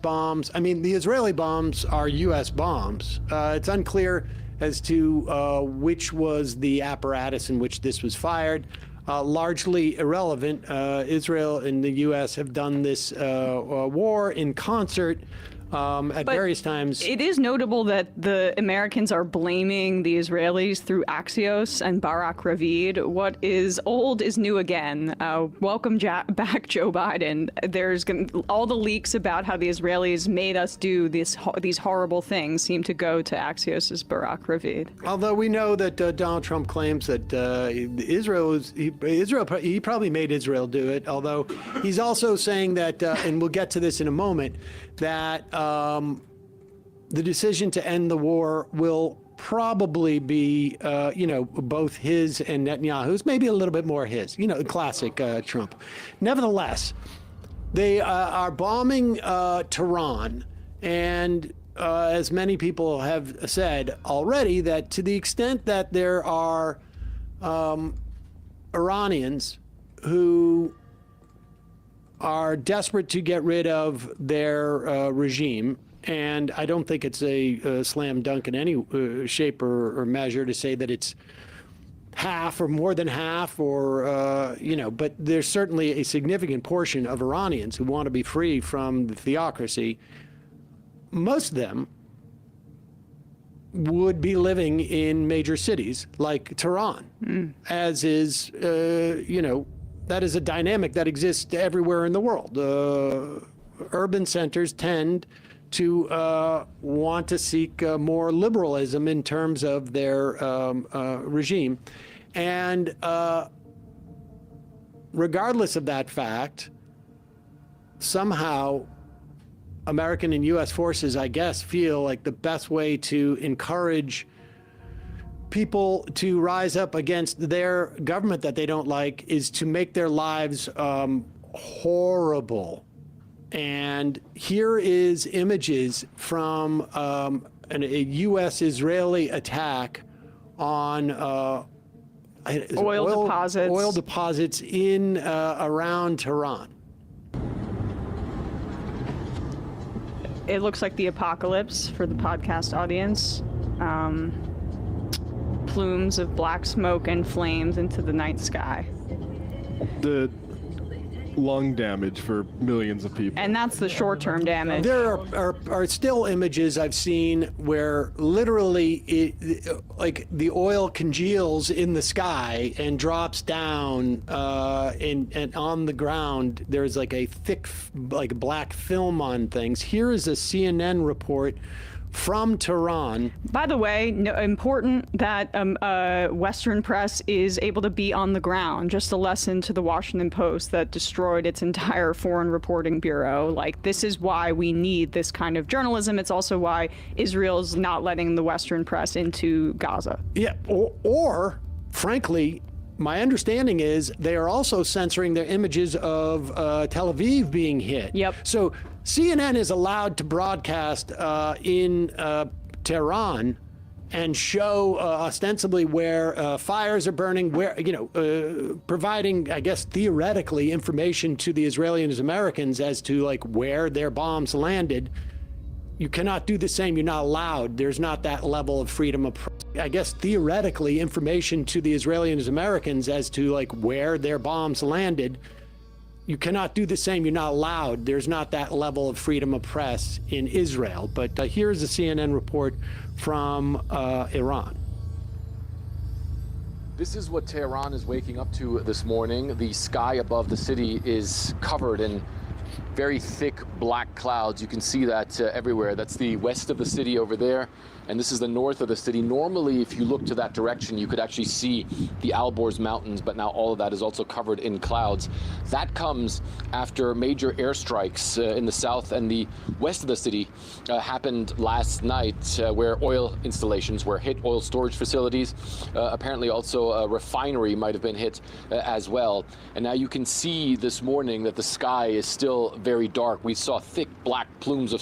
bombs. I mean, the Israeli bombs are U.S. bombs. It's unclear as to which was the apparatus in which this was fired. Largely irrelevant. Israel and the U.S. have done this war in concert at various times. It is notable that the Americans are blaming the Israelis through Axios and Barak Ravid. What is old is new again. Welcome back, Joe Biden. There's all the leaks about how the Israelis made us do these horrible things seem to go to Axios's Barak Ravid. Although we know that Donald Trump claims that he probably made Israel do it. Although he's also saying that, and we'll get to this in a moment, that the decision to end the war will probably be, both his and Netanyahu's, maybe a little bit more his, classic Trump. Nevertheless, they are bombing Tehran, and as many people have said already, that to the extent that there are Iranians who are desperate to get rid of their regime, and I don't think it's a slam dunk in any shape or measure to say that it's half or more than half or, but there's certainly a significant portion of Iranians who want to be free from the theocracy. Most of them would be living in major cities like Tehran, as is, that is a dynamic that exists everywhere in the world. Urban centers tend to want to seek more liberalism in terms of their regime. And regardless of that fact, somehow American and U.S. forces, I guess, feel like the best way to encourage people to rise up against their government that they don't like is to make their lives horrible. And here is images from a U.S.-Israeli attack on oil deposits in around Tehran. It looks like the apocalypse for the podcast audience. Plumes of black smoke and flames into the night sky. The lung damage for millions of people. And that's the short-term damage. There are still images I've seen where literally like the oil congeals in the sky and drops down and on the ground there's like a thick like black film on things. Here is a CNN report from Tehran. By the way, important that Western press is able to be on the ground. Just a lesson to the Washington Post that destroyed its entire foreign reporting bureau. Like, this is why we need this kind of journalism. It's also why Israel's not letting the Western press into Gaza. Yeah, or frankly, my understanding is they are also censoring their images of Tel Aviv being hit. Yep. So CNN is allowed to broadcast in Tehran and show ostensibly where fires are burning, where, providing, I guess, theoretically information to the Israelis and Americans as to like where their bombs landed. You cannot do the same. You're not allowed. There's not that level of freedom of, I guess, theoretically, information to the Israelis and Americans as to like where their bombs landed. You cannot do the same. You're not allowed. There's not that level of freedom of press in Israel. But here's a CNN report from Iran. This is what Tehran is waking up to this morning. The sky above the city is covered in very thick black clouds. You can see that everywhere. That's the west of the city over there, and this is the north of the city. Normally, if you look to that direction, you could actually see the Alborz Mountains, but now all of that is also covered in clouds. That comes after major airstrikes in the south and the west of the city happened last night, where oil installations were hit, oil storage facilities. Apparently also a refinery might have been hit as well. And now you can see this morning that the sky is still very dark. We saw thick black plumes of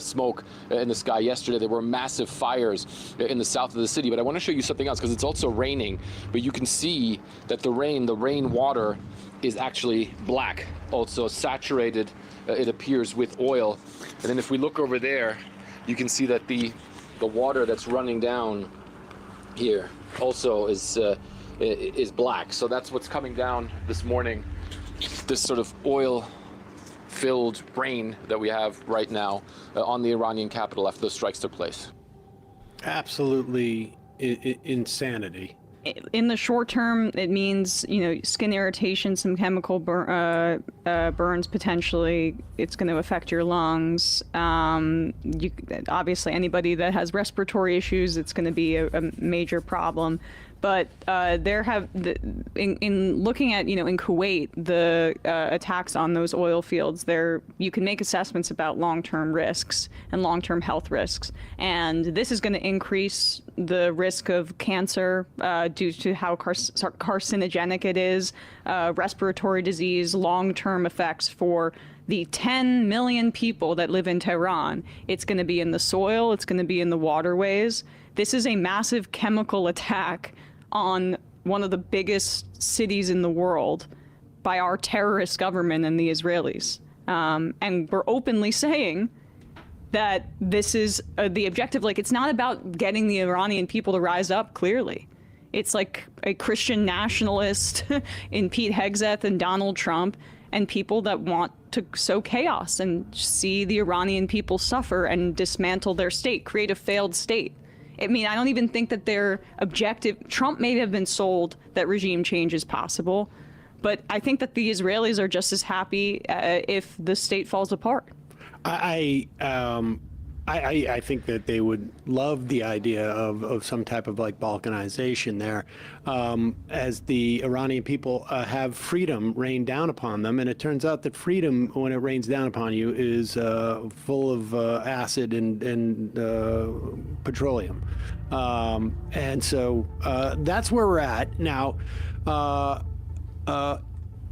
smoke in the sky yesterday. There were massive fires in the south of the city. But I want to show you something else, because it's also raining. But you can see that the rain water is actually black, also saturated it appears, with oil. And then if we look over there, you can see that the water that's running down here also is black. So that's what's coming down this morning, this sort of oil-filled rain that we have right now on the Iranian capital after those strikes took place. Absolutely insanity. In the short term, it means, skin irritation, some chemical burns potentially. It's going to affect your lungs. Obviously, anybody that has respiratory issues, it's going to be a major problem. But in looking at, in Kuwait, the attacks on those oil fields, you can make assessments about long-term risks and long-term health risks. And this is going to increase the risk of cancer due to how carcinogenic it is, respiratory disease, long-term effects for the 10 million people that live in Tehran. It's going to be in the soil. It's going to be in the waterways. This is a massive chemical attack on one of the biggest cities in the world by our terrorist government and the Israelis. And we're openly saying that this is the objective. Like, it's not about getting the Iranian people to rise up, clearly. It's like a Christian nationalist in Pete Hegseth and Donald Trump and people that want to sow chaos and see the Iranian people suffer and dismantle their state, create a failed state. I mean, I don't even think that their objective, Trump may have been sold that regime change is possible, but I think that the Israelis are just as happy if the state falls apart. I think that they would love the idea of some type of like balkanization there, as the Iranian people have freedom rain down upon them. And it turns out that freedom, when it rains down upon you, is full of acid and petroleum. And so that's where we're at now.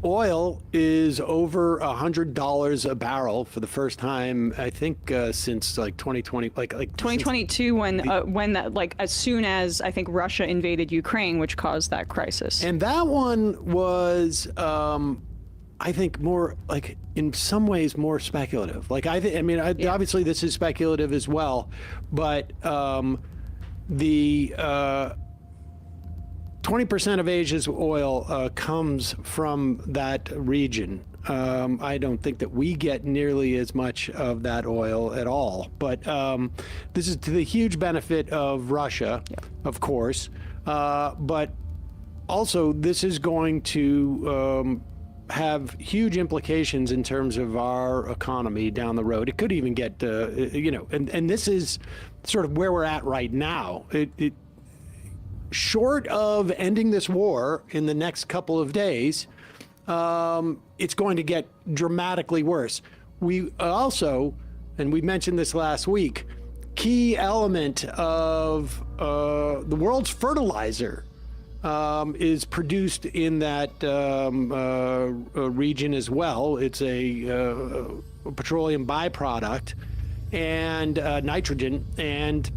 Oil is over $100 a barrel for the first time, I think, since like 2020, like 2022, when that, like, as soon as I think Russia invaded Ukraine, which caused that crisis. And that one was, I think, more like, in some ways, more speculative. Like, obviously this is speculative as well, but the 20% of Asia's oil comes from that region. I don't think that we get nearly as much of that oil at all. But this is to the huge benefit of Russia, of course. But also, this is going to have huge implications in terms of our economy down the road. It could even get, and this is sort of where we're at right now. Short of ending this war in the next couple of days, it's going to get dramatically worse. We also, and we mentioned this last week, key element of the world's fertilizer is produced in that region as well. It's a petroleum byproduct and nitrogen, and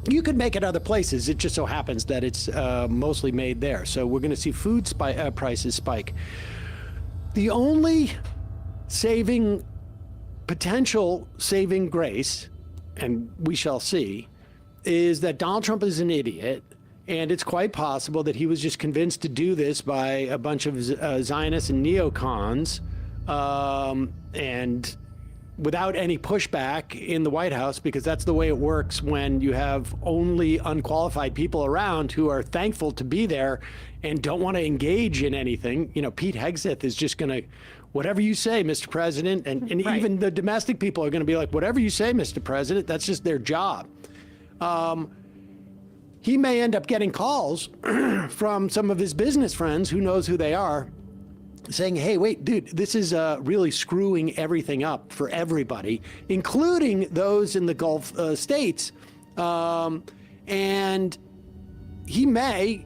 you could make it other places. It just so happens that it's mostly made there. So we're going to see food prices spike. The only potential saving grace, and we shall see, is that Donald Trump is an idiot. And it's quite possible that he was just convinced to do this by a bunch of Zionists and neocons, and without any pushback in the White House, because that's the way it works when you have only unqualified people around who are thankful to be there and don't want to engage in anything. Pete Hegseth is just going to, whatever you say, Mr. President, and right. Even the domestic people are going to be like, whatever you say, Mr. President, that's just their job. He may end up getting calls from some of his business friends, who knows who they are, saying, hey, wait, dude, this is really screwing everything up for everybody, including those in the Gulf states. And he may,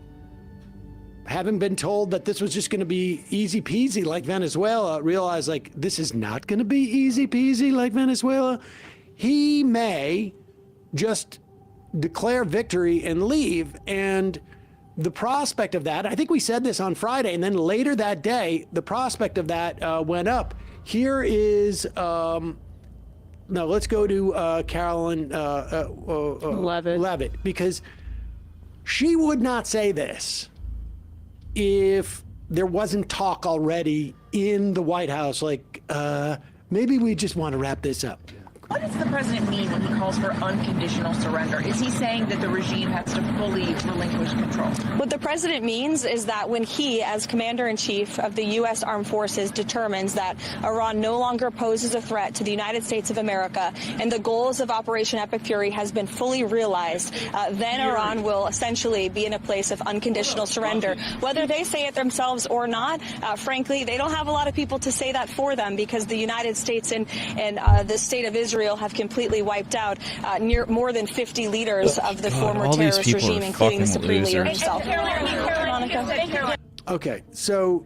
having been told that this was just going to be easy peasy like Venezuela, realize, like, this is not going to be easy peasy like Venezuela. He may just declare victory and leave. And the prospect of that, I think we said this on Friday, and then later that day, the prospect of that went up. Here is no. Let's go to Carolyn Levitt, because she would not say this if there wasn't talk already in the White House. Like, maybe we just want to wrap this up. What does the president mean when he calls for unconditional surrender? Is he saying that the regime has to fully relinquish control? What the president means is that when he, as commander-in-chief of the U.S. Armed Forces, determines that Iran no longer poses a threat to the United States of America and the goals of Operation Epic Fury has been fully realized, then Iran will essentially be in a place of unconditional surrender. Whether they say it themselves or not, frankly, they don't have a lot of people to say that for them, because the United States and the state of Israel have completely wiped out more than 50 leaders of the former terrorist regime, including the Supreme Leader himself. Monica? Okay, so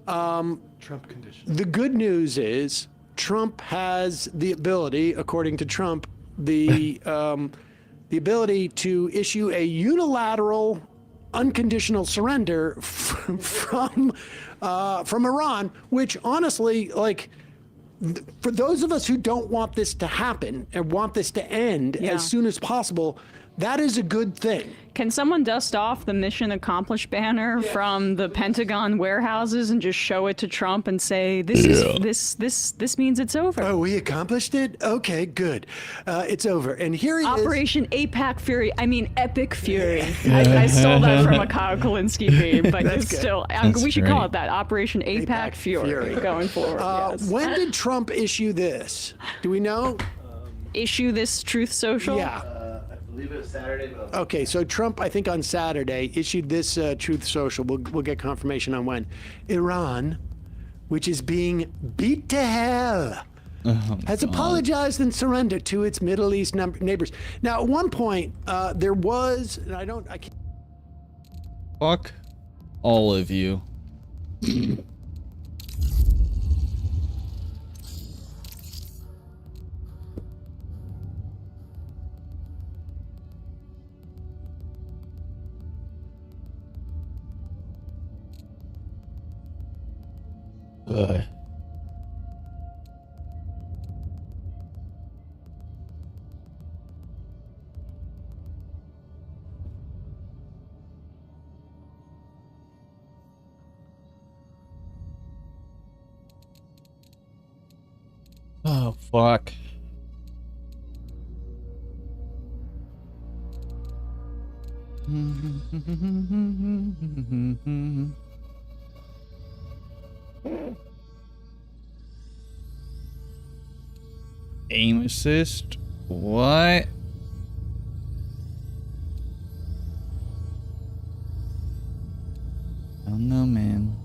Trump condition. the good news is Trump has the ability, according to Trump, the ability to issue a unilateral, unconditional surrender from Iran, which honestly, like, for those of us who don't want this to happen and want this to end as soon as possible, that is a good thing. Can someone dust off the mission accomplished banner from the Pentagon warehouses and just show it to Trump and say, this means it's over? Oh, we accomplished it? Okay, good. It's over. And here it is. Operation APAC Fury. I mean, Epic Fury. I stole that from a Kyle Kalinske meme, but it's still, we should call it that. Operation APAC Fury going forward. Yes. When did Trump issue this? Do we know? Issue this Truth Social? Yeah. I believe it was Saturday. Okay, so Trump, I think on Saturday, issued this Truth Social. We'll get confirmation on when. Iran, which is being beat to hell, has apologized and surrendered to its Middle East neighbors. Now, at one point, there was, and I can't. Fuck all of you. Oh, fuck. Aim assist? What? I don't know, man.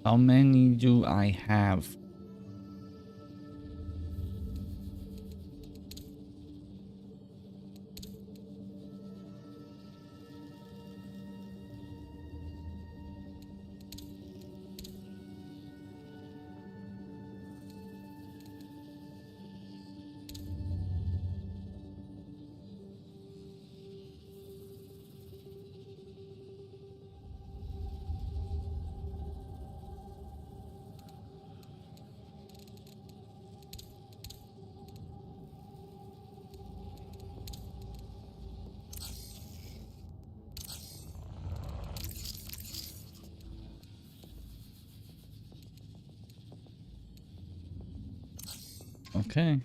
How many do I have? Okay.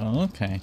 Oh, okay.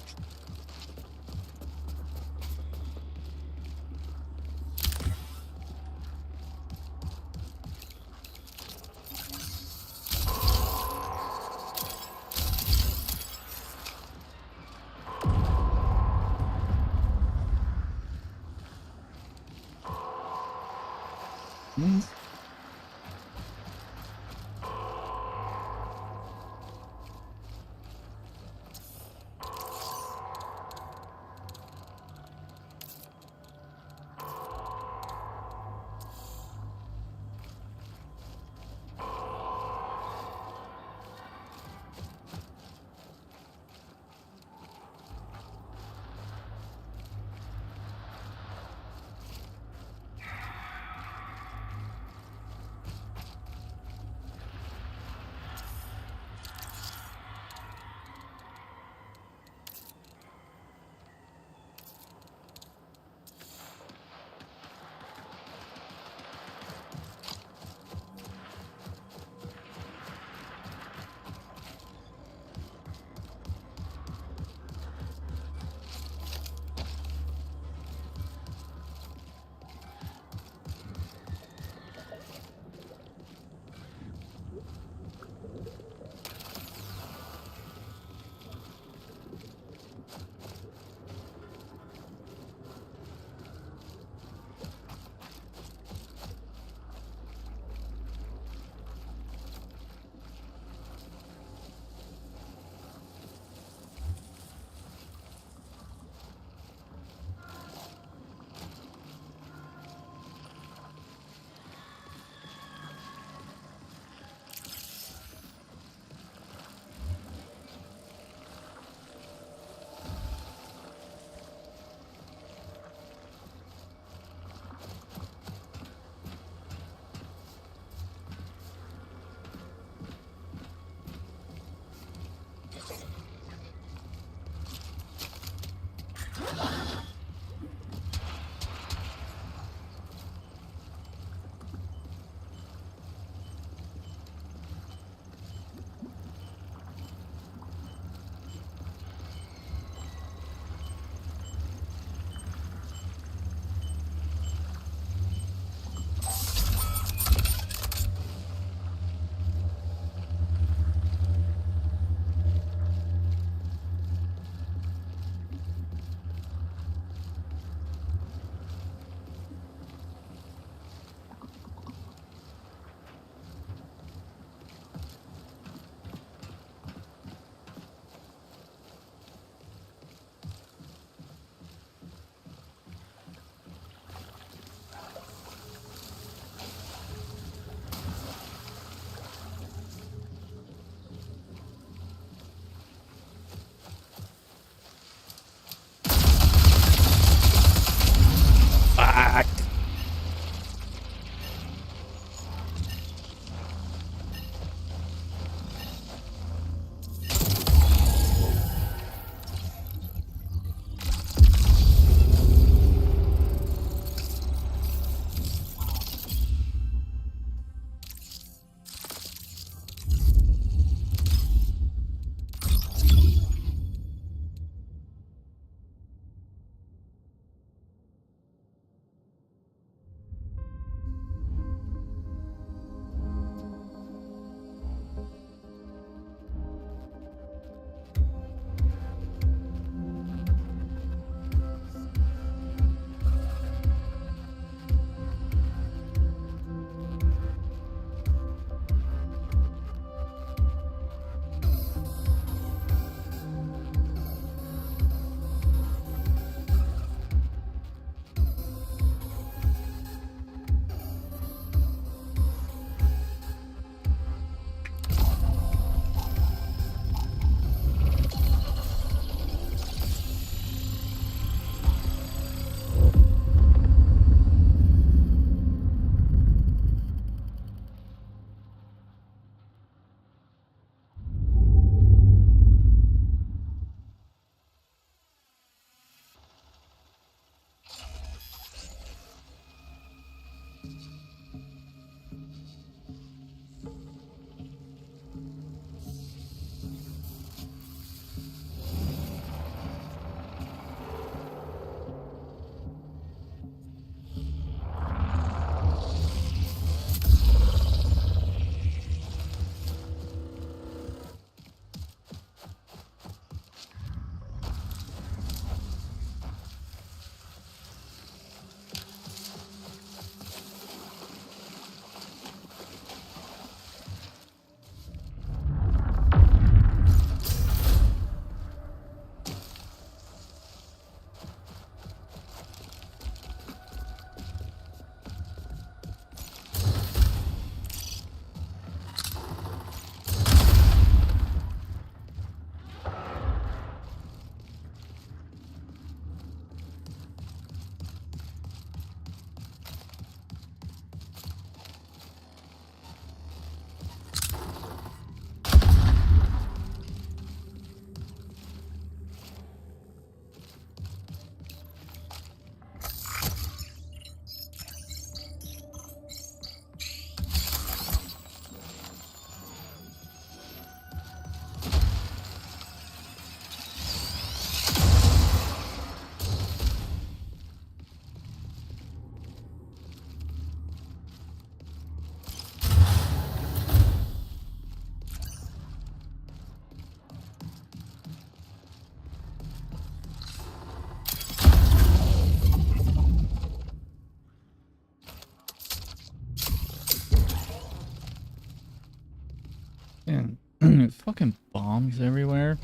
Fucking bombs everywhere.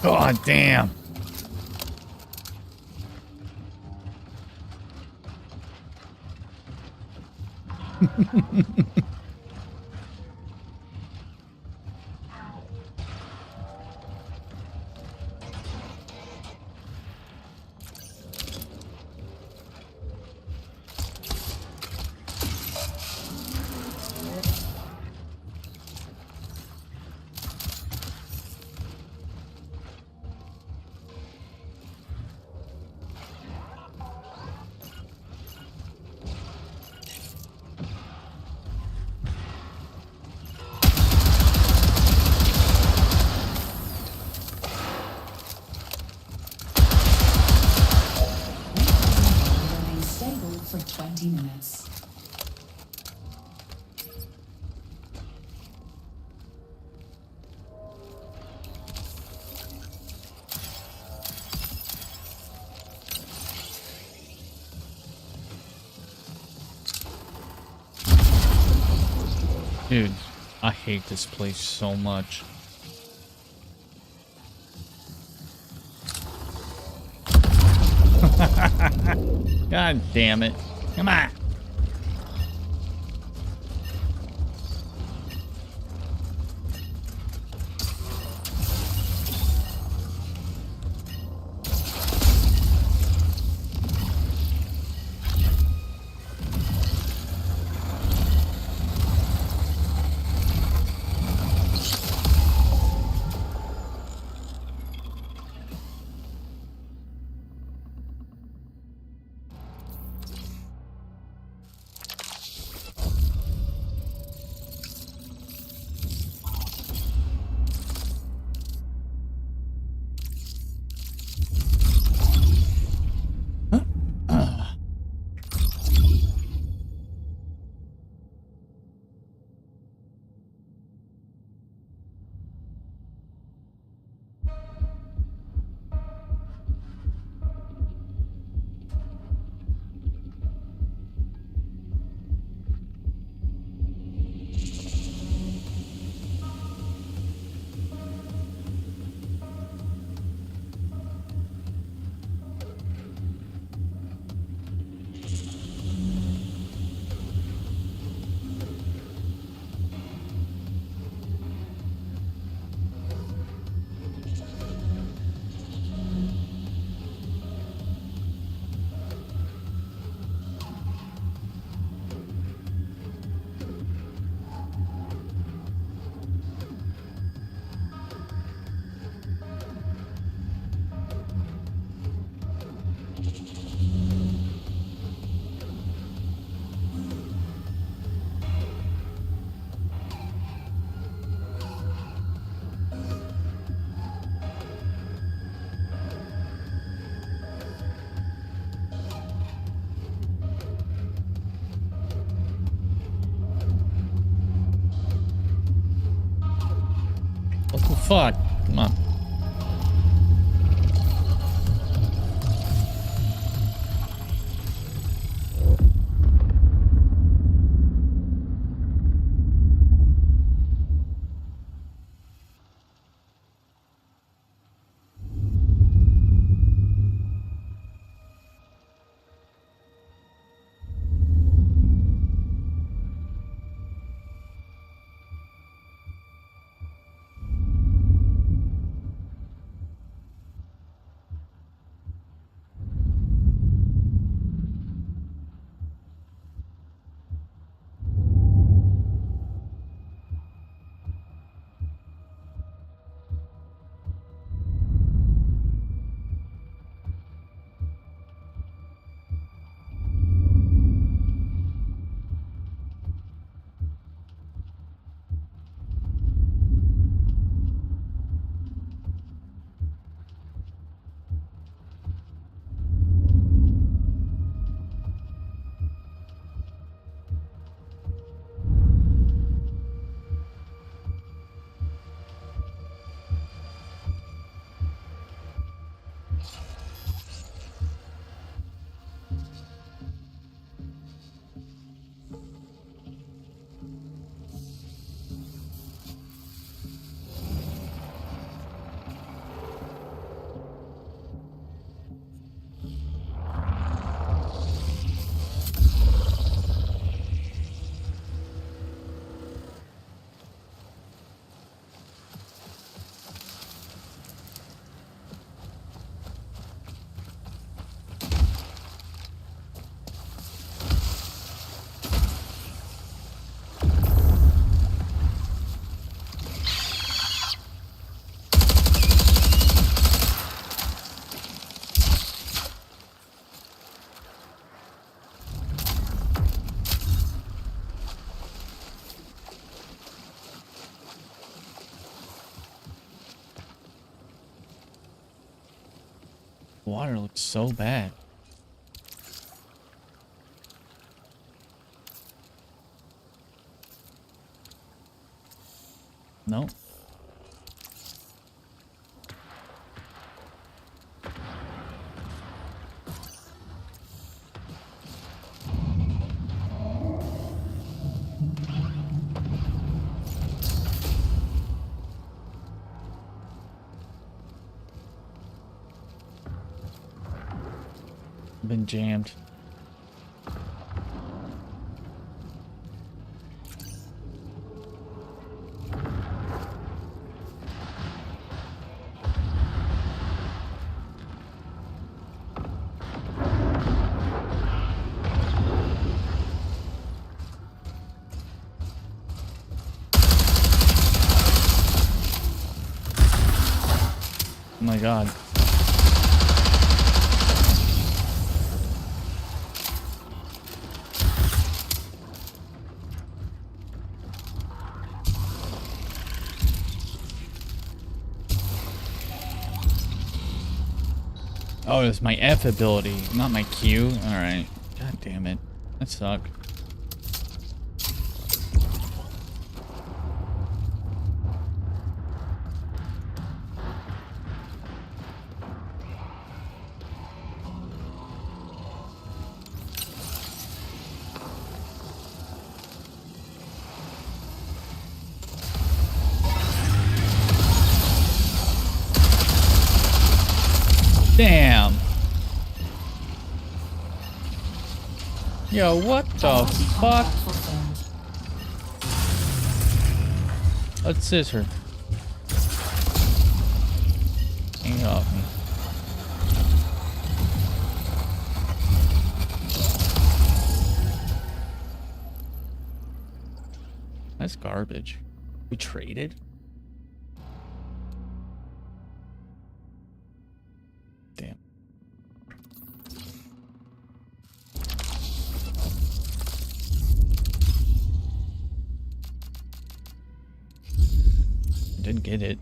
God damn. Remain stable for 20 minutes. Dude, I hate this place so much. God damn it. Come on. fuck. Come on. Water looks so bad. Nope. Been jammed. Oh my god. Oh, it's my F ability, not my Q. Alright. God damn it. That sucked. Damn. Yo, what the fuck? Let's scissor. Hang off me. That's garbage. We traded? Damn. Didn't get it.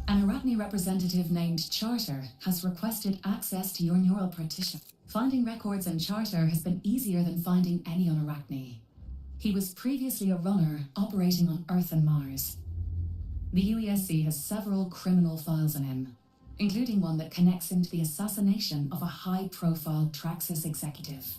An An Arachne representative named Charter has requested access to your neural partition. Finding records in Charter has been easier than finding any on Arachne. He was previously a runner operating on Earth and Mars. The UESC has several criminal files on him, including one that connects him to the assassination of a high-profile Traxxas executive.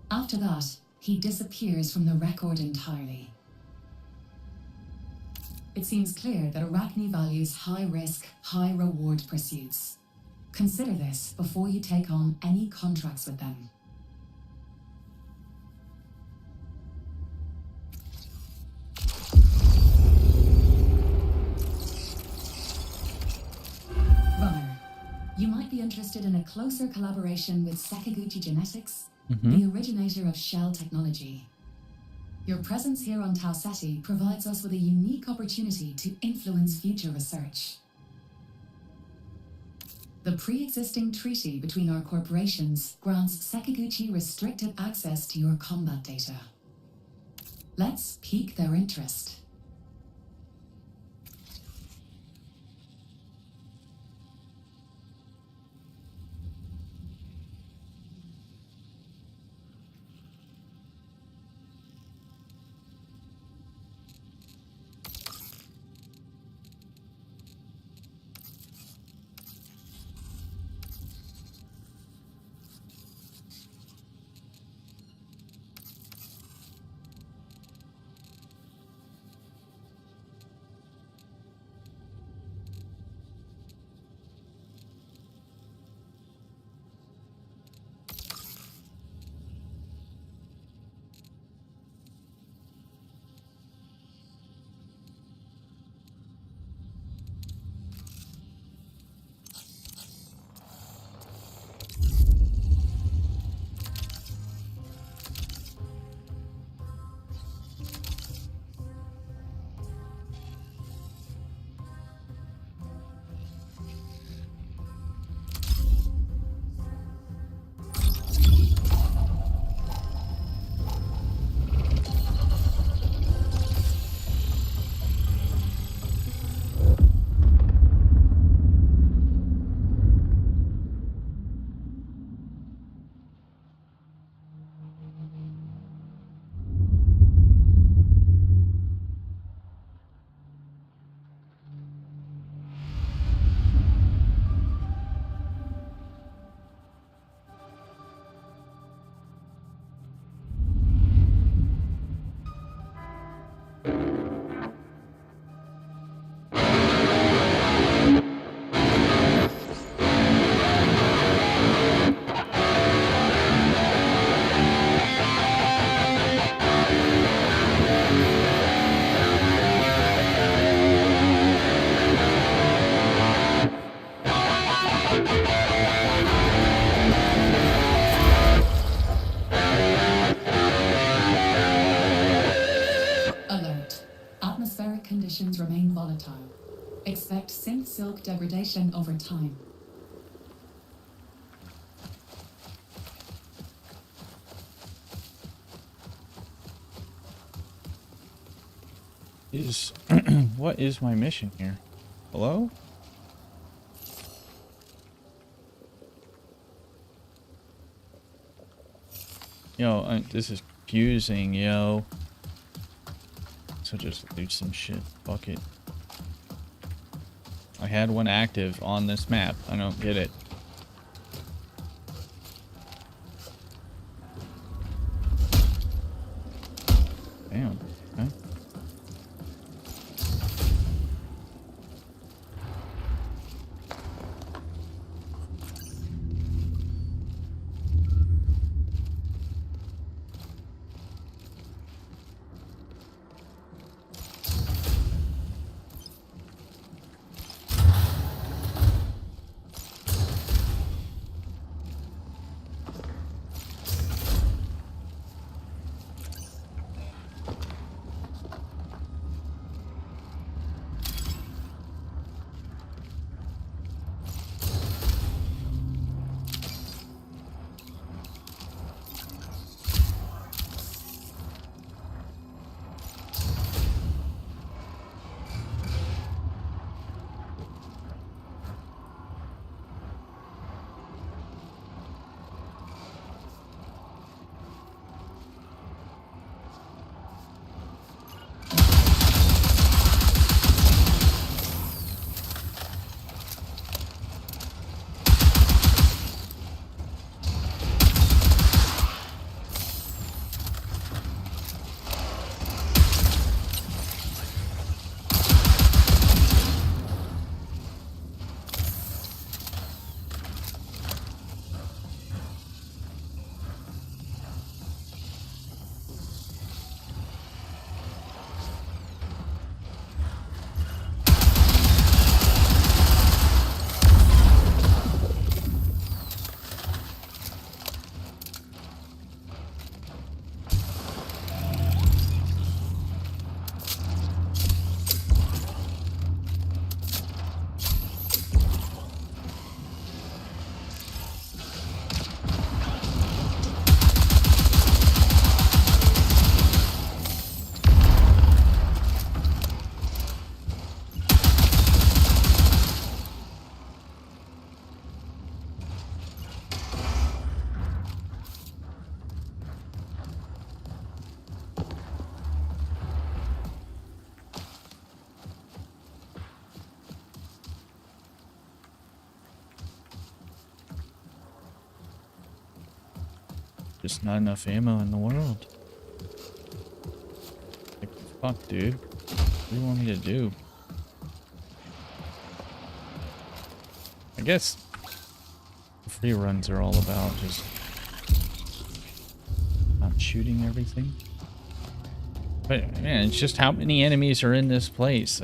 After that, he disappears from the record entirely. It seems clear that Arachne values high-risk, high-reward pursuits. Consider this before you take on any contracts with them. Runner, you might be interested in a closer collaboration with Sakaguchi Genetics, the originator of Shell technology. Your presence here on Tau Ceti provides us with a unique opportunity to influence future research. The pre-existing treaty between our corporations grants Sakaguchi restricted access to your combat data. Let's pique their interest. Conditions remain volatile. Expect synth silk degradation over time. What is my mission here? Hello? Yo, this is confusing, yo. So just loot some shit. Fuck it. I had one active on this map. I don't get it. Damn. Okay. Just not enough ammo in the world. Like, fuck, dude. What do you want me to do? I guess free runs are all about just not shooting everything. But man, it's just how many enemies are in this place.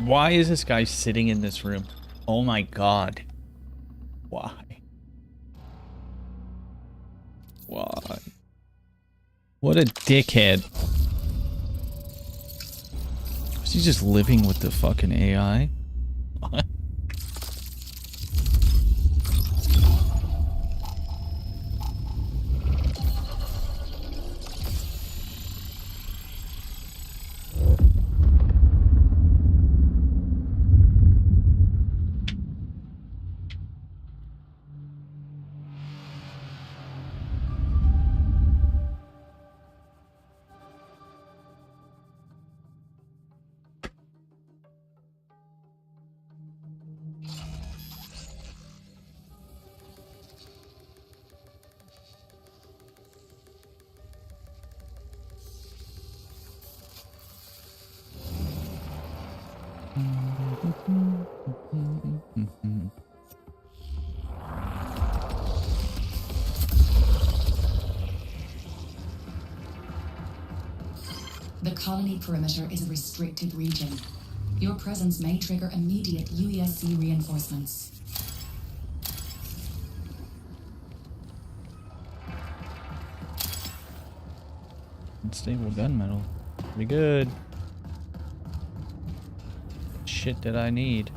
Why is this guy sitting in this room? Oh my god. Why? Why? What a dickhead. Is he just living with the fucking AI? What? The colony perimeter is a restricted region. Your presence may trigger immediate UESC reinforcements. Unstable gunmetal. Pretty good. Shit that I need.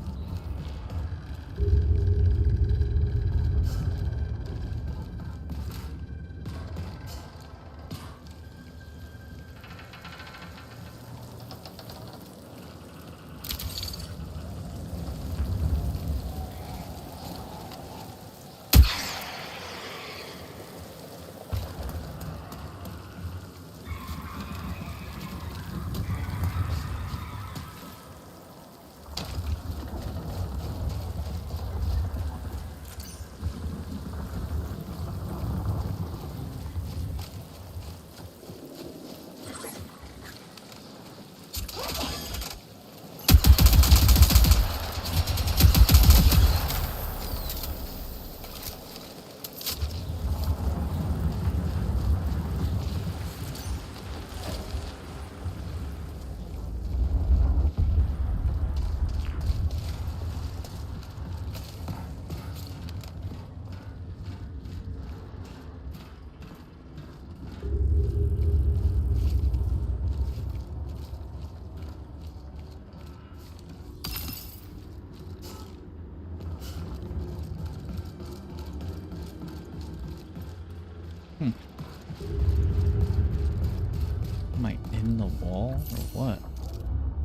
Am I in the wall or what?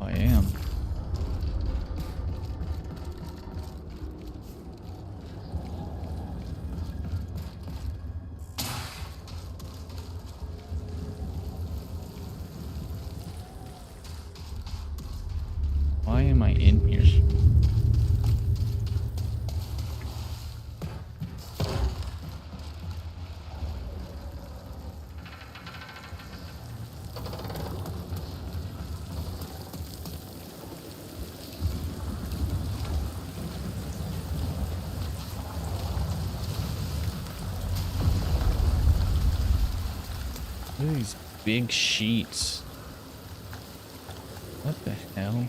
Oh, I am. Why am I in here? Look at these big sheets. What the hell?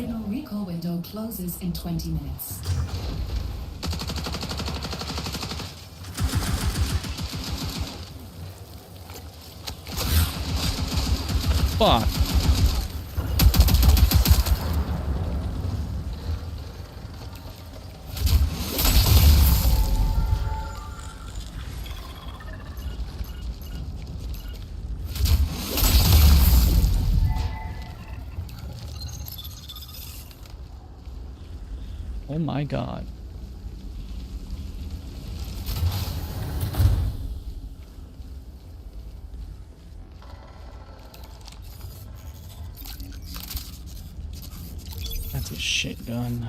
Signal recall window closes in 20 minutes. Fuck. Oh my god. That's a shit gun.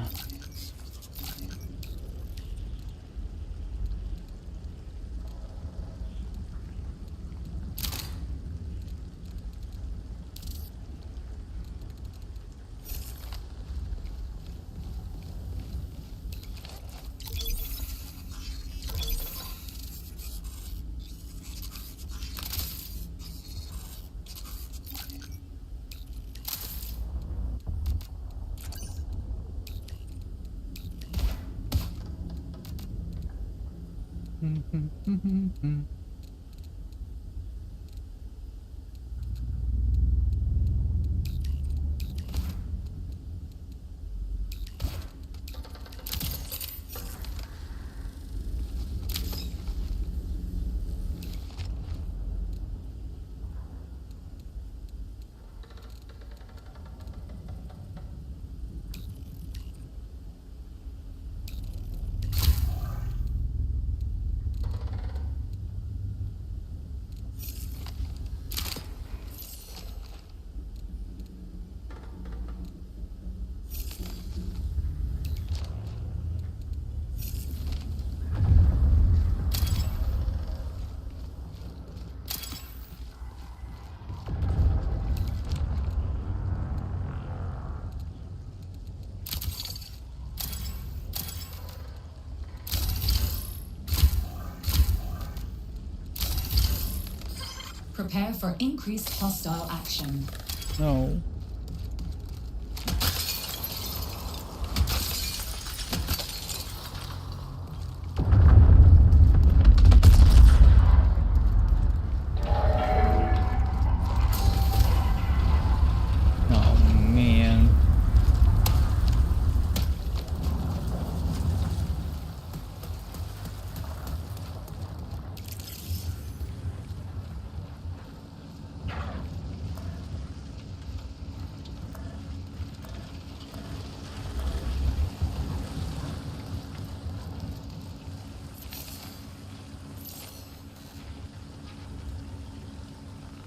Prepare for increased hostile action. No. Oh man.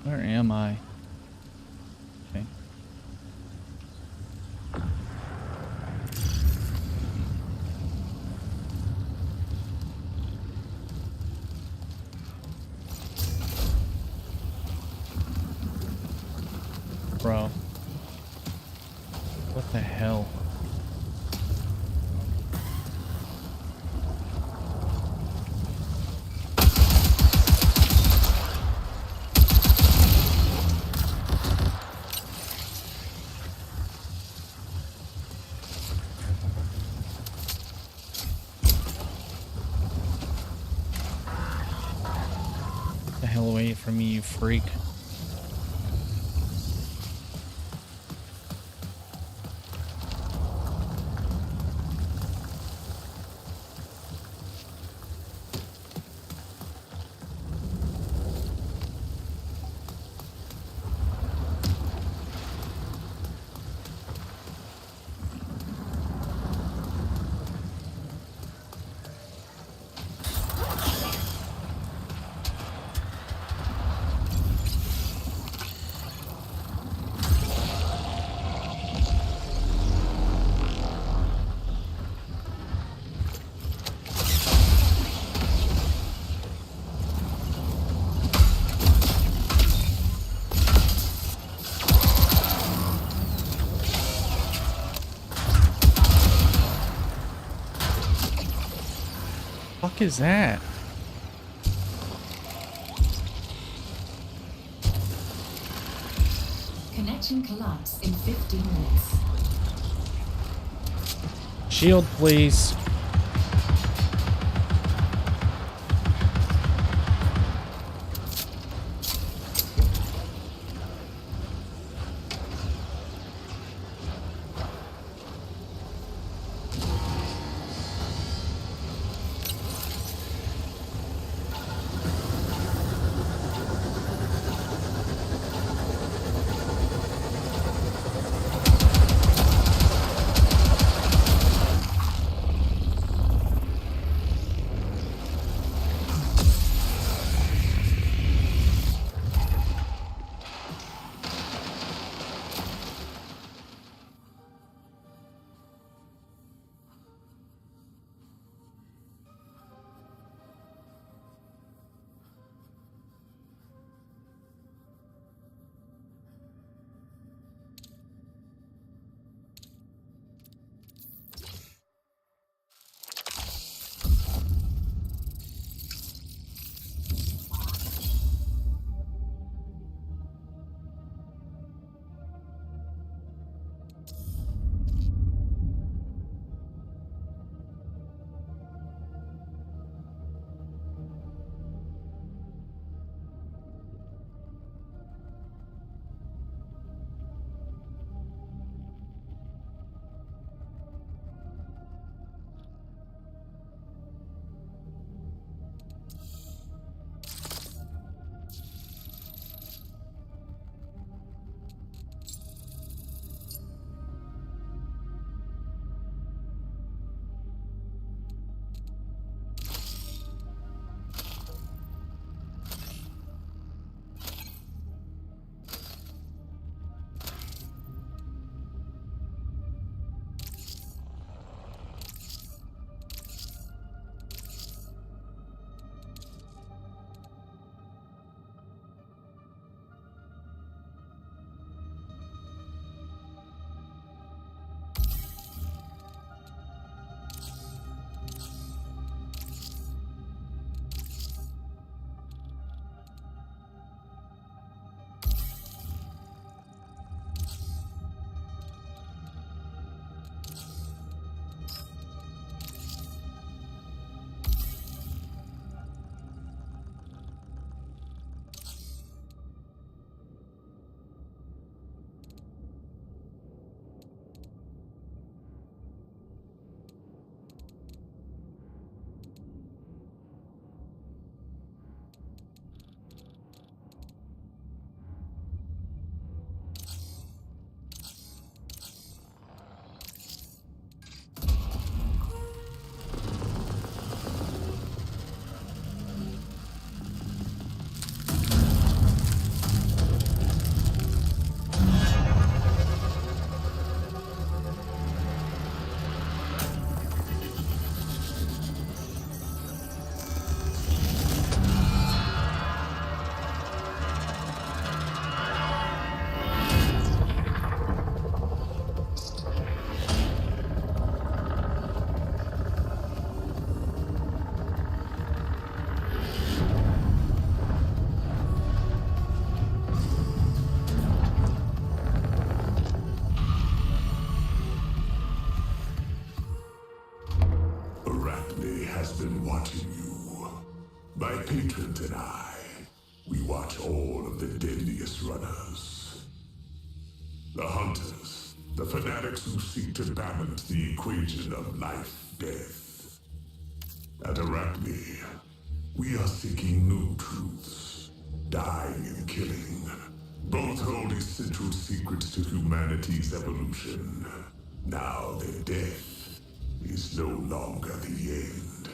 Where am I? Okay. Bro. What the hell? Get the hell away from me, you freak. Fuck is that? Connection collapse in 15 minutes. Shield, please. My patrons and I, we watch all of the deadliest runners. The hunters, the fanatics who seek to balance the equation of life-death. At Arachne, we are seeking new truths, dying and killing. Both hold essential secrets to humanity's evolution. Now their death is no longer the end.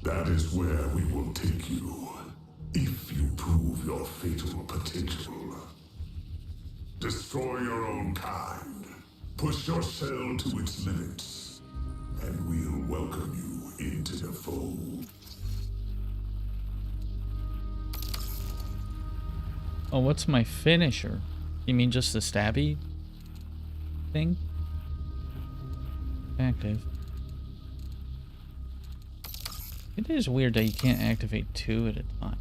That is where we will take you, if you prove your fatal potential. Destroy your own kind, push your cell to its limits, and we'll welcome you into the fold. Oh, what's my finisher? You mean just the stabby thing? Active. It is weird that you can't activate two at a time.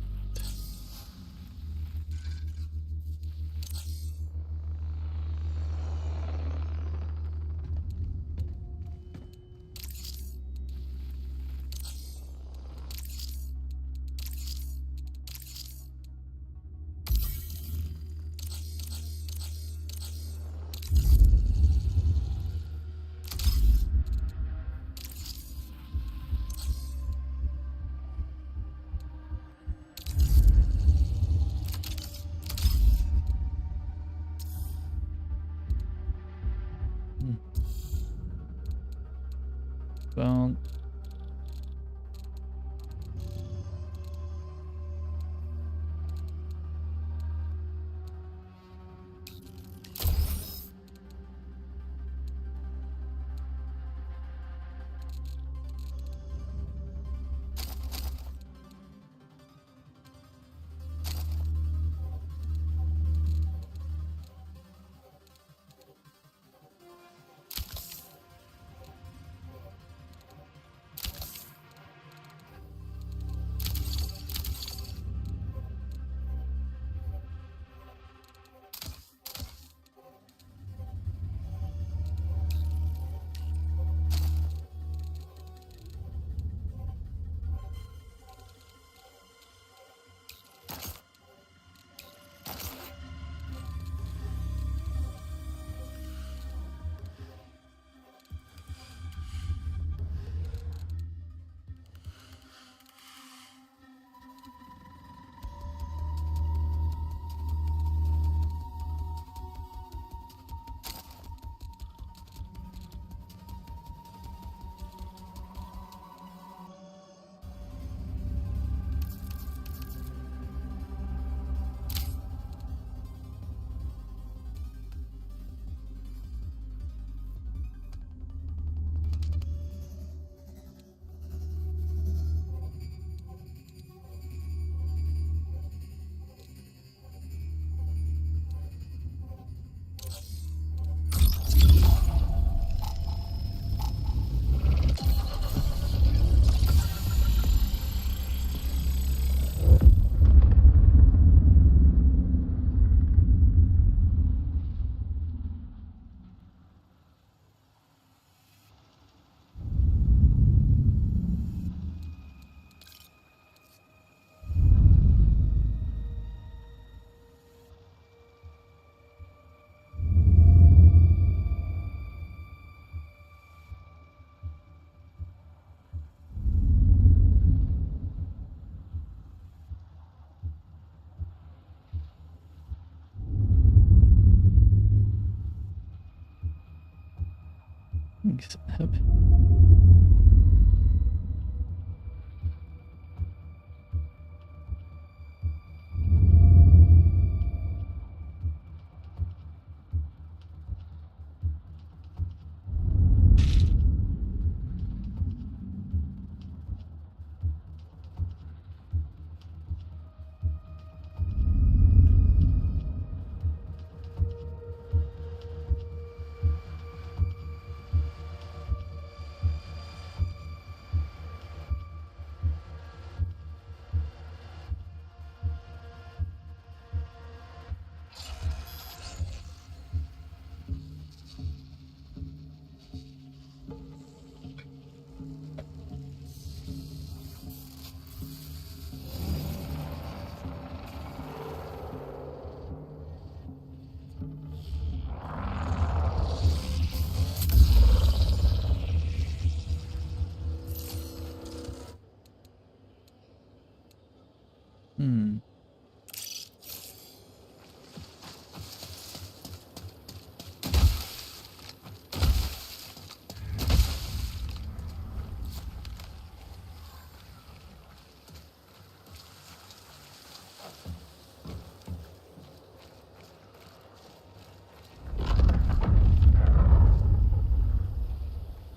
Thanks, Eb.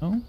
Oh?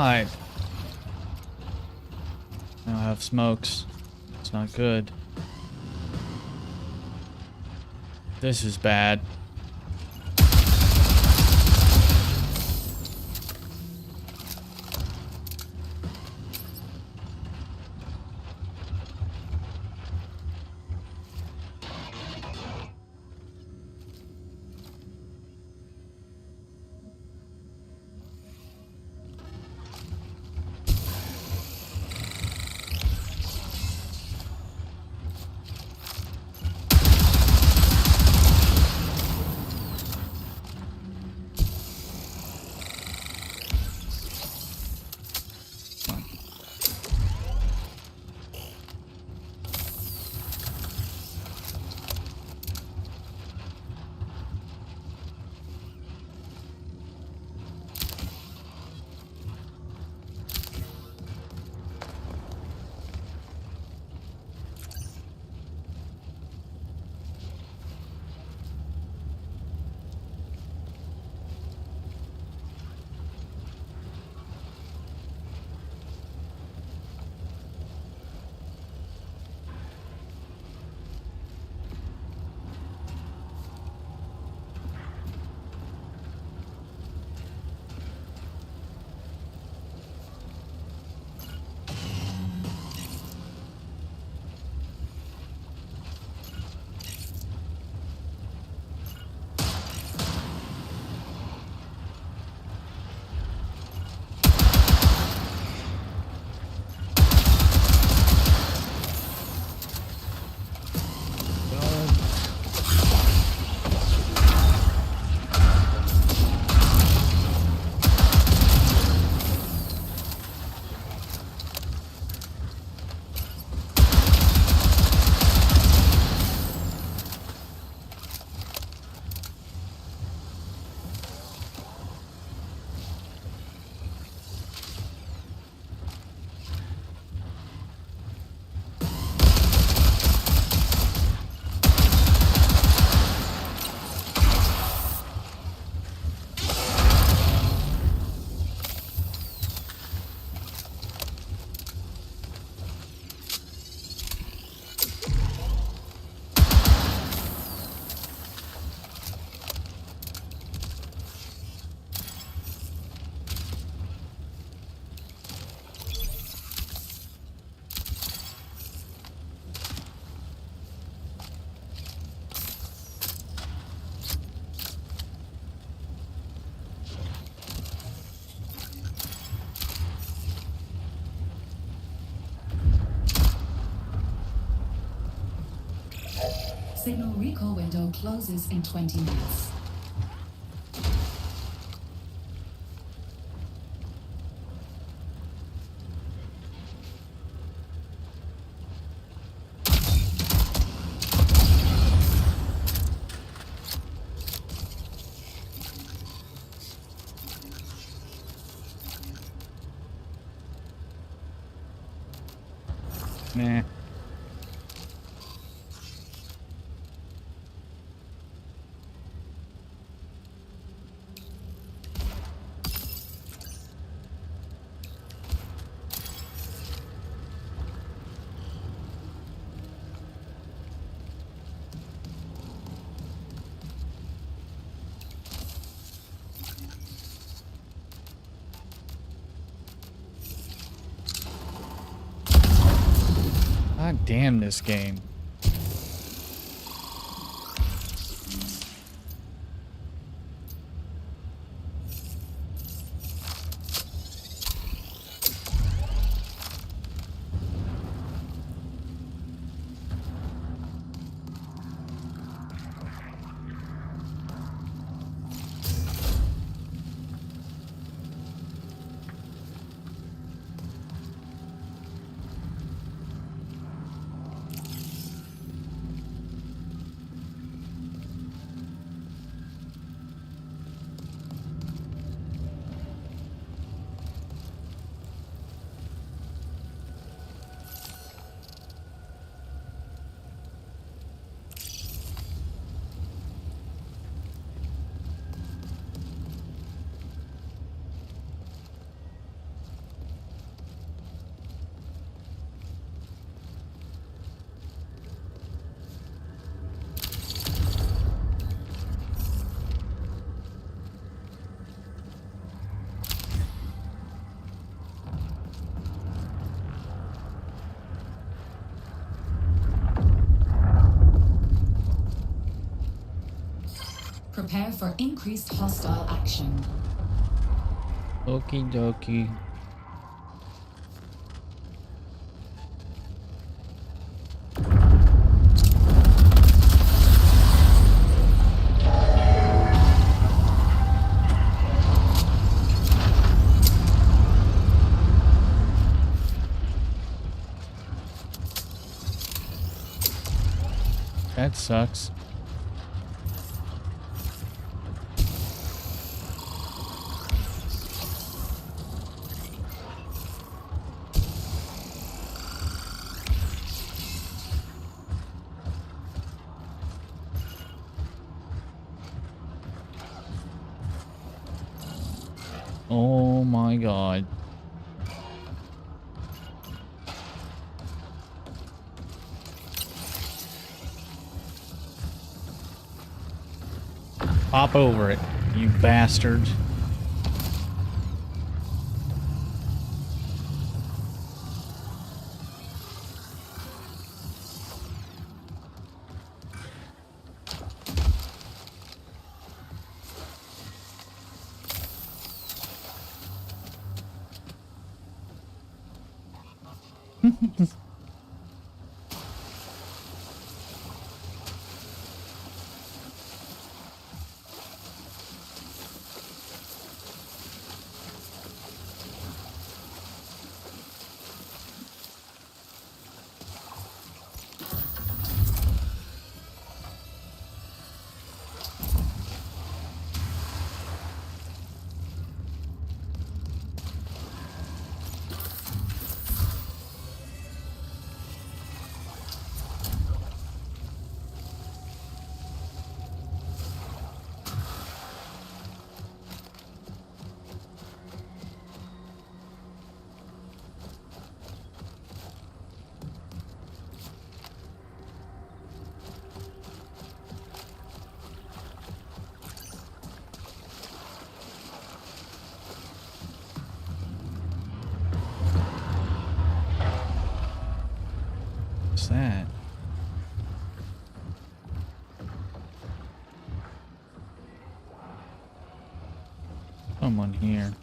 God. Now I have smokes. It's not good. This is bad. Signal recall window closes in 20 minutes. Nah. God damn this game. Prepare for increased hostile action. Okie dokie. That sucks. Oh my god. Hop over it, you bastard. What's that? Someone here.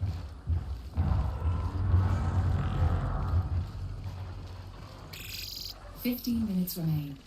"15 minutes remain."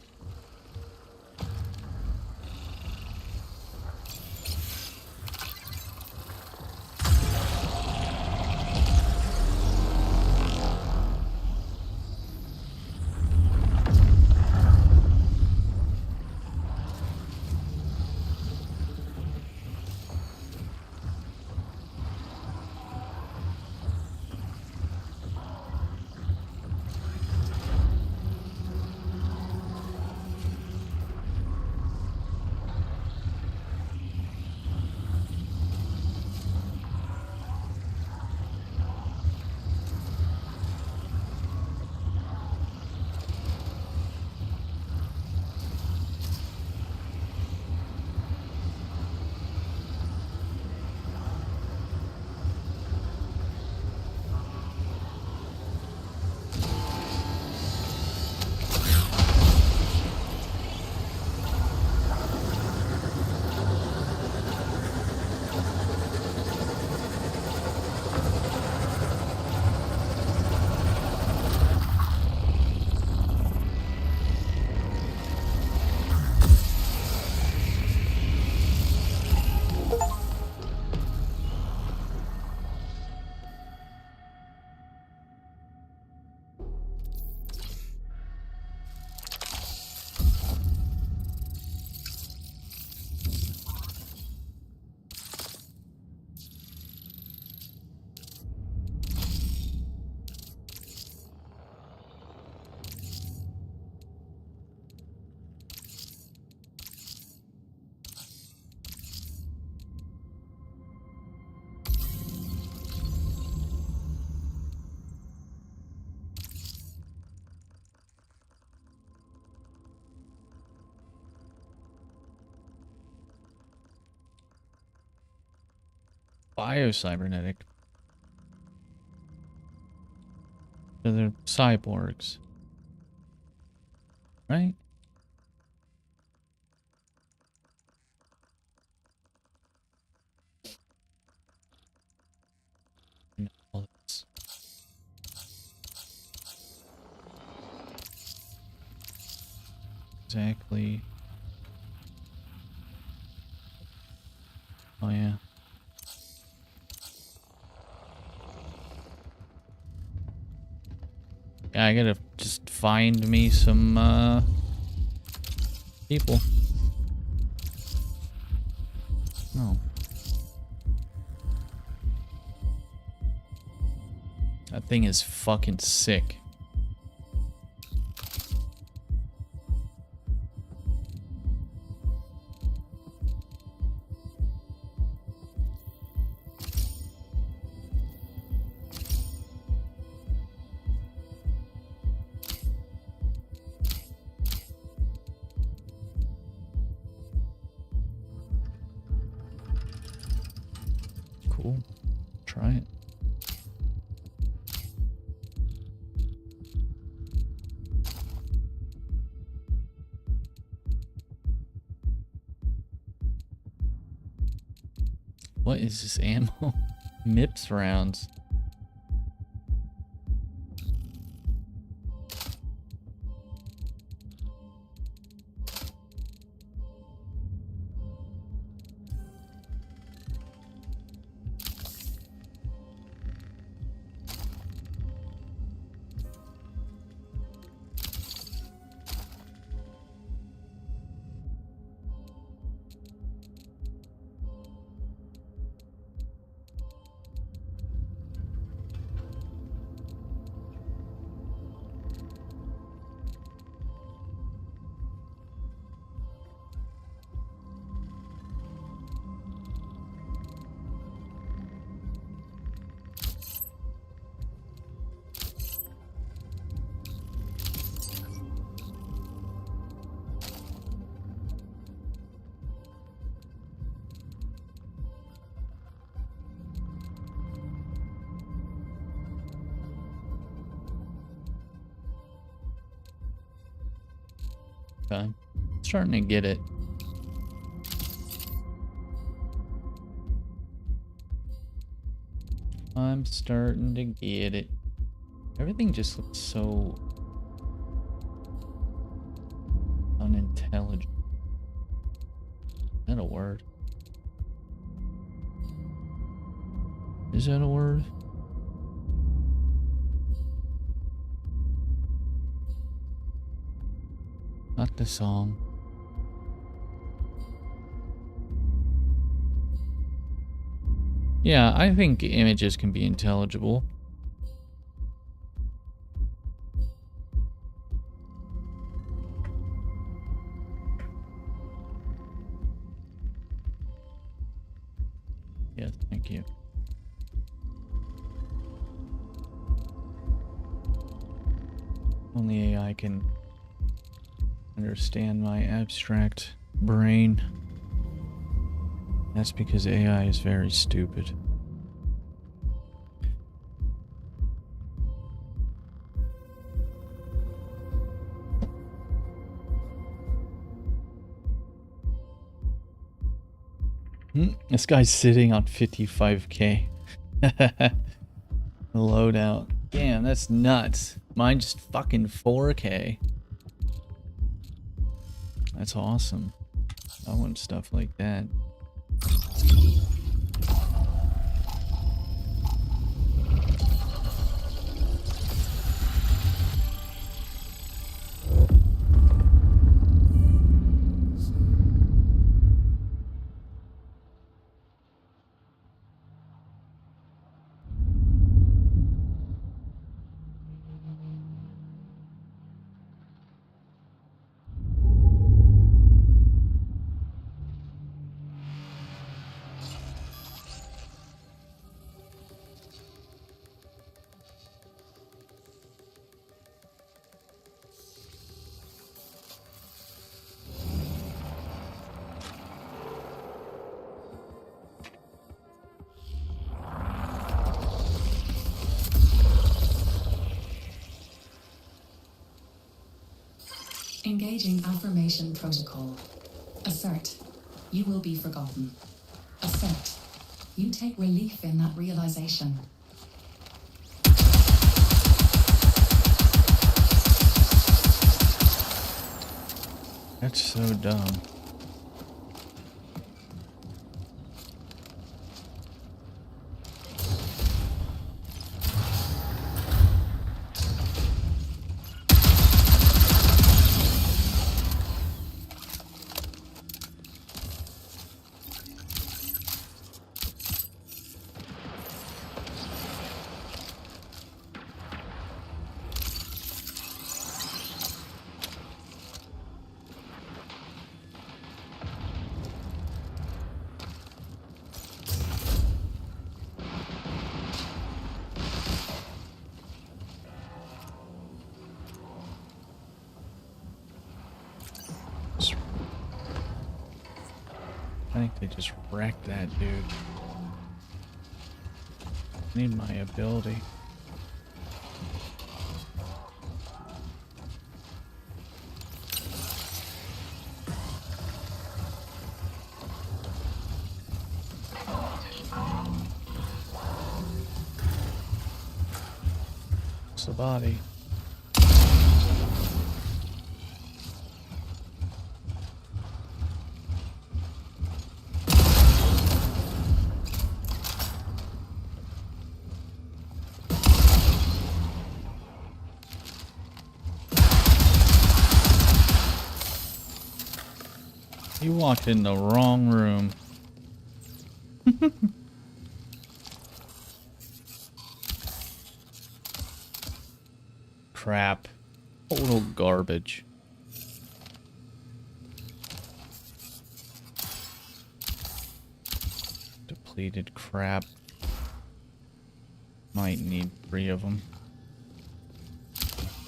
Biocybernetic. So they're cyborgs. Right? Exactly. Oh yeah. Yeah, I gotta just find me some people. No. That thing is fucking sick. Cool. Try it. What is this ammo? MIPS rounds. Okay. Starting to get it. I'm starting to get it. Everything just looks so unintelligent. Is that a word? Is that a word? Not the song. Yeah, I think images can be intelligible. Yes, thank you. Only AI can understand my abstract brain. That's because AI is very stupid. This guy's sitting on 55k. Loadout. Damn, that's nuts. Mine just fucking 4k. That's awesome. I want stuff like that. Engaging affirmation protocol. Assert. You will be forgotten. Assert. You take relief in that realization. That's so dumb. I think they just wrecked that dude. I need my ability. It's the body. You walked in the wrong room. Crap. Total garbage. Depleted crap. Might need 3 of them.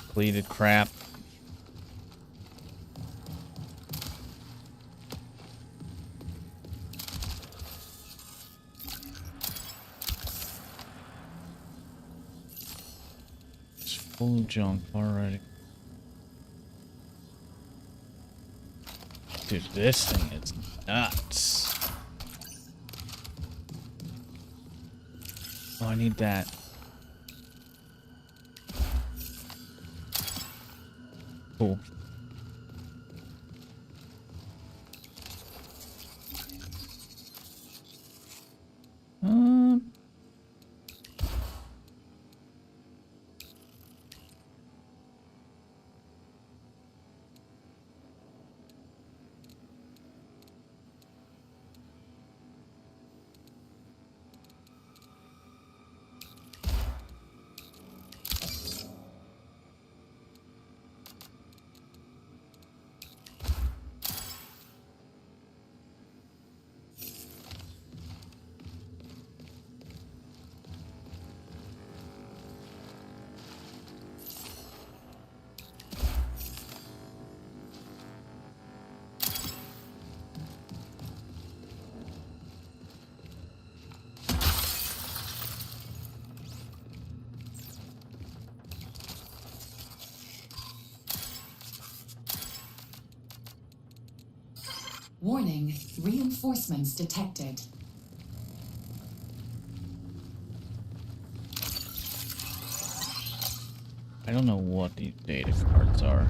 Depleted crap. Full junk already. Dude, this thing is nuts. Oh, I need that. Cool. Warning, reinforcements detected. I don't know what these data cards are.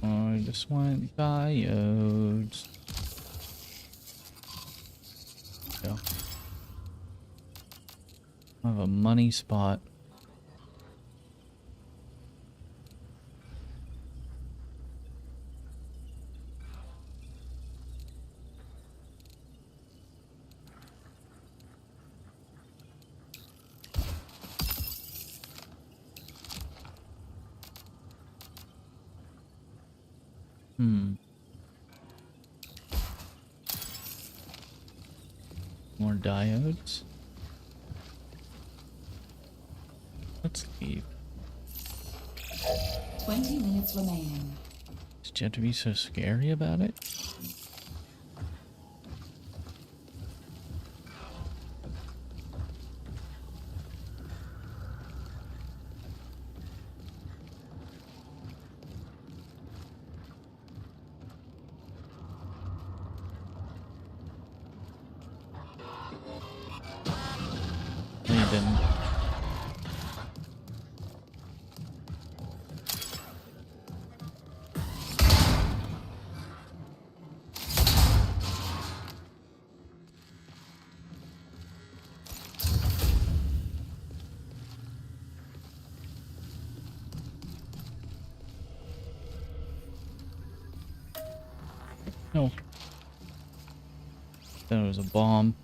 I just want diodes. Go. I have a money spot. More diodes. Let's leave. 20 minutes remaining. Did you have to be so scary about it? No. Thought it was a bomb.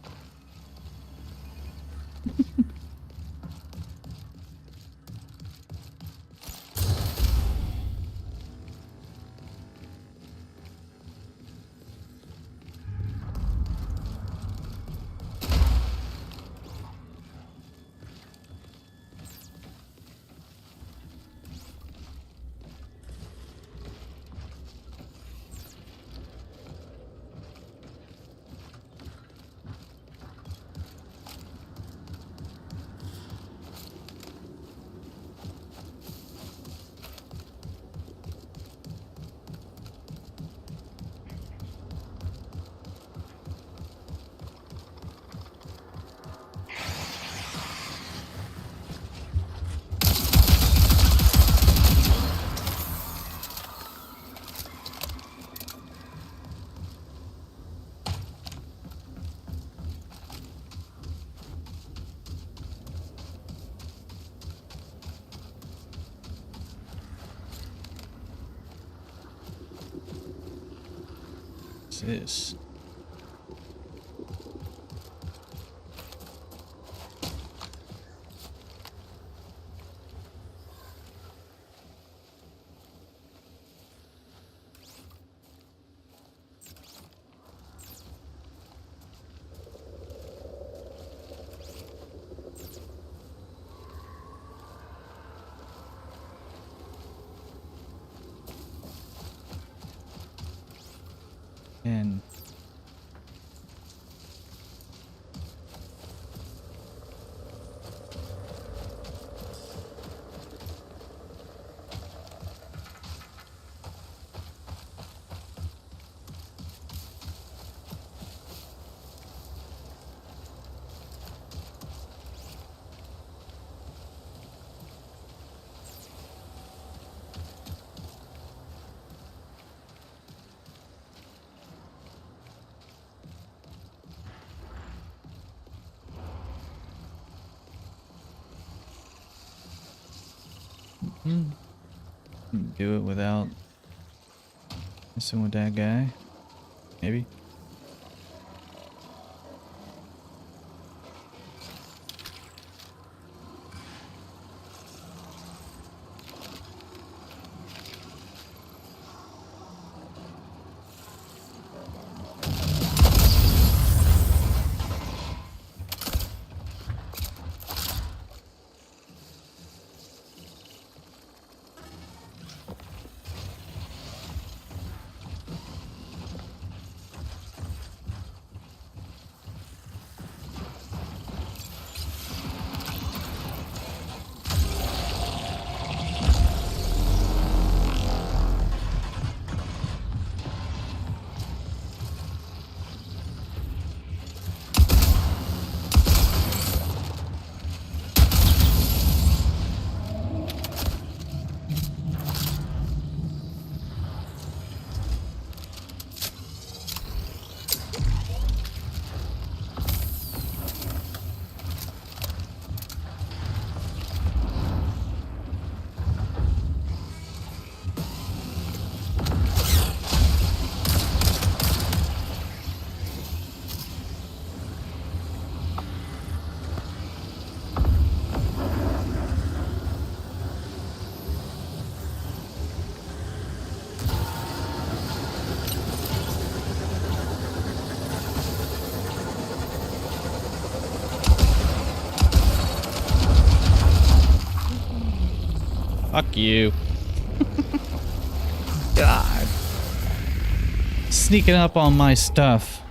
What's this? And do it without messing with that guy. Maybe. Fuck you. God. Sneaking up on my stuff.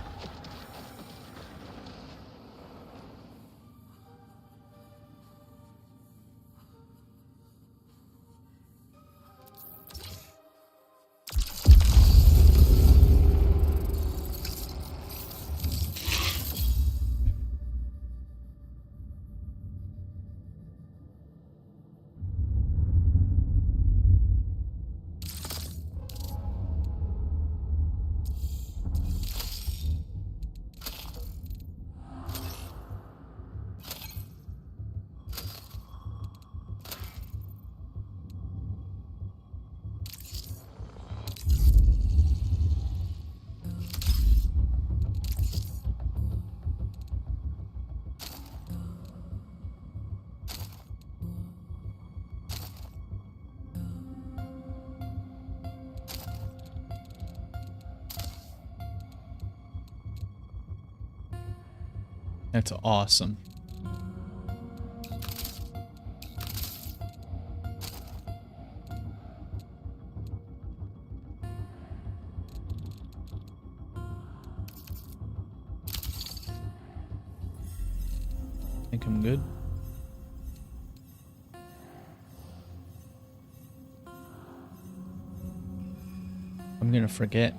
That's awesome. Think I'm good. I'm gonna forget.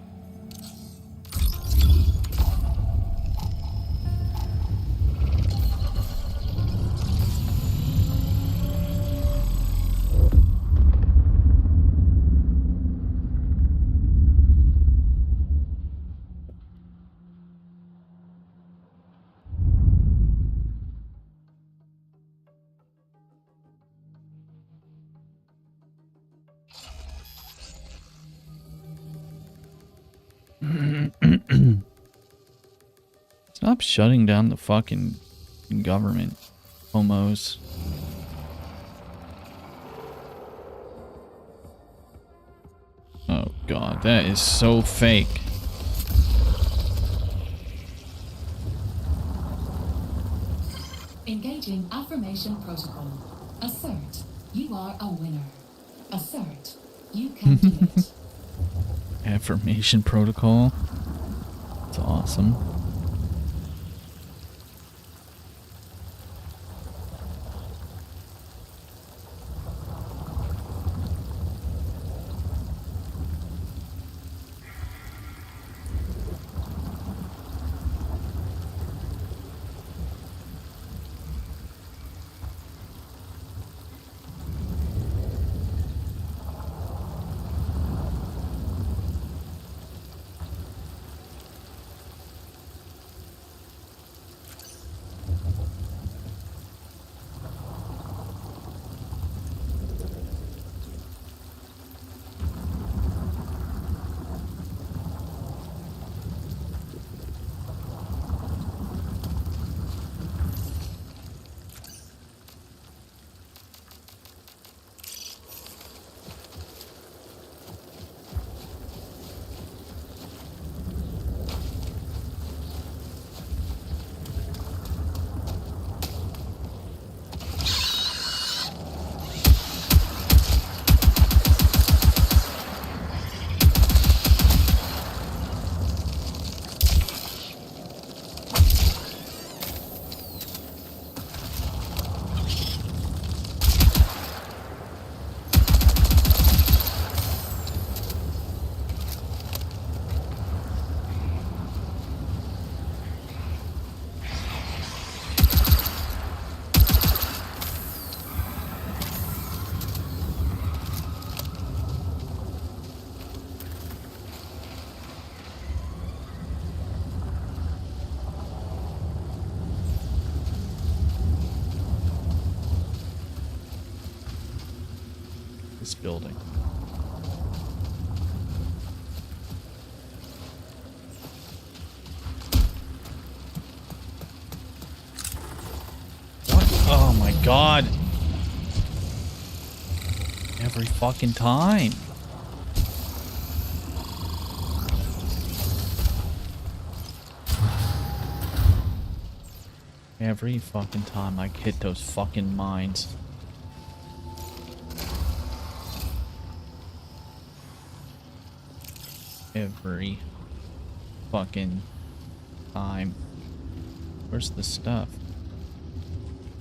Stop shutting down the fucking government, homos. Oh god, that is so fake. Engaging affirmation protocol. Assert, you are a winner. Assert, you can do it. Affirmation protocol. It's awesome. This building. What? Oh my god. Every fucking time. Every fucking time I hit those fucking mines. Every fucking time. Where's the stuff?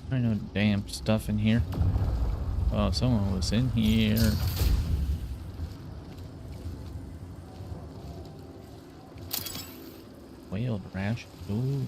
There ain't no damn stuff in here. Oh, someone was in here. Whale rash. Ooh.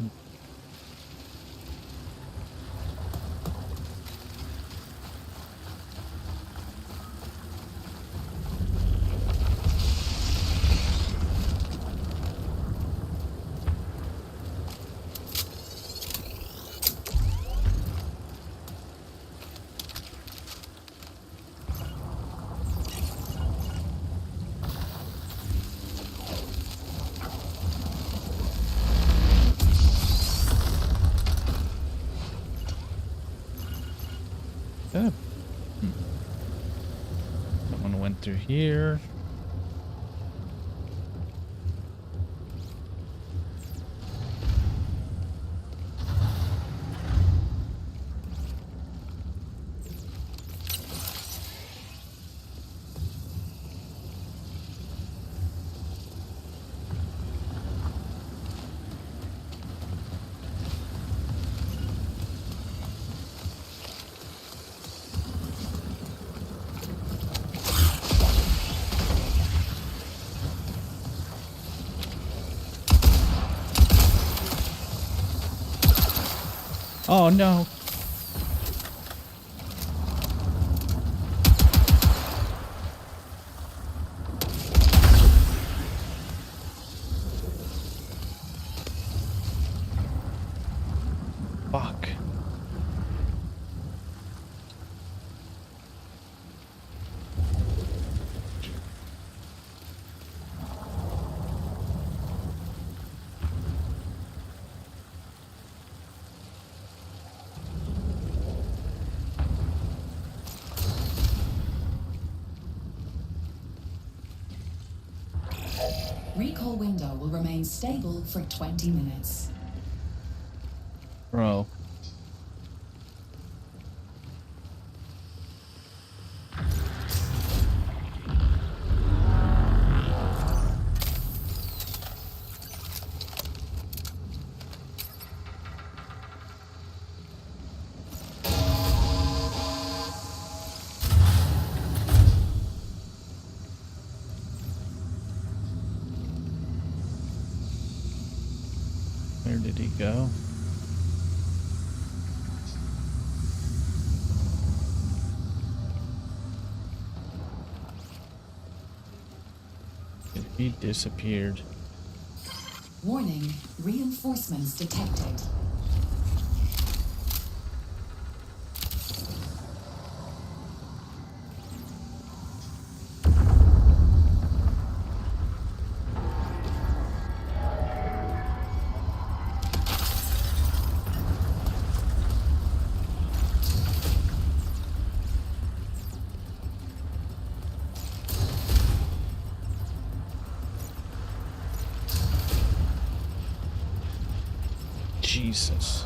Someone went through here. Oh no. Fuck. Recall window will remain stable for 20 minutes. Bro. Where did he go? He disappeared. Warning, reinforcements detected. Jesus.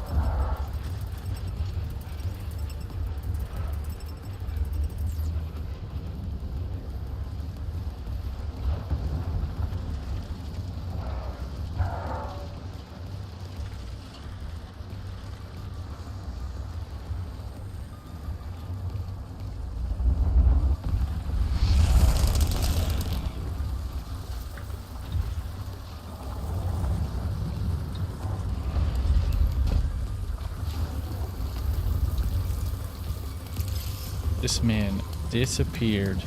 This man disappeared.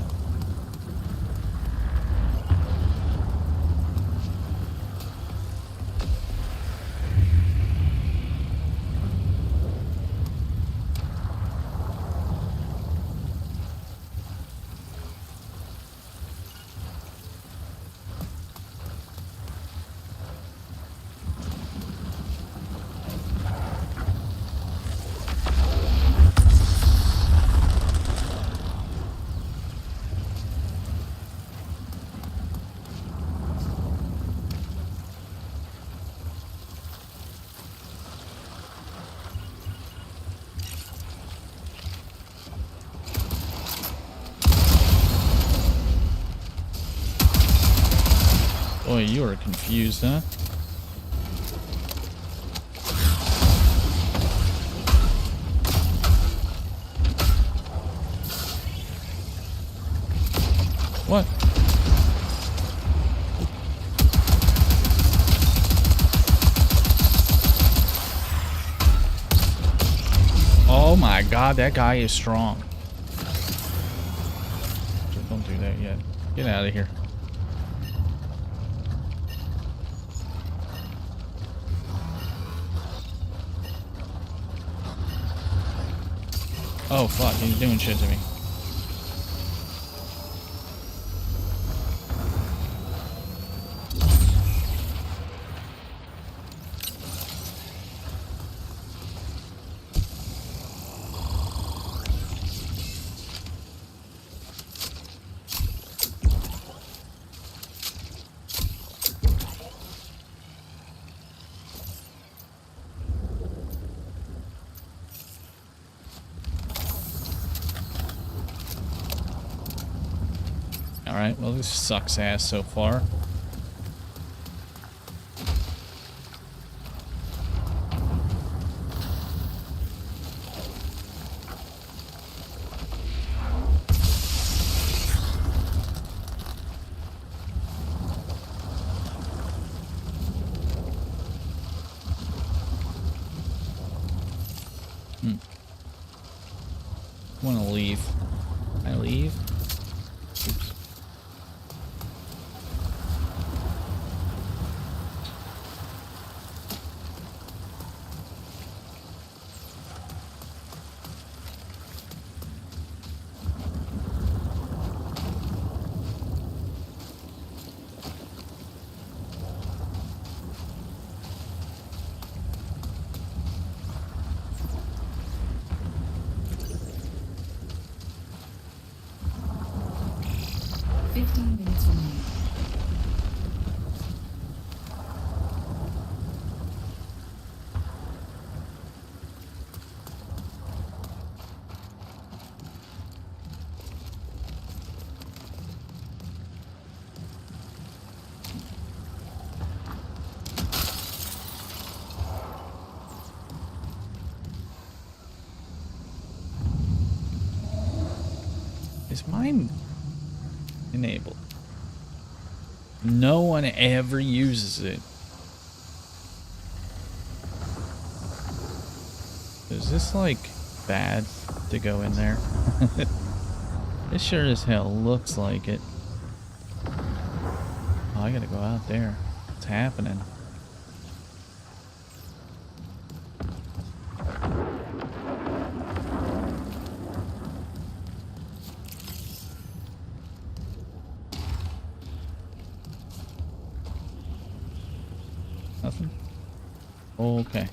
Boy, you are confused, huh? What? Oh my god, that guy is strong. Don't do that yet. Get out of here. Oh fuck, he's doing shit to me. Alright, well this sucks ass so far. I want to leave. Can I leave? Oops. Is mine enabled? No one ever uses it. Is this like bad to go in there? It sure as hell looks like it. Oh, I gotta go out there. What's happening? Nothing? Okay.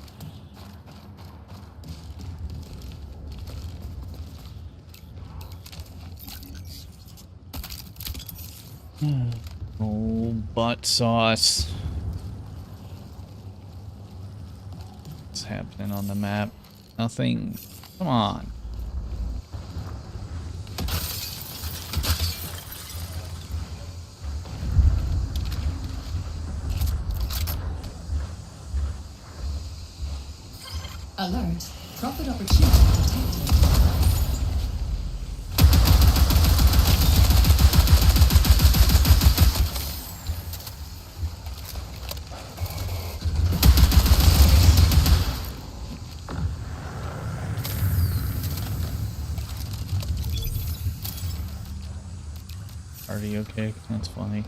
Oh, butt sauce. What's happening on the map? Nothing. Come on. Alert. Profit opportunity detected. Party okay? That's funny.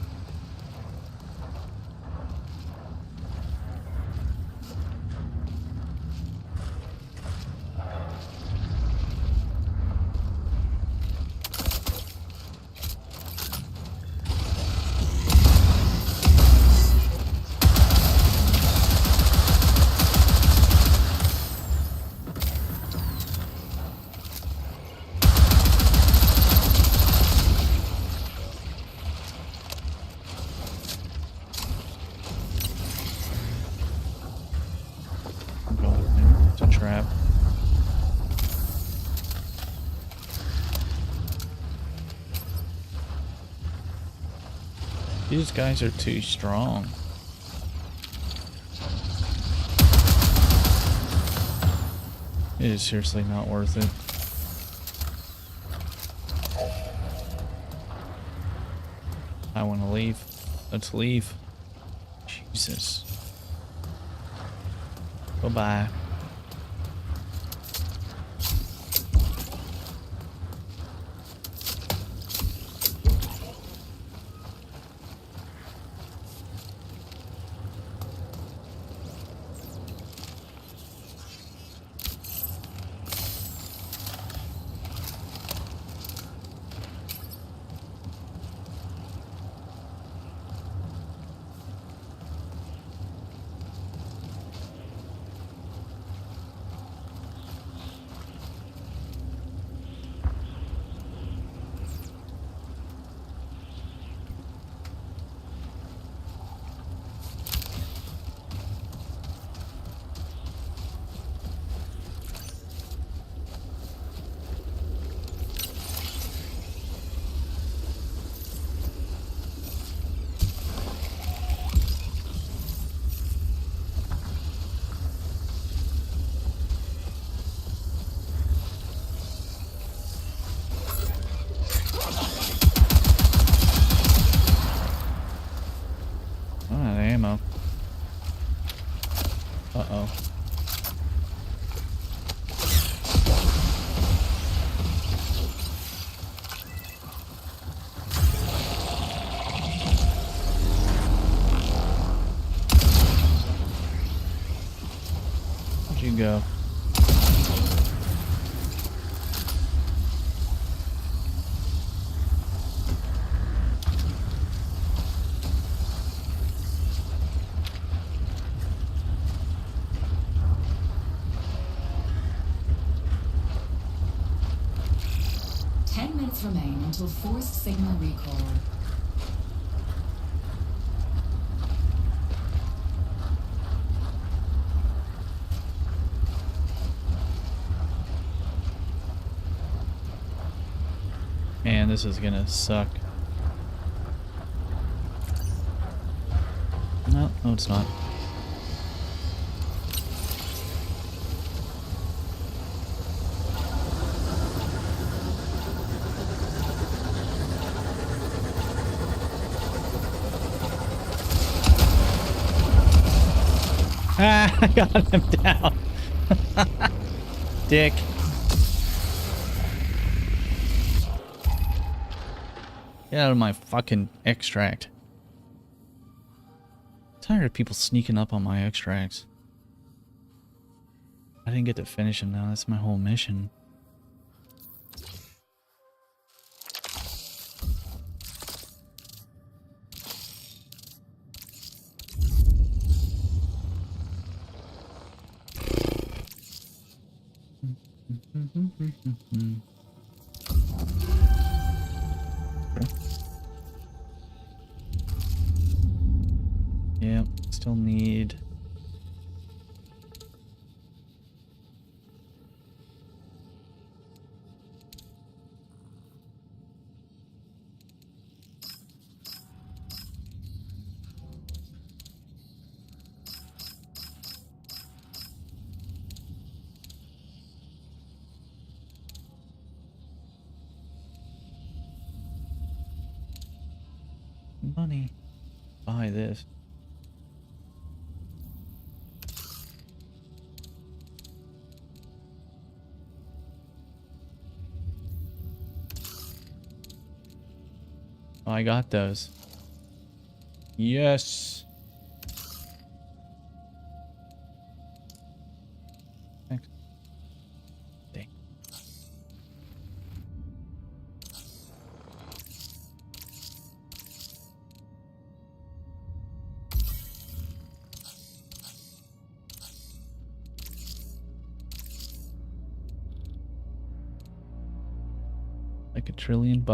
It's a trap. These guys are too strong. It is seriously not worth it. I want to leave. Let's leave. Jesus. Bye-bye. Ammo. Uh-oh. you go. Remain until forced signal recall. Man, this is gonna suck. No, it's not. Ah, I got him down. Dick. Get out of my fucking extract. I'm tired of people sneaking up on my extracts. I didn't get to finish him now. That's my whole mission. Yeah, still need... money. Buy this. Oh, I got those. Yes. Thanks. Dang. Like $1 trillion.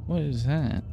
What is that?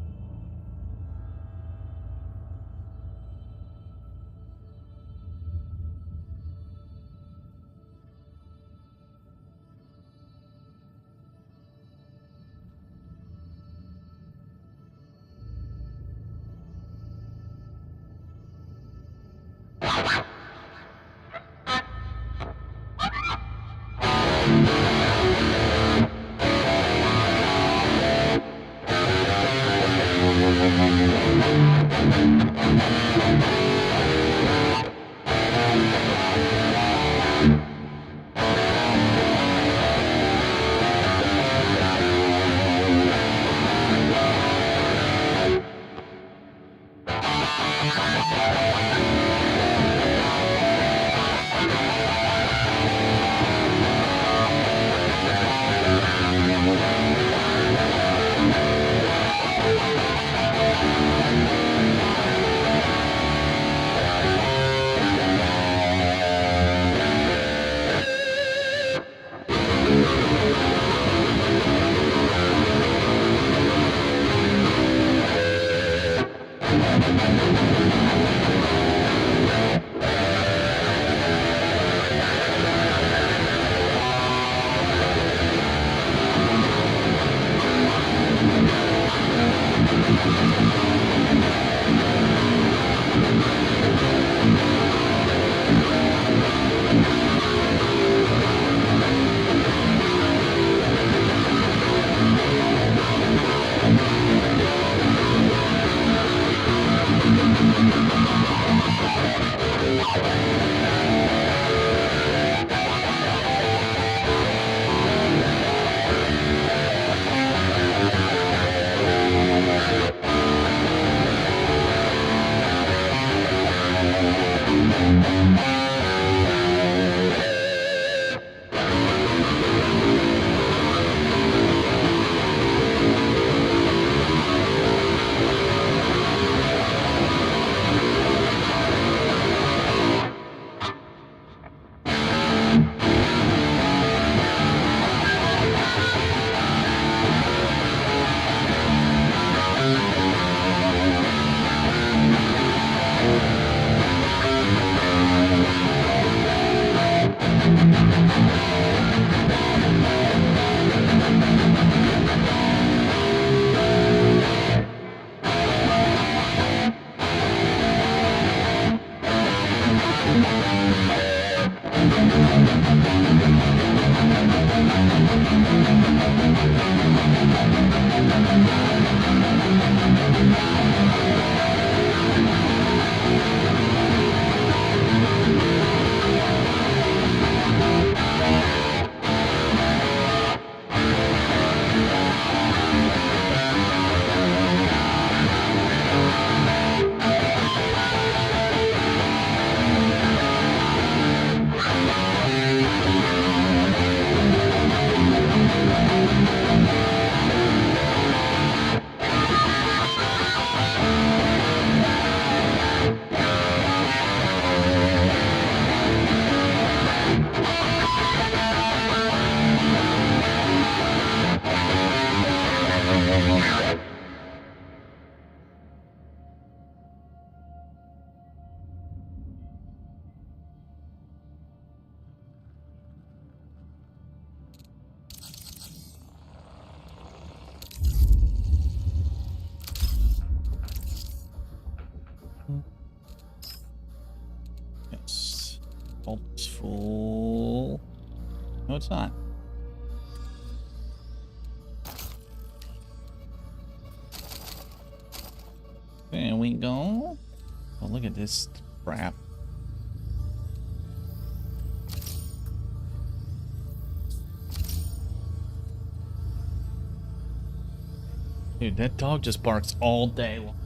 Yes. Vault is full. No, it's not. There we go. Oh, look at this crap. Dude, that dog just barks all day long.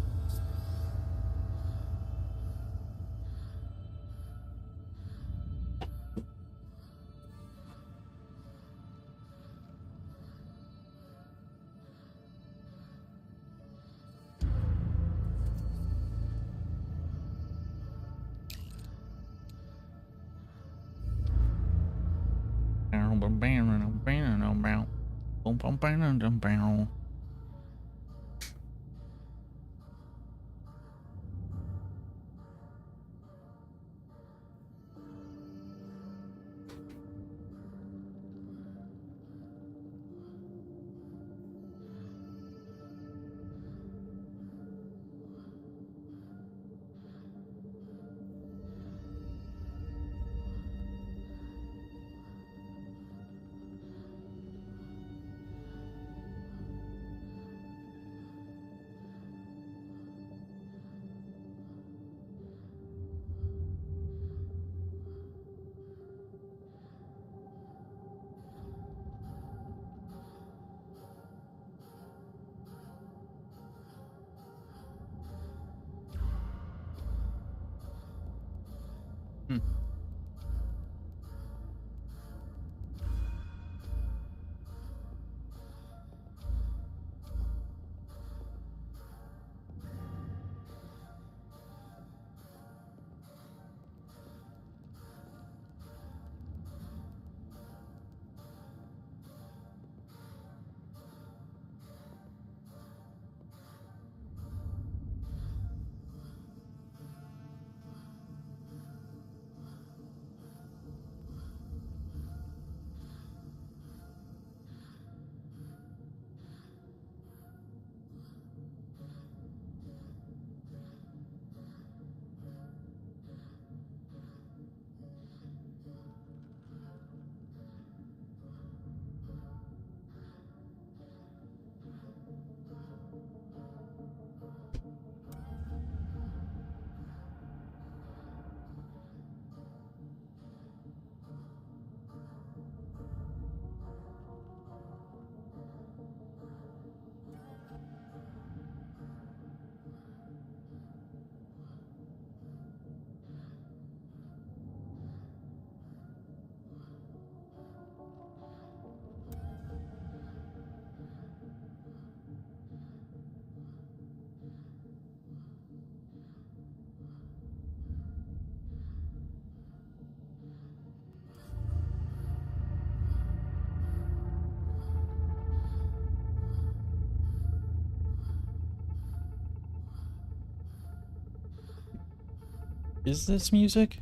is this music?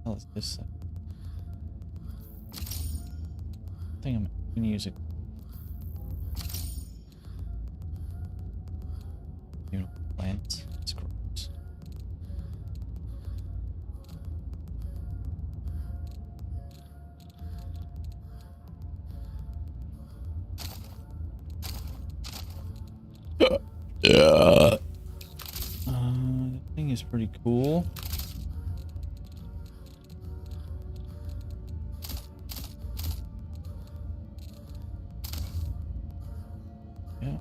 Oh, it's this. I think I'm music. Beautiful plants. It's gross. That thing is pretty cool. Yeah.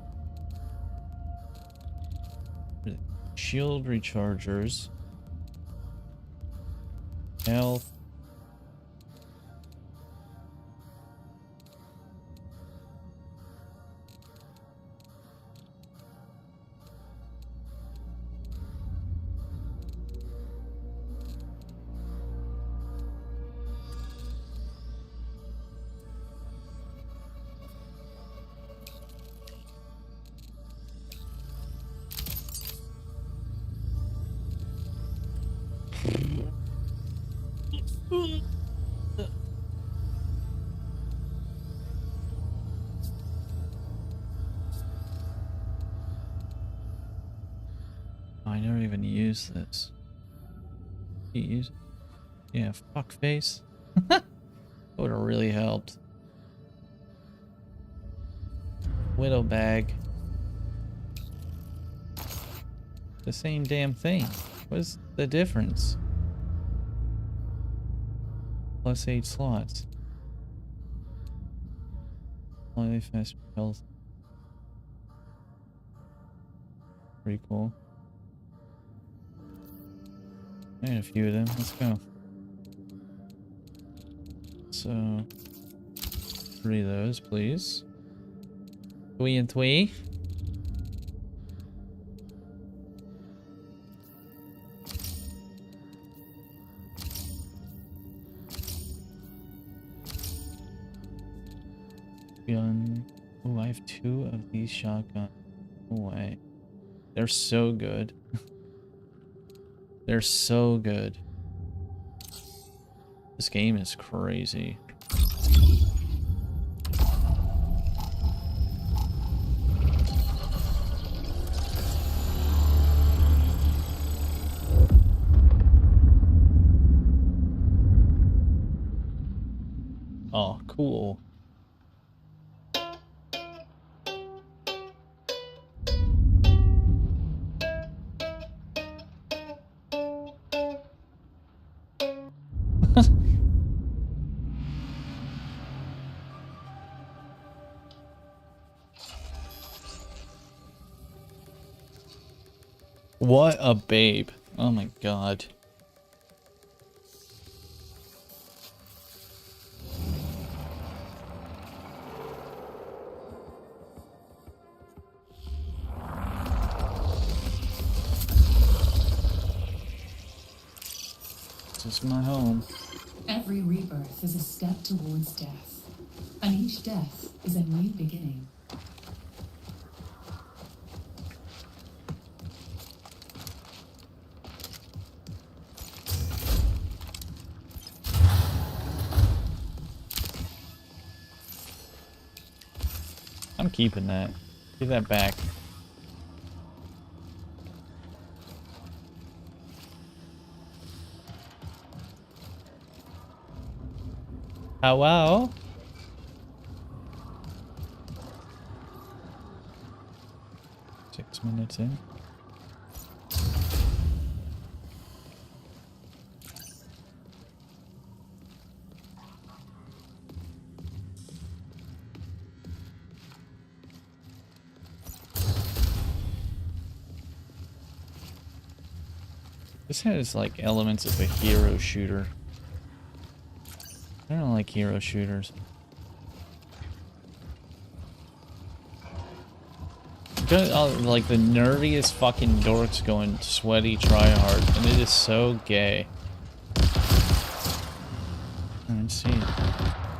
Shield rechargers. Health. I never even used this. You use it? Yeah, fuck face. Would have really helped. Widow bag. The same damn thing. What's the difference? Plus 8 slots. Slightly faster health. Pretty cool. I need a few of them. Let's go. So, 3 of those, please. 3 and 3. Gun. Oh, I have 2 of these shotguns. No way. They're so good. They're so good. This game is crazy. Oh, cool. What a babe. Oh my god. This is my home. Every rebirth is a step towards death, and each death is a new beginning. I'm keeping that. Give that back. Hello? Six minutes in. This has like elements of a hero shooter. I don't like hero shooters. Like the nerdiest fucking dorks going sweaty tryhard, and it is so gay. Let's see,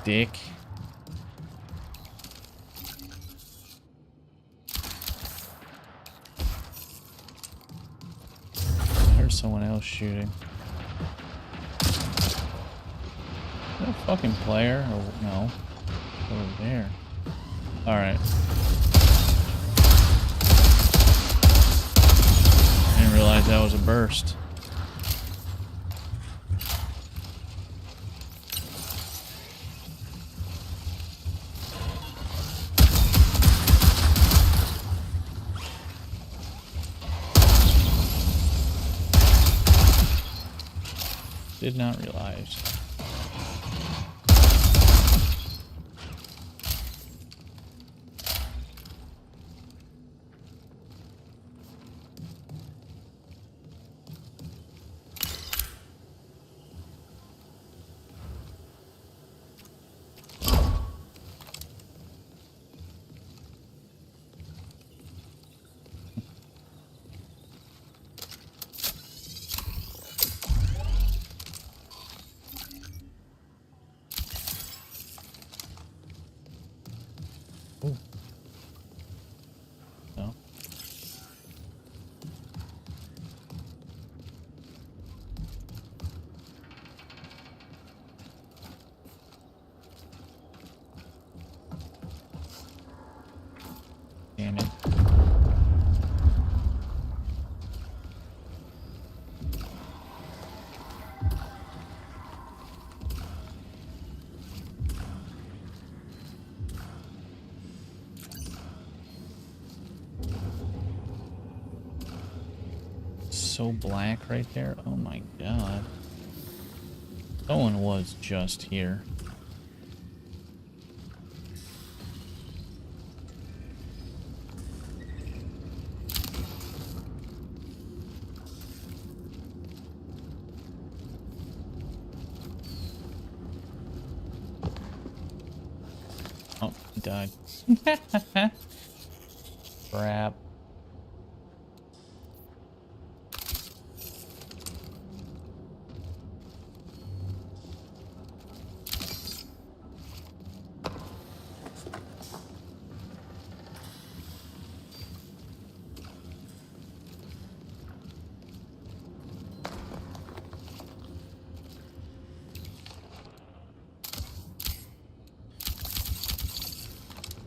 dick. someone else shooting. Is that a fucking player? Or no? Over there. Alright. I didn't realize that was a burst. Did not realize. No. Damn it. So black right there. Oh my god. Someone was just here. Oh, he died. Crap.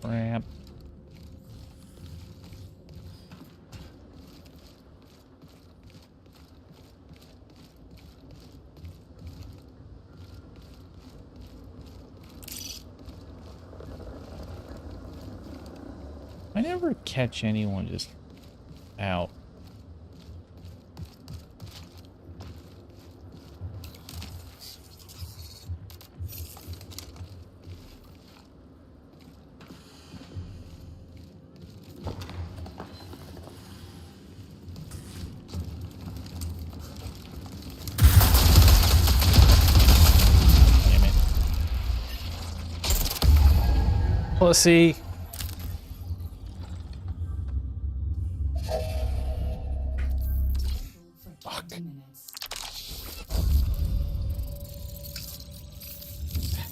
Crap. I never catch anyone just out. Pussy. Fuck.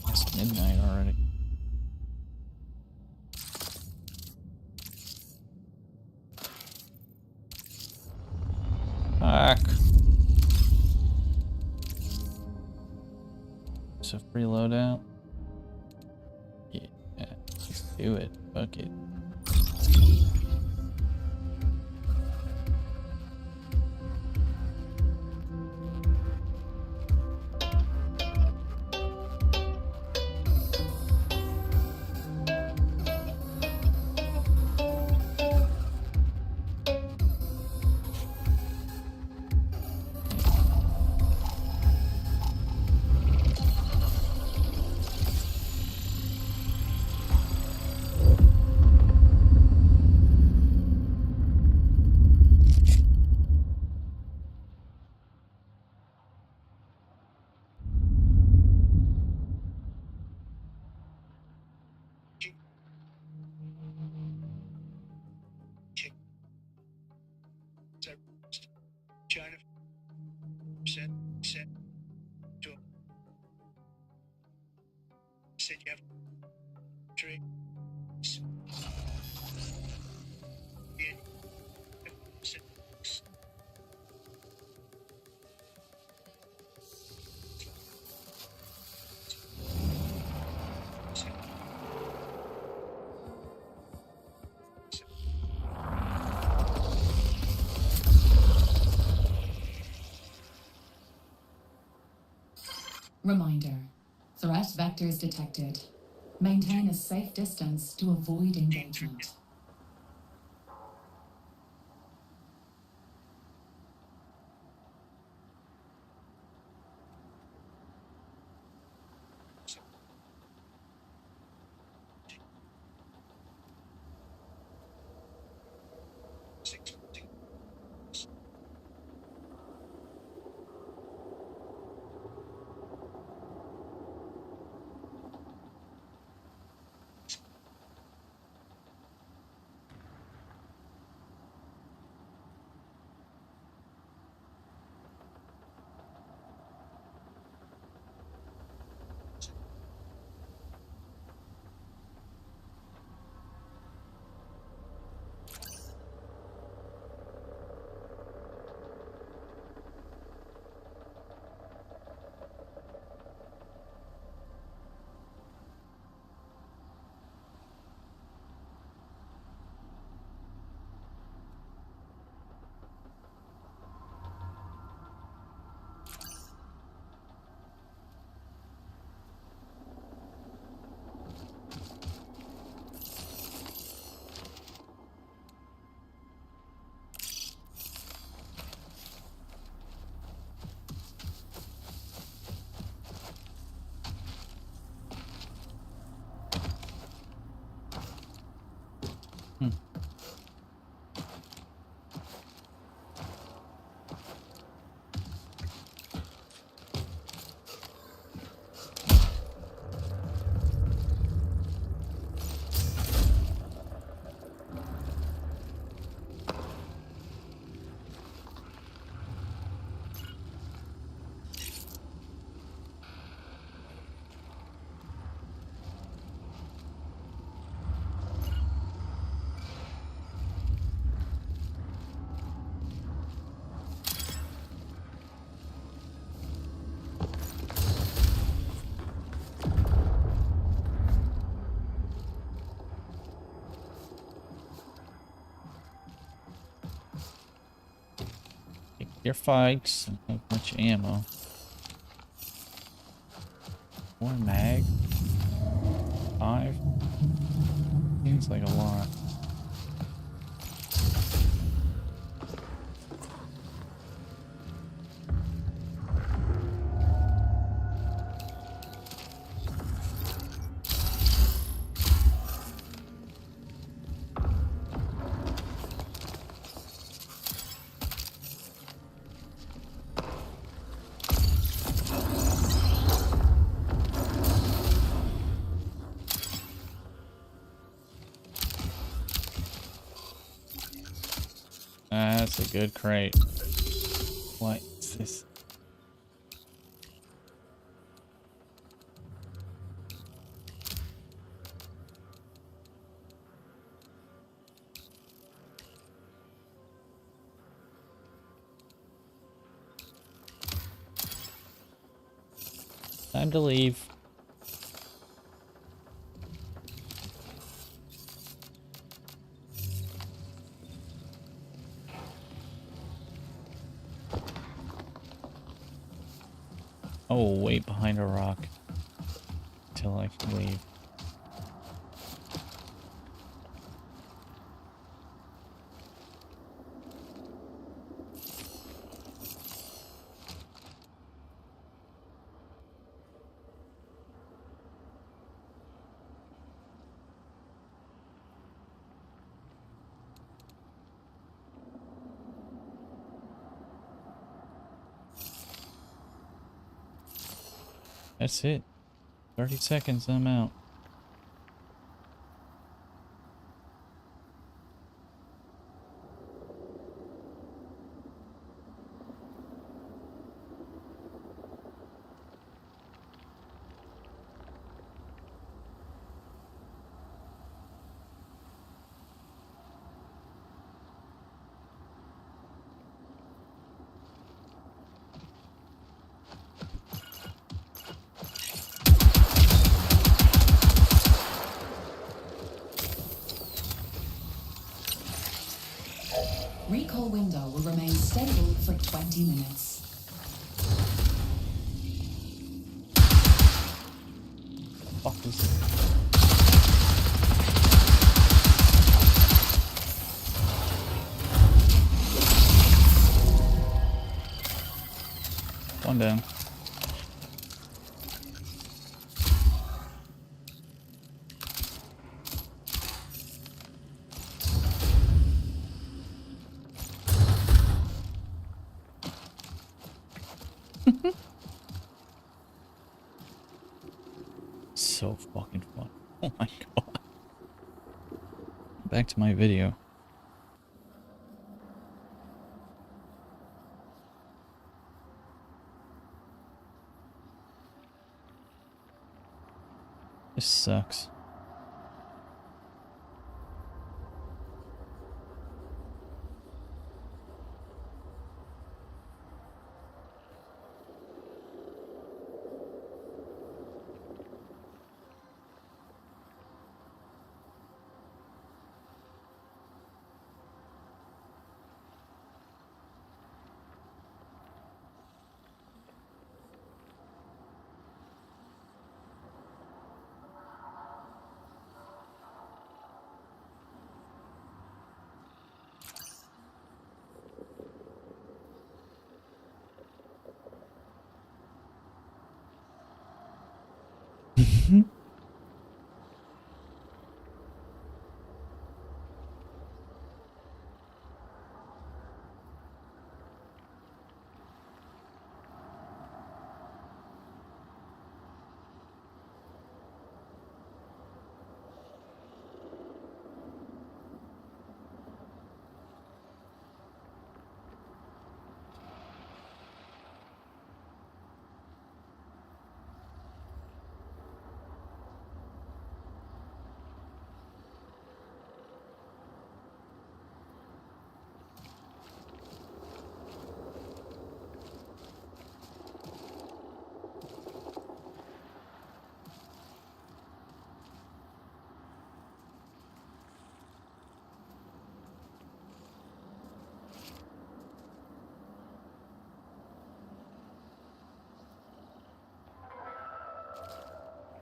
It's midnight already. Fuck. It's a free loadout. Yeah, let's do it. Fuck it. Reminder. Threat vectors detected. Maintain a safe distance to avoid engagement. Your fights. Don't have much ammo. One mag. 5. Seems like a lot. That's a good crate. What is this? Time to leave. Oh, wait behind a rock till I can leave. That's it. 30 seconds, I'm out. Recall window will remain stable for 20 minutes. calm down. So fucking fun. Oh my god. Back to my video. This sucks.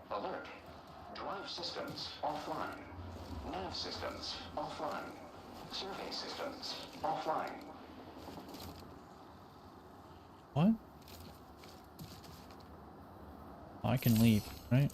Alert. Drive systems offline. Nav systems offline. Survey systems offline. What? Oh, I can leave, right?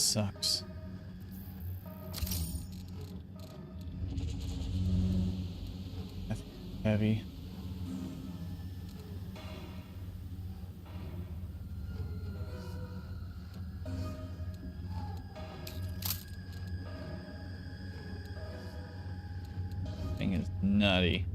sucks. That's heavy. Thing is nutty.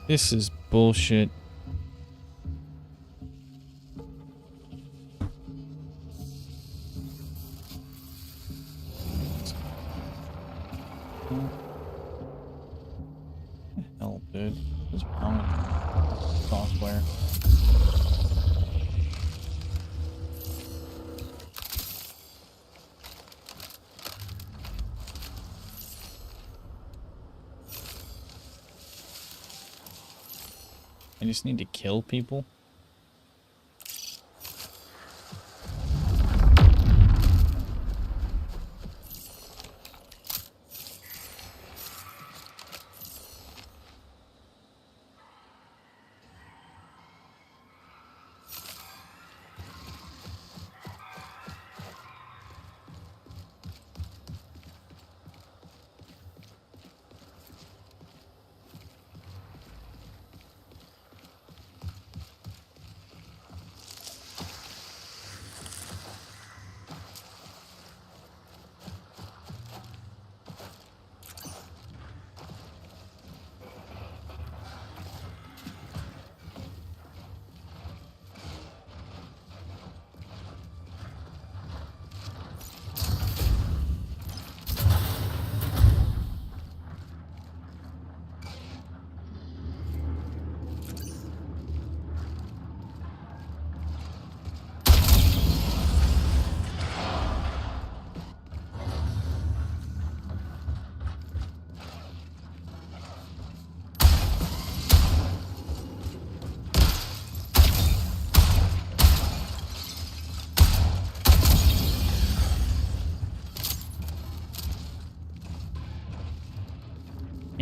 This is bullshit. Hell, dude. What's wrong with software? I just need to kill people?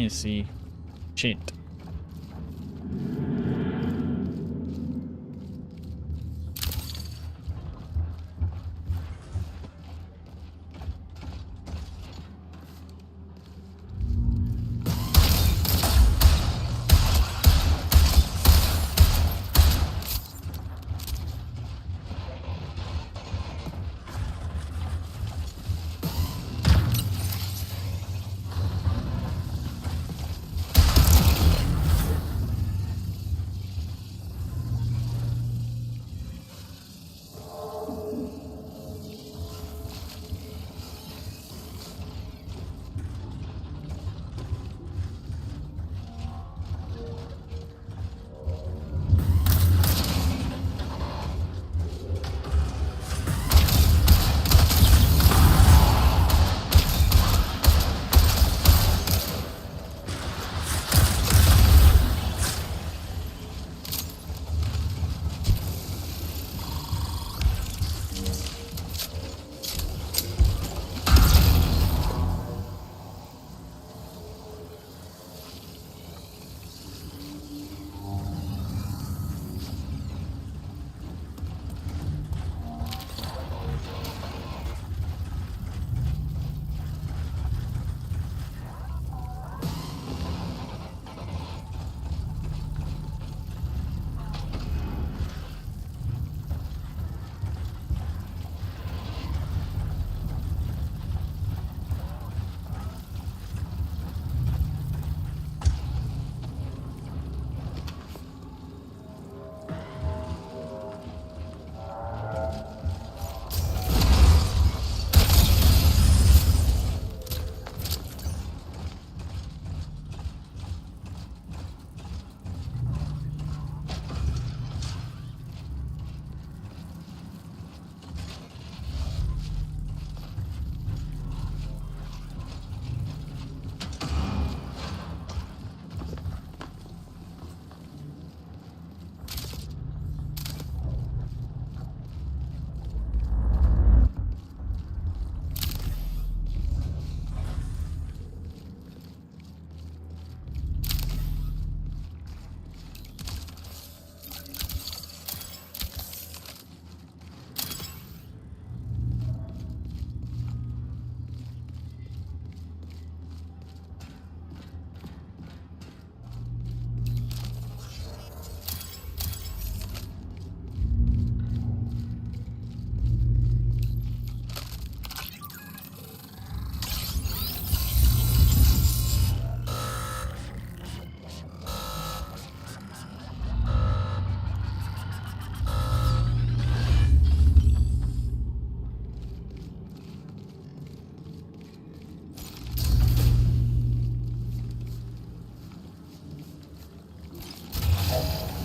Can't see shit.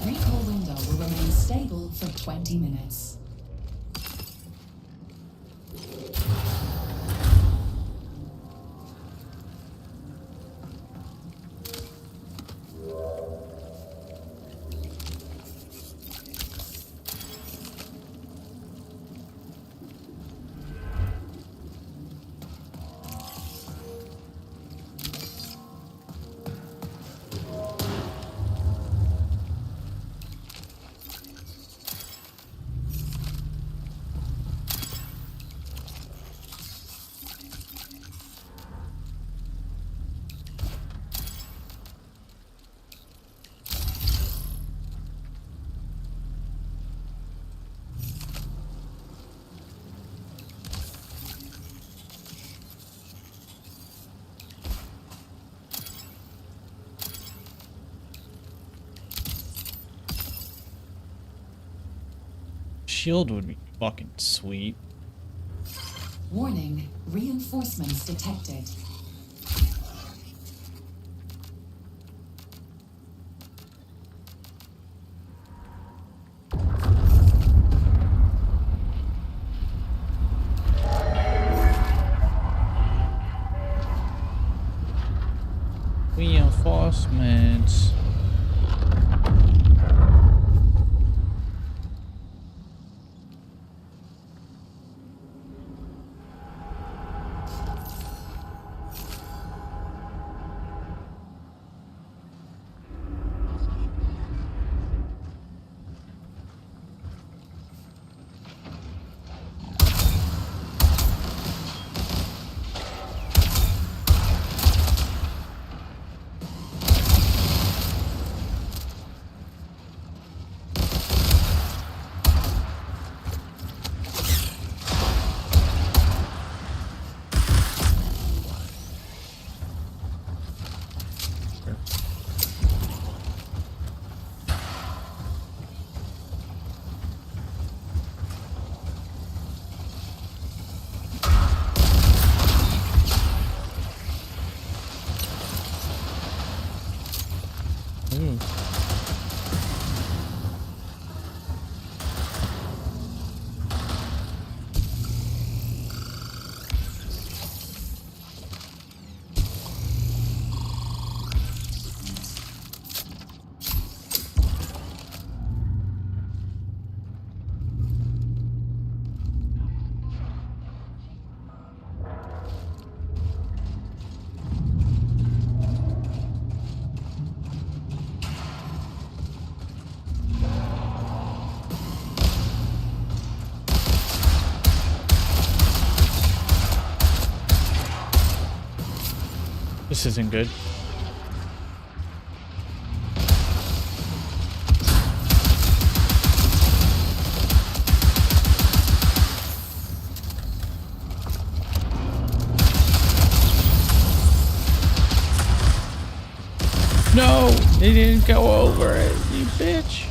Recall window will remain stable for 20 minutes. Shield would be fucking sweet. Warning, reinforcements detected. Reinforcements. This isn't good. No, they didn't go over it, you bitch.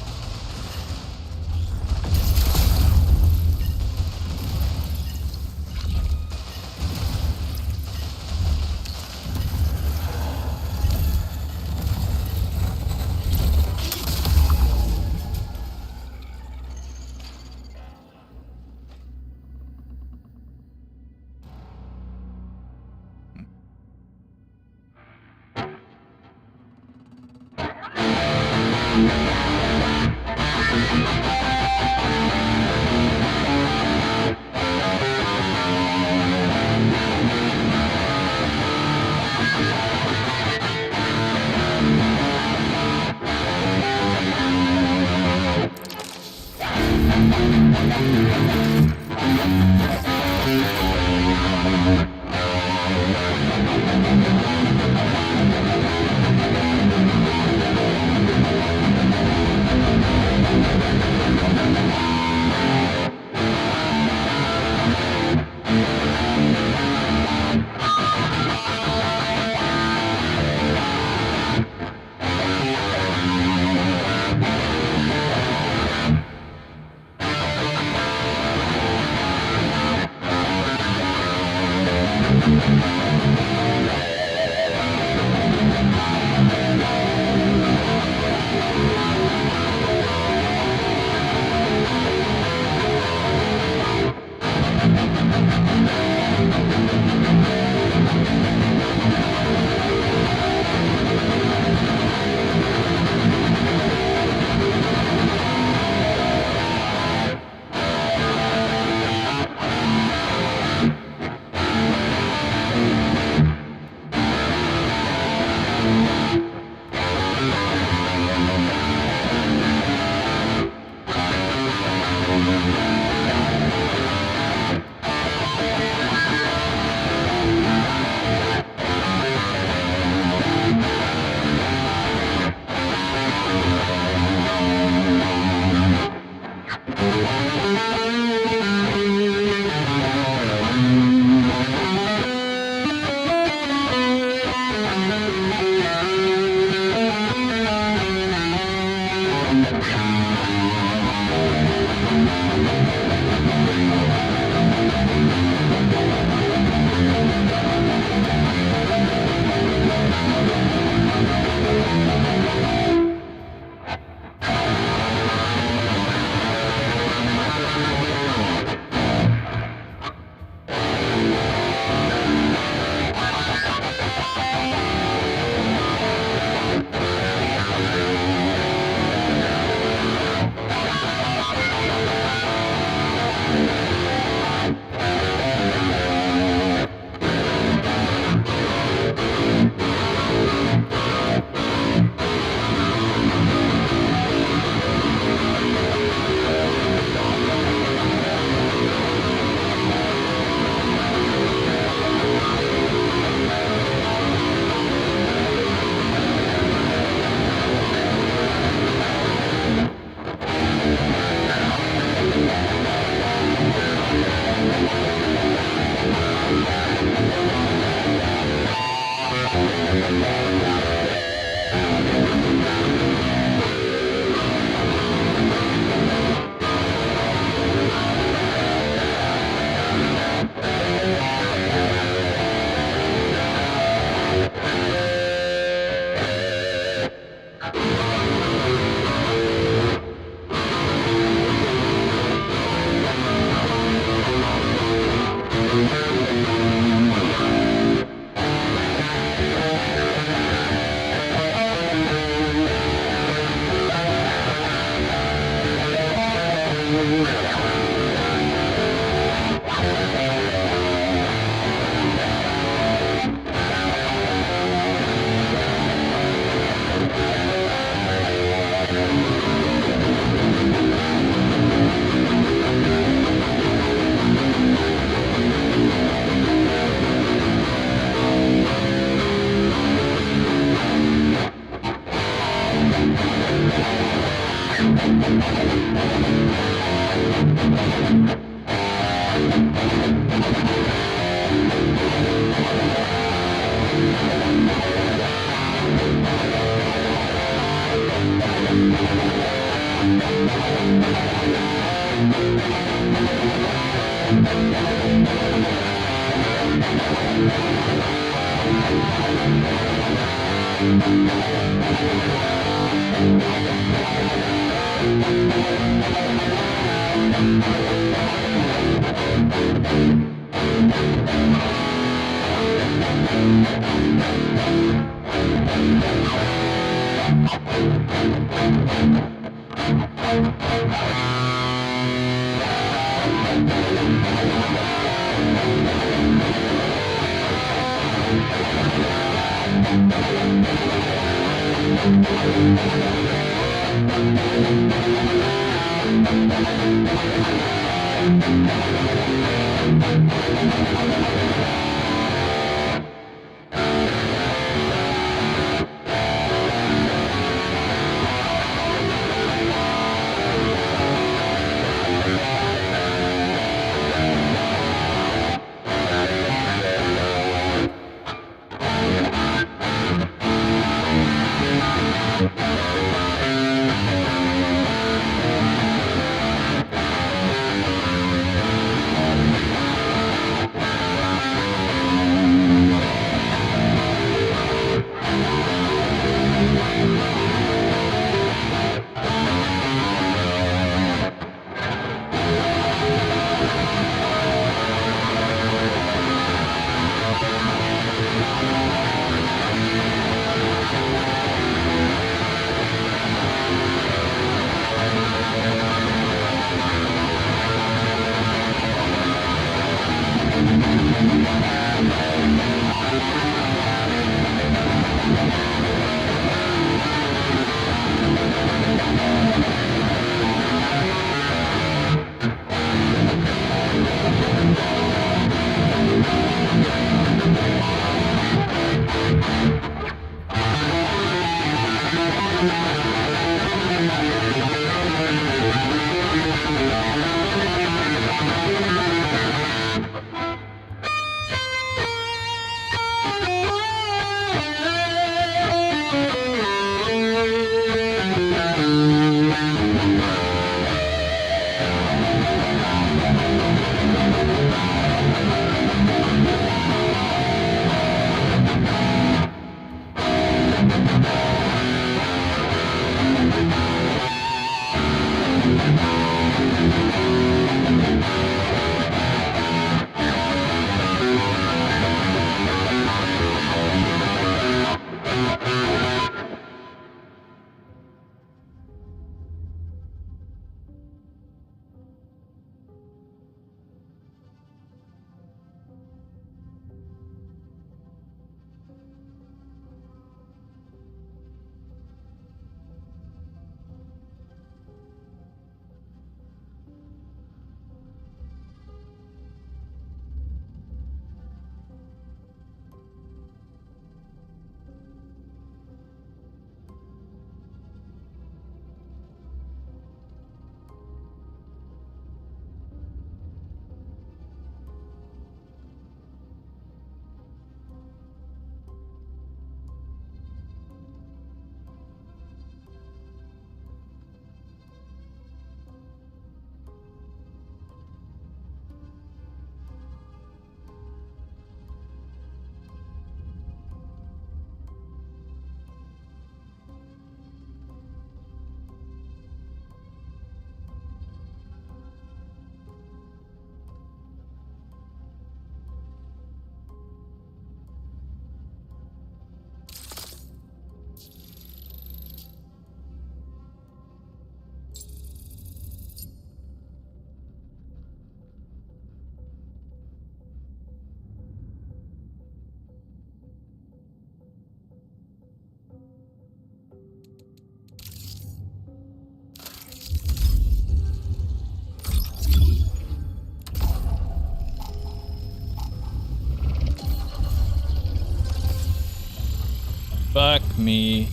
Fuck me.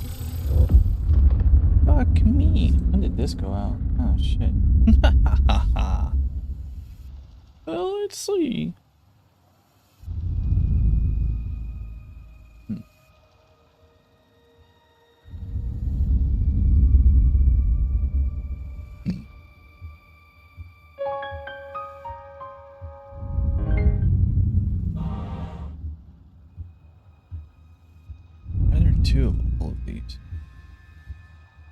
Fuck me. When did this go out? Oh shit. Let's see. Why are there two of all of these?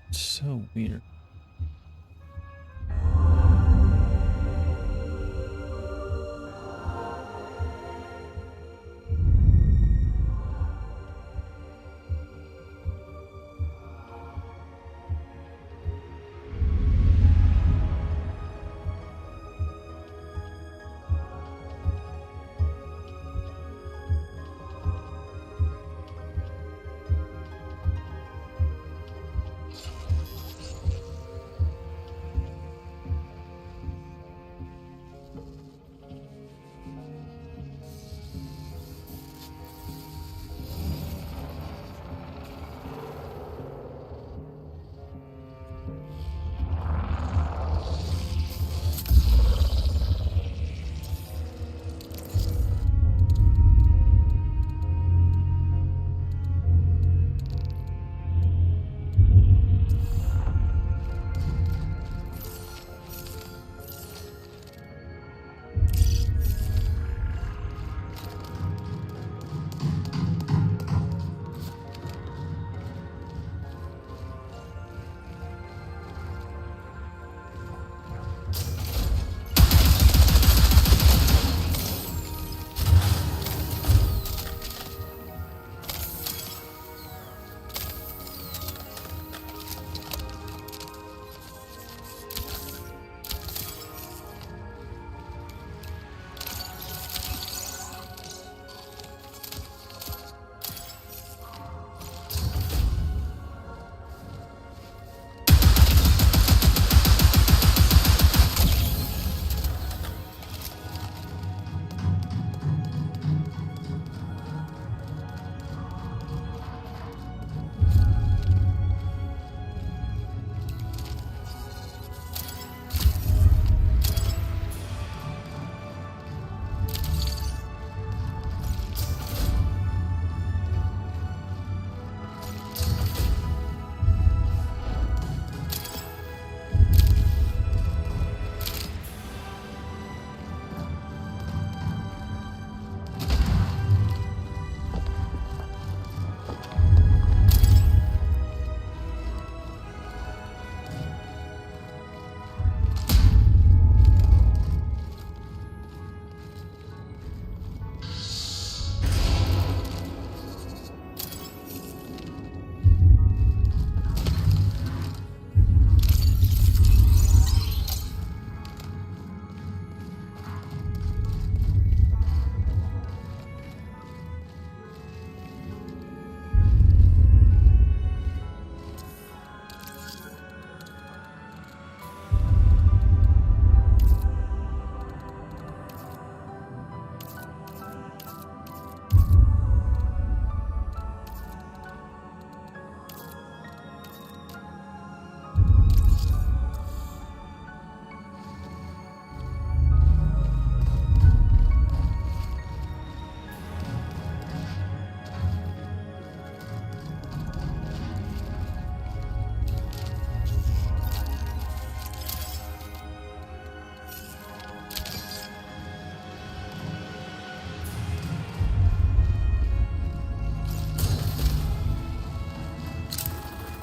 It's so weird.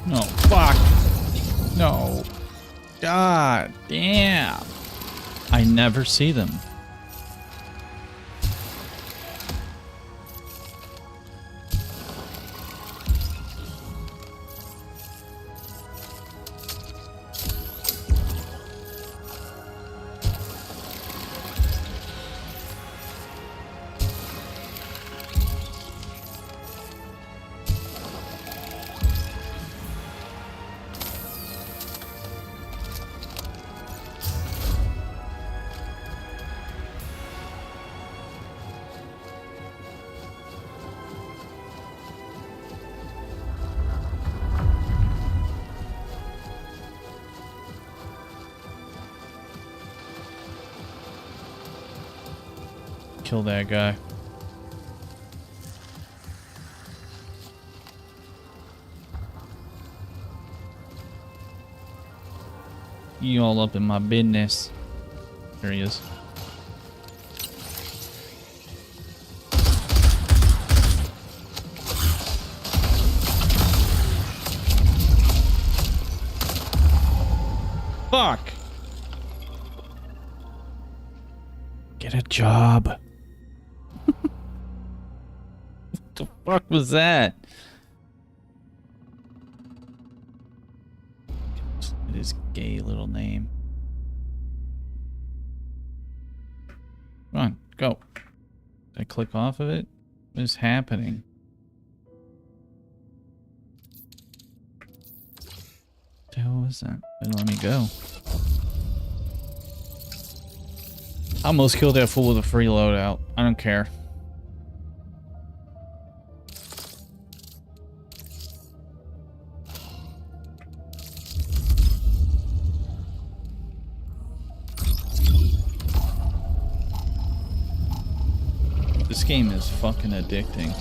No, fuck. No. God damn. I never see them. kill that guy. You all up in my business. There he is. Fuck! Get a job. What the fuck was that? His gay little name. Come on, go. Did I click off of it? What is happening? What the hell was that? They let me go. I almost killed that fool with a free loadout. I don't care. This game is fucking addicting.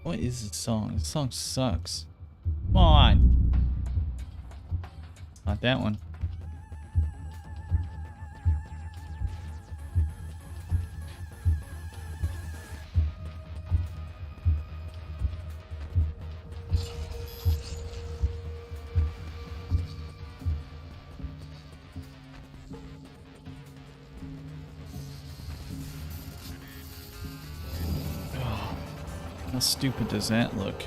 What is this song? This song sucks. Come on. Not that one. How stupid does that look?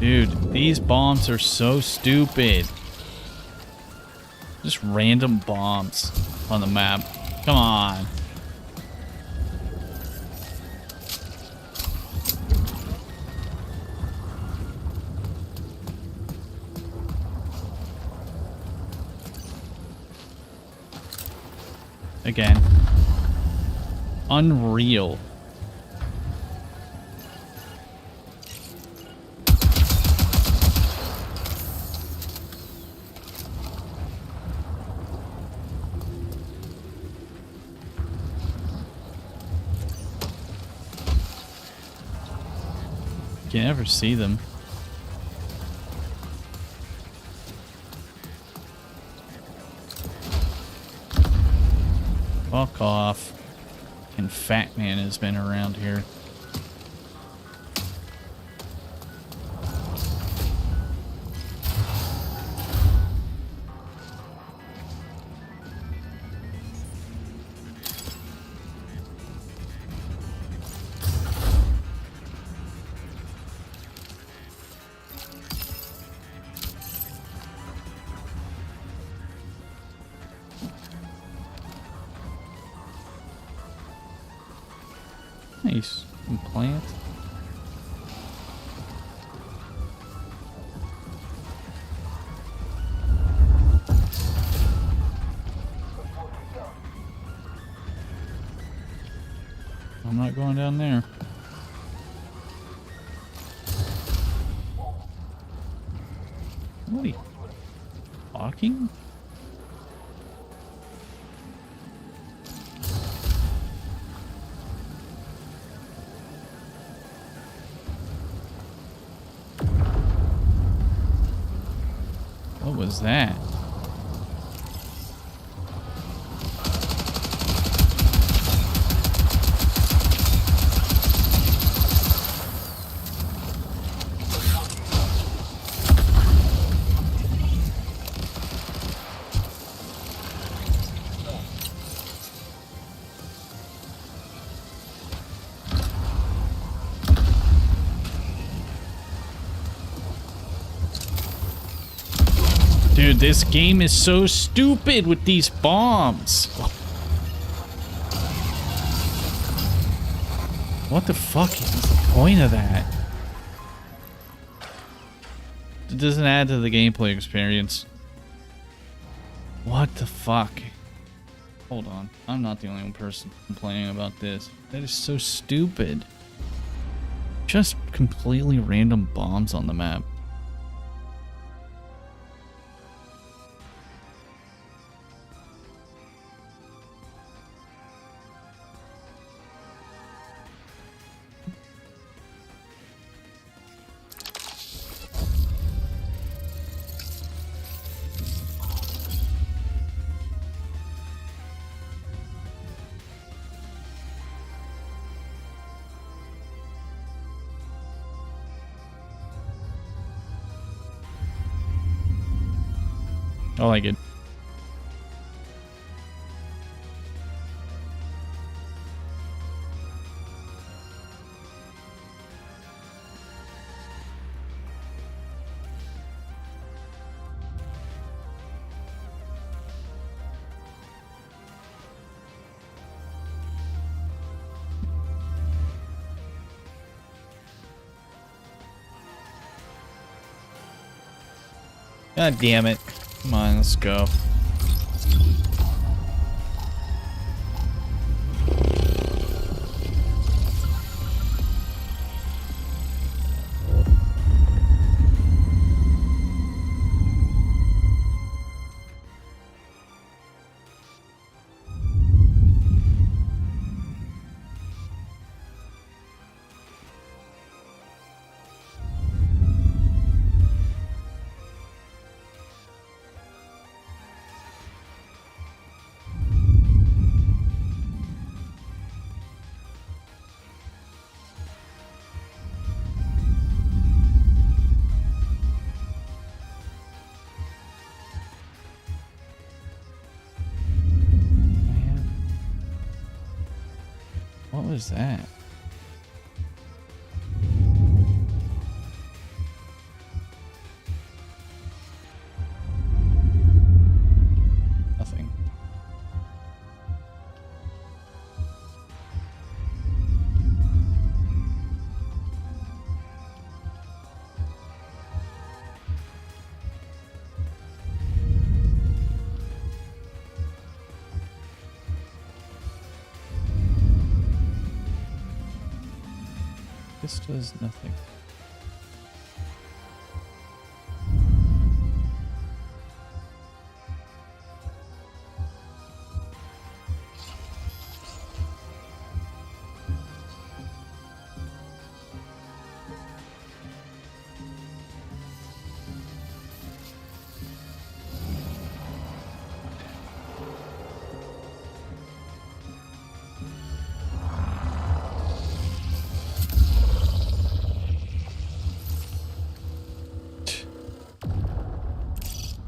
Dude, these bombs are so stupid. Just random bombs on the map. Come on. Again. Unreal. You can never see them. Fuck off. And Fat Man has been around here. Nice. And plant. I'm not going down there. What are you talking? What was that? Dude, this game is so stupid with these bombs. What the fuck is the point of that? It doesn't add to the gameplay experience. What the fuck? Hold on. I'm not the only one person complaining about this. That is so stupid. Just completely random bombs on the map. I like it. God damn it. Come on, let's go. What was that? Nothing. This does nothing.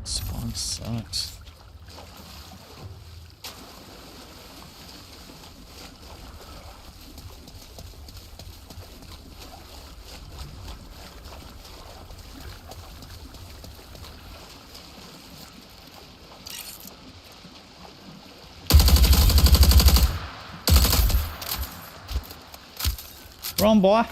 Spawn sucks. Run, boy.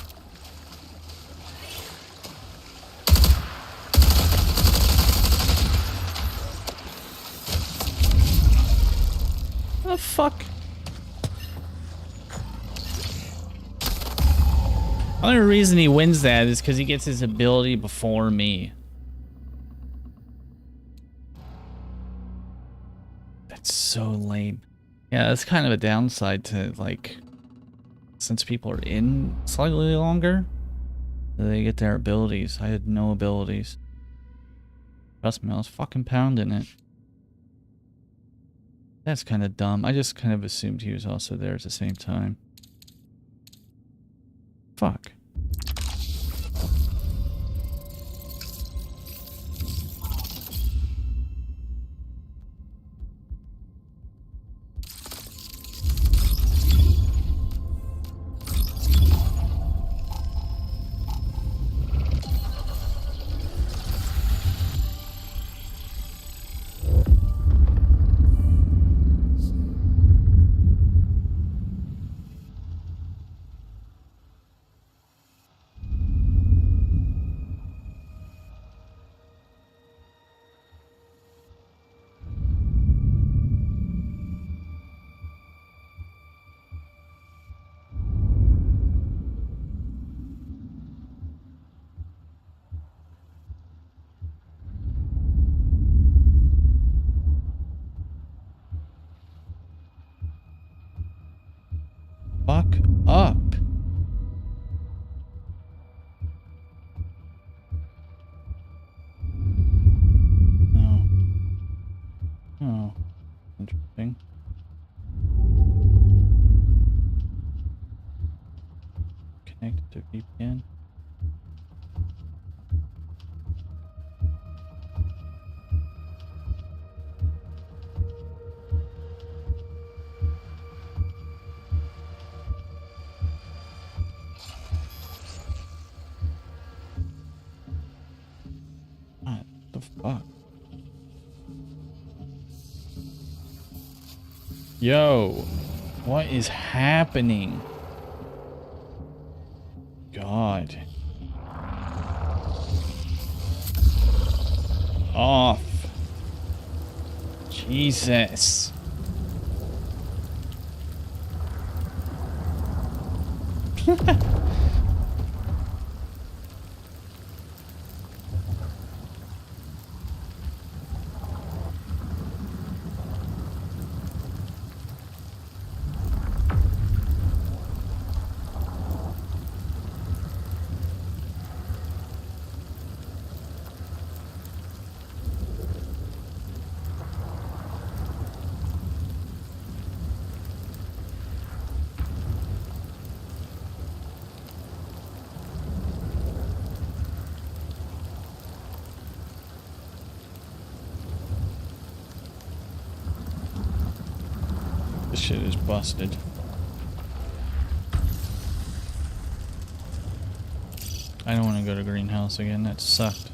What the fuck? Only reason he wins that is because he gets his ability before me. That's so lame. Yeah, that's kind of a downside to, like, since people are in slightly longer, they get their abilities. I had no abilities. Trust me, I was fucking pounding it. That's kind of dumb. I just kind of assumed he was also there at the same time. Fuck. Fuck up. No. Oh. Interesting. Connected to VPN. Fuck. Yo, what is happening? God. Off. Jesus. This shit is busted. I don't want to go to Greenhouse again. That sucked.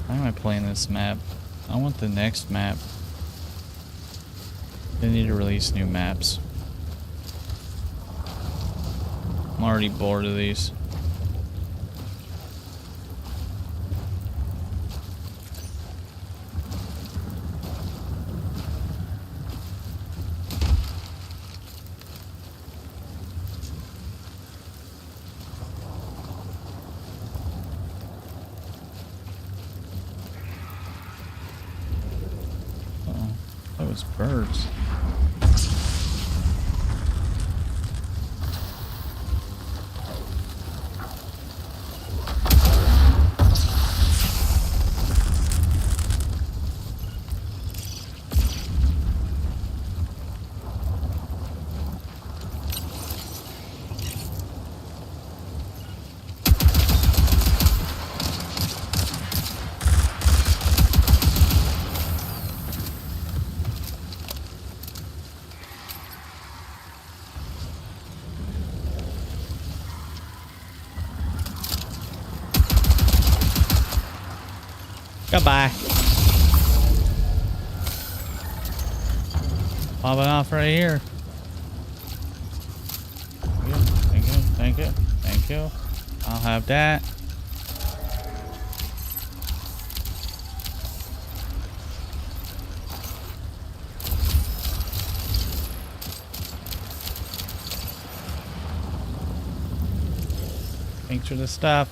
Why am I playing this map? I want the next map. They need to release new maps. I'm already bored of these. Those birds. Goodbye. Popping off right here. Thank you, thank you, thank you. I'll have that. Thanks for the stuff.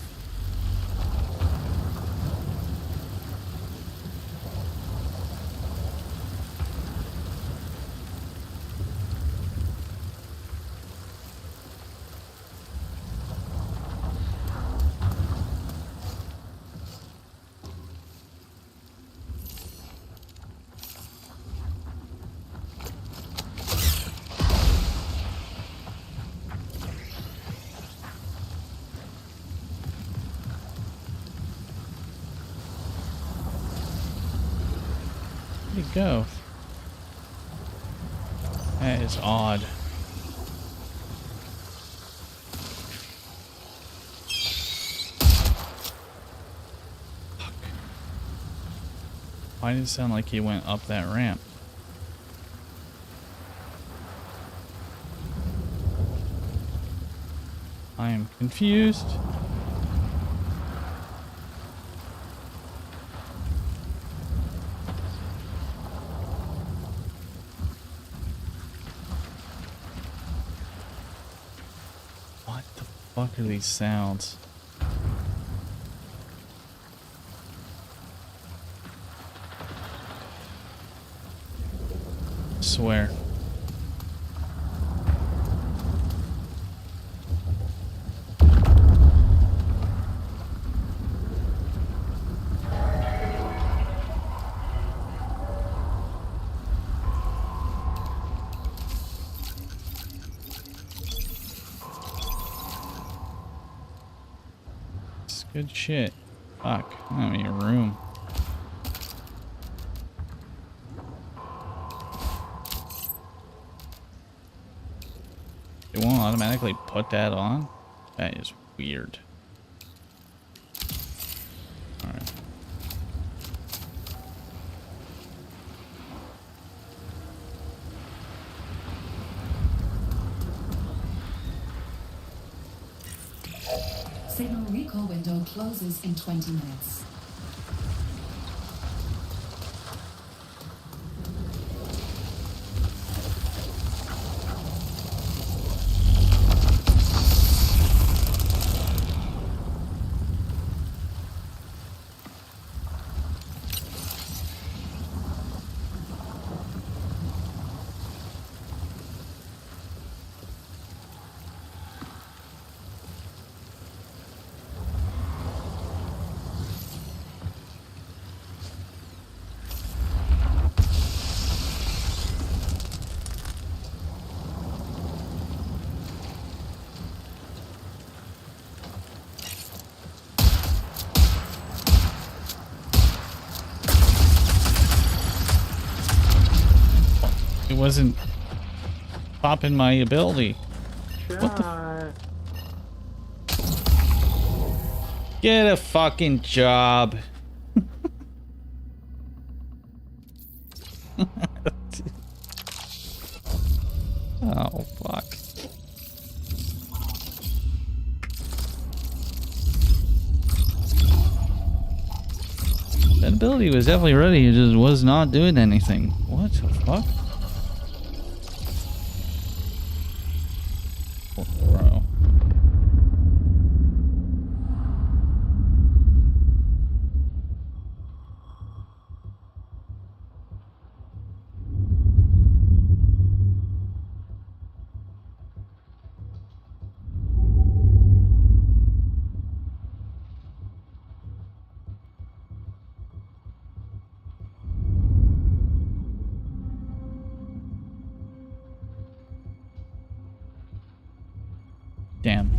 Where'd he go? That is odd. Fuck. Why did it sound like he went up that ramp? I am confused. What are these sounds? I swear. Good shit. Fuck. I don't have any room. It won't automatically put that on? That is weird. Alright. Signal recall window closes in 20 minutes. It wasn't popping my ability. What the? Get a fucking job. Oh, fuck. That ability was definitely ready, it just was not doing anything. What the fuck? Bro. Damn.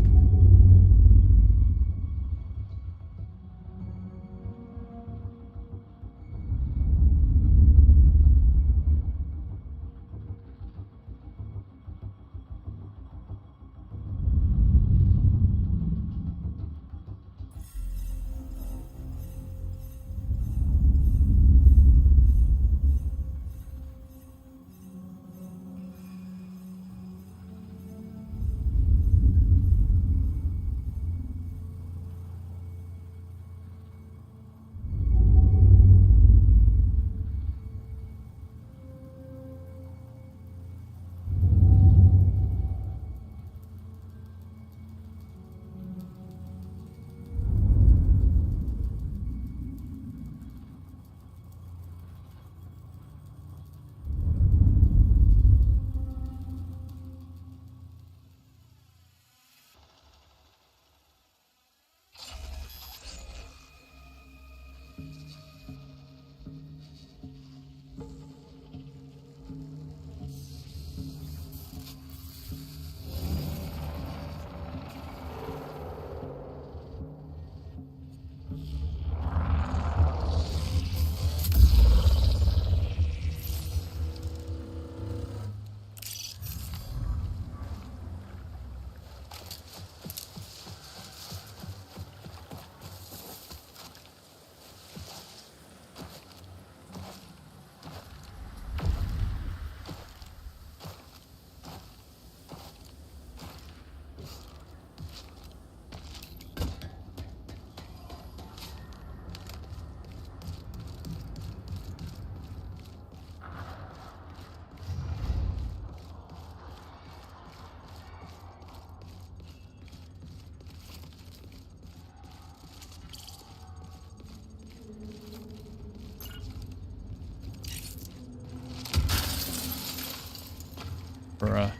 Bruh.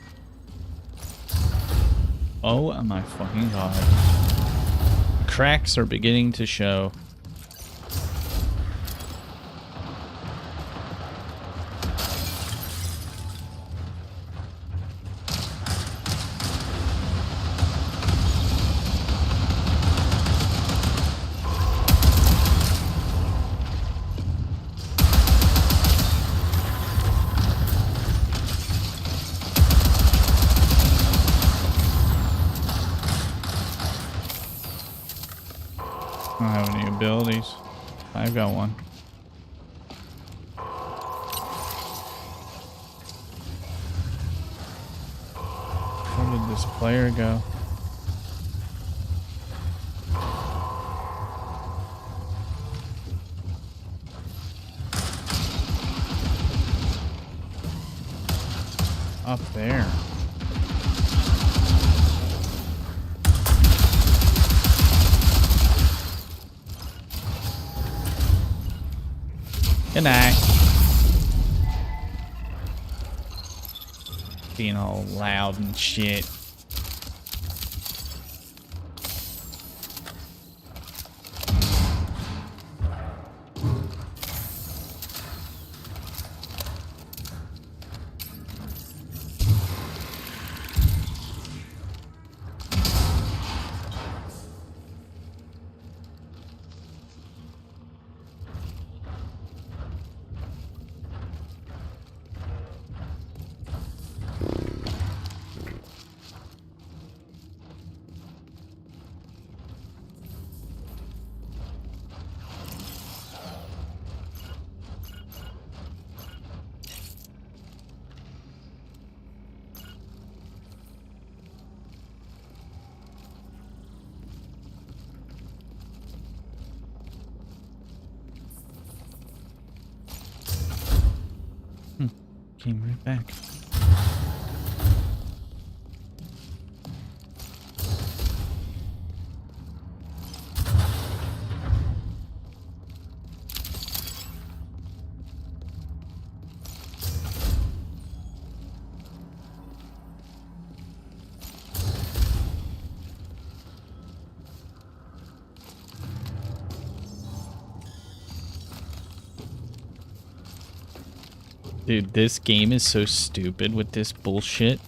Oh my fucking god. Cracks are beginning to show. I don't have any abilities. I've got one. Where did this player go? Up there. Good night. Being all loud and shit. Came right back. Dude, this game is so stupid with this bullshit.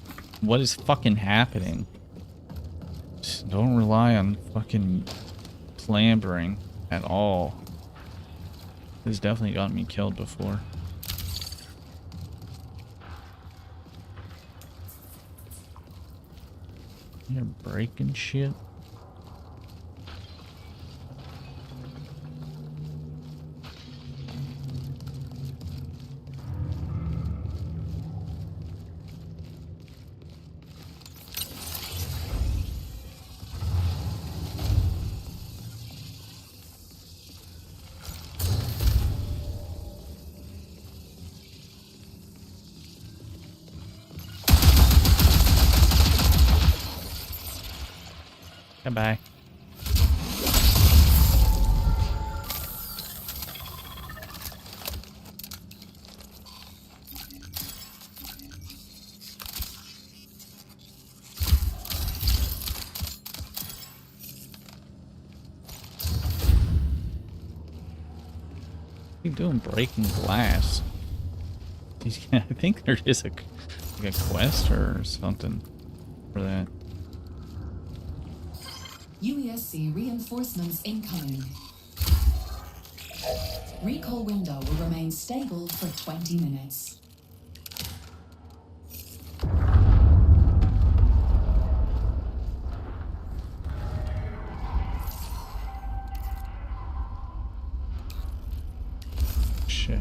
What is fucking happening? Just don't rely on fucking clambering at all. This has definitely gotten me killed before. You're breaking shit. Goodbye. What are you doing breaking glass? I think there is like a quest or something for that. UESC reinforcements incoming. Recall window will remain stable for 20 minutes. Shit.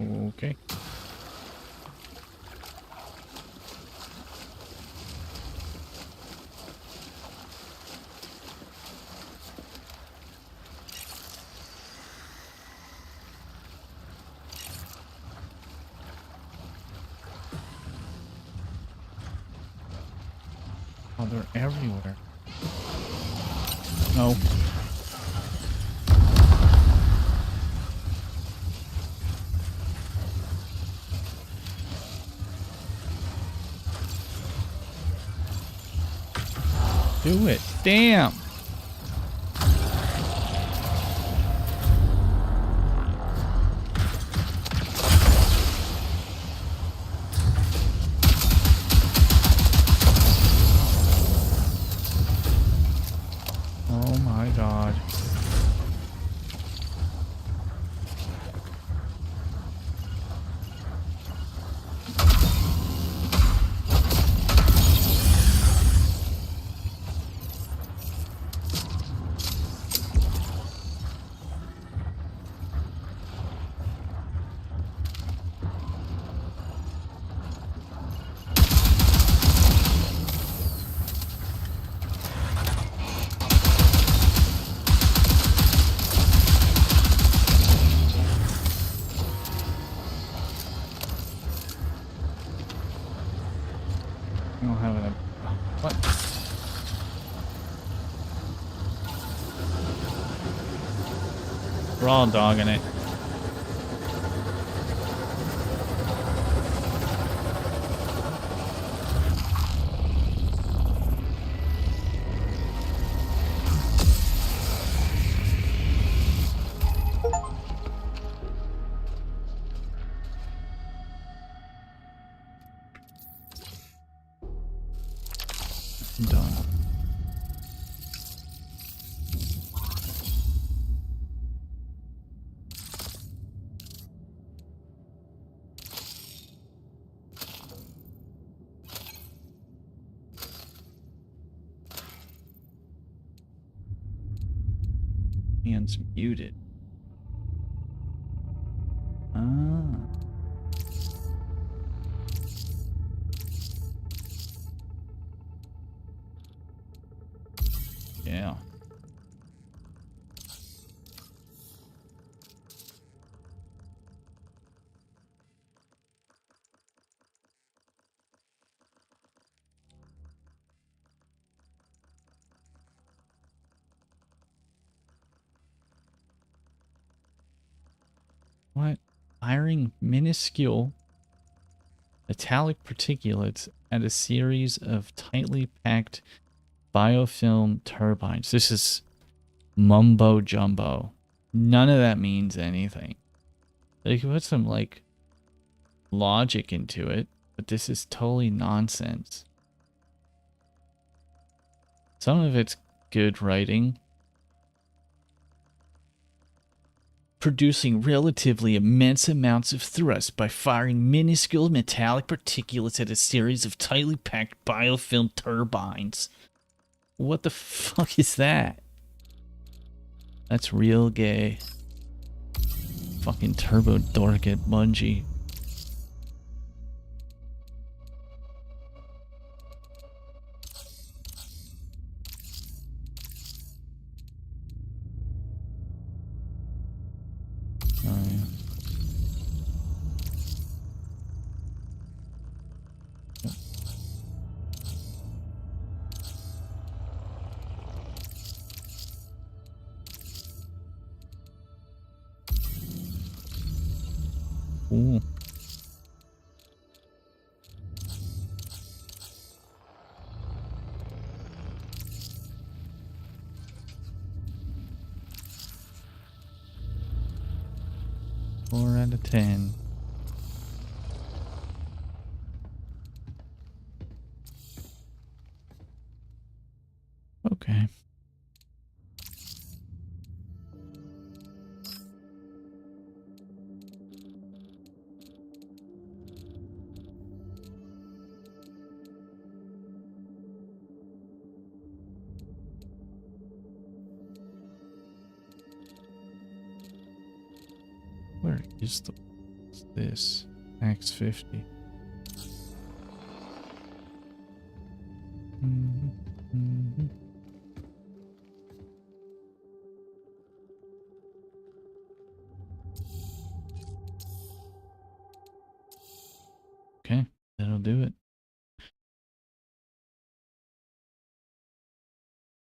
Okay. Oh, they're everywhere. No. Do it. Damn. Oh my god. I don't have a... What? We're all dogging it. I'm done. Hands muted. Ah. Yeah. What? Firing minuscule metallic particulates at a series of tightly packed biofilm turbines. This is mumbo jumbo. None of that means anything. They could put some like logic into it, but this is totally nonsense. Some of it's good writing. Producing relatively immense amounts of thrust by firing minuscule metallic particulates at a series of tightly packed biofilm turbines. What the fuck is that? That's real gay. Fucking turbo dork at Bungie. Oh, yeah. Yep. Ooh. Four out of 10. Okay. Where is the... this? Max 50. Mm-hmm.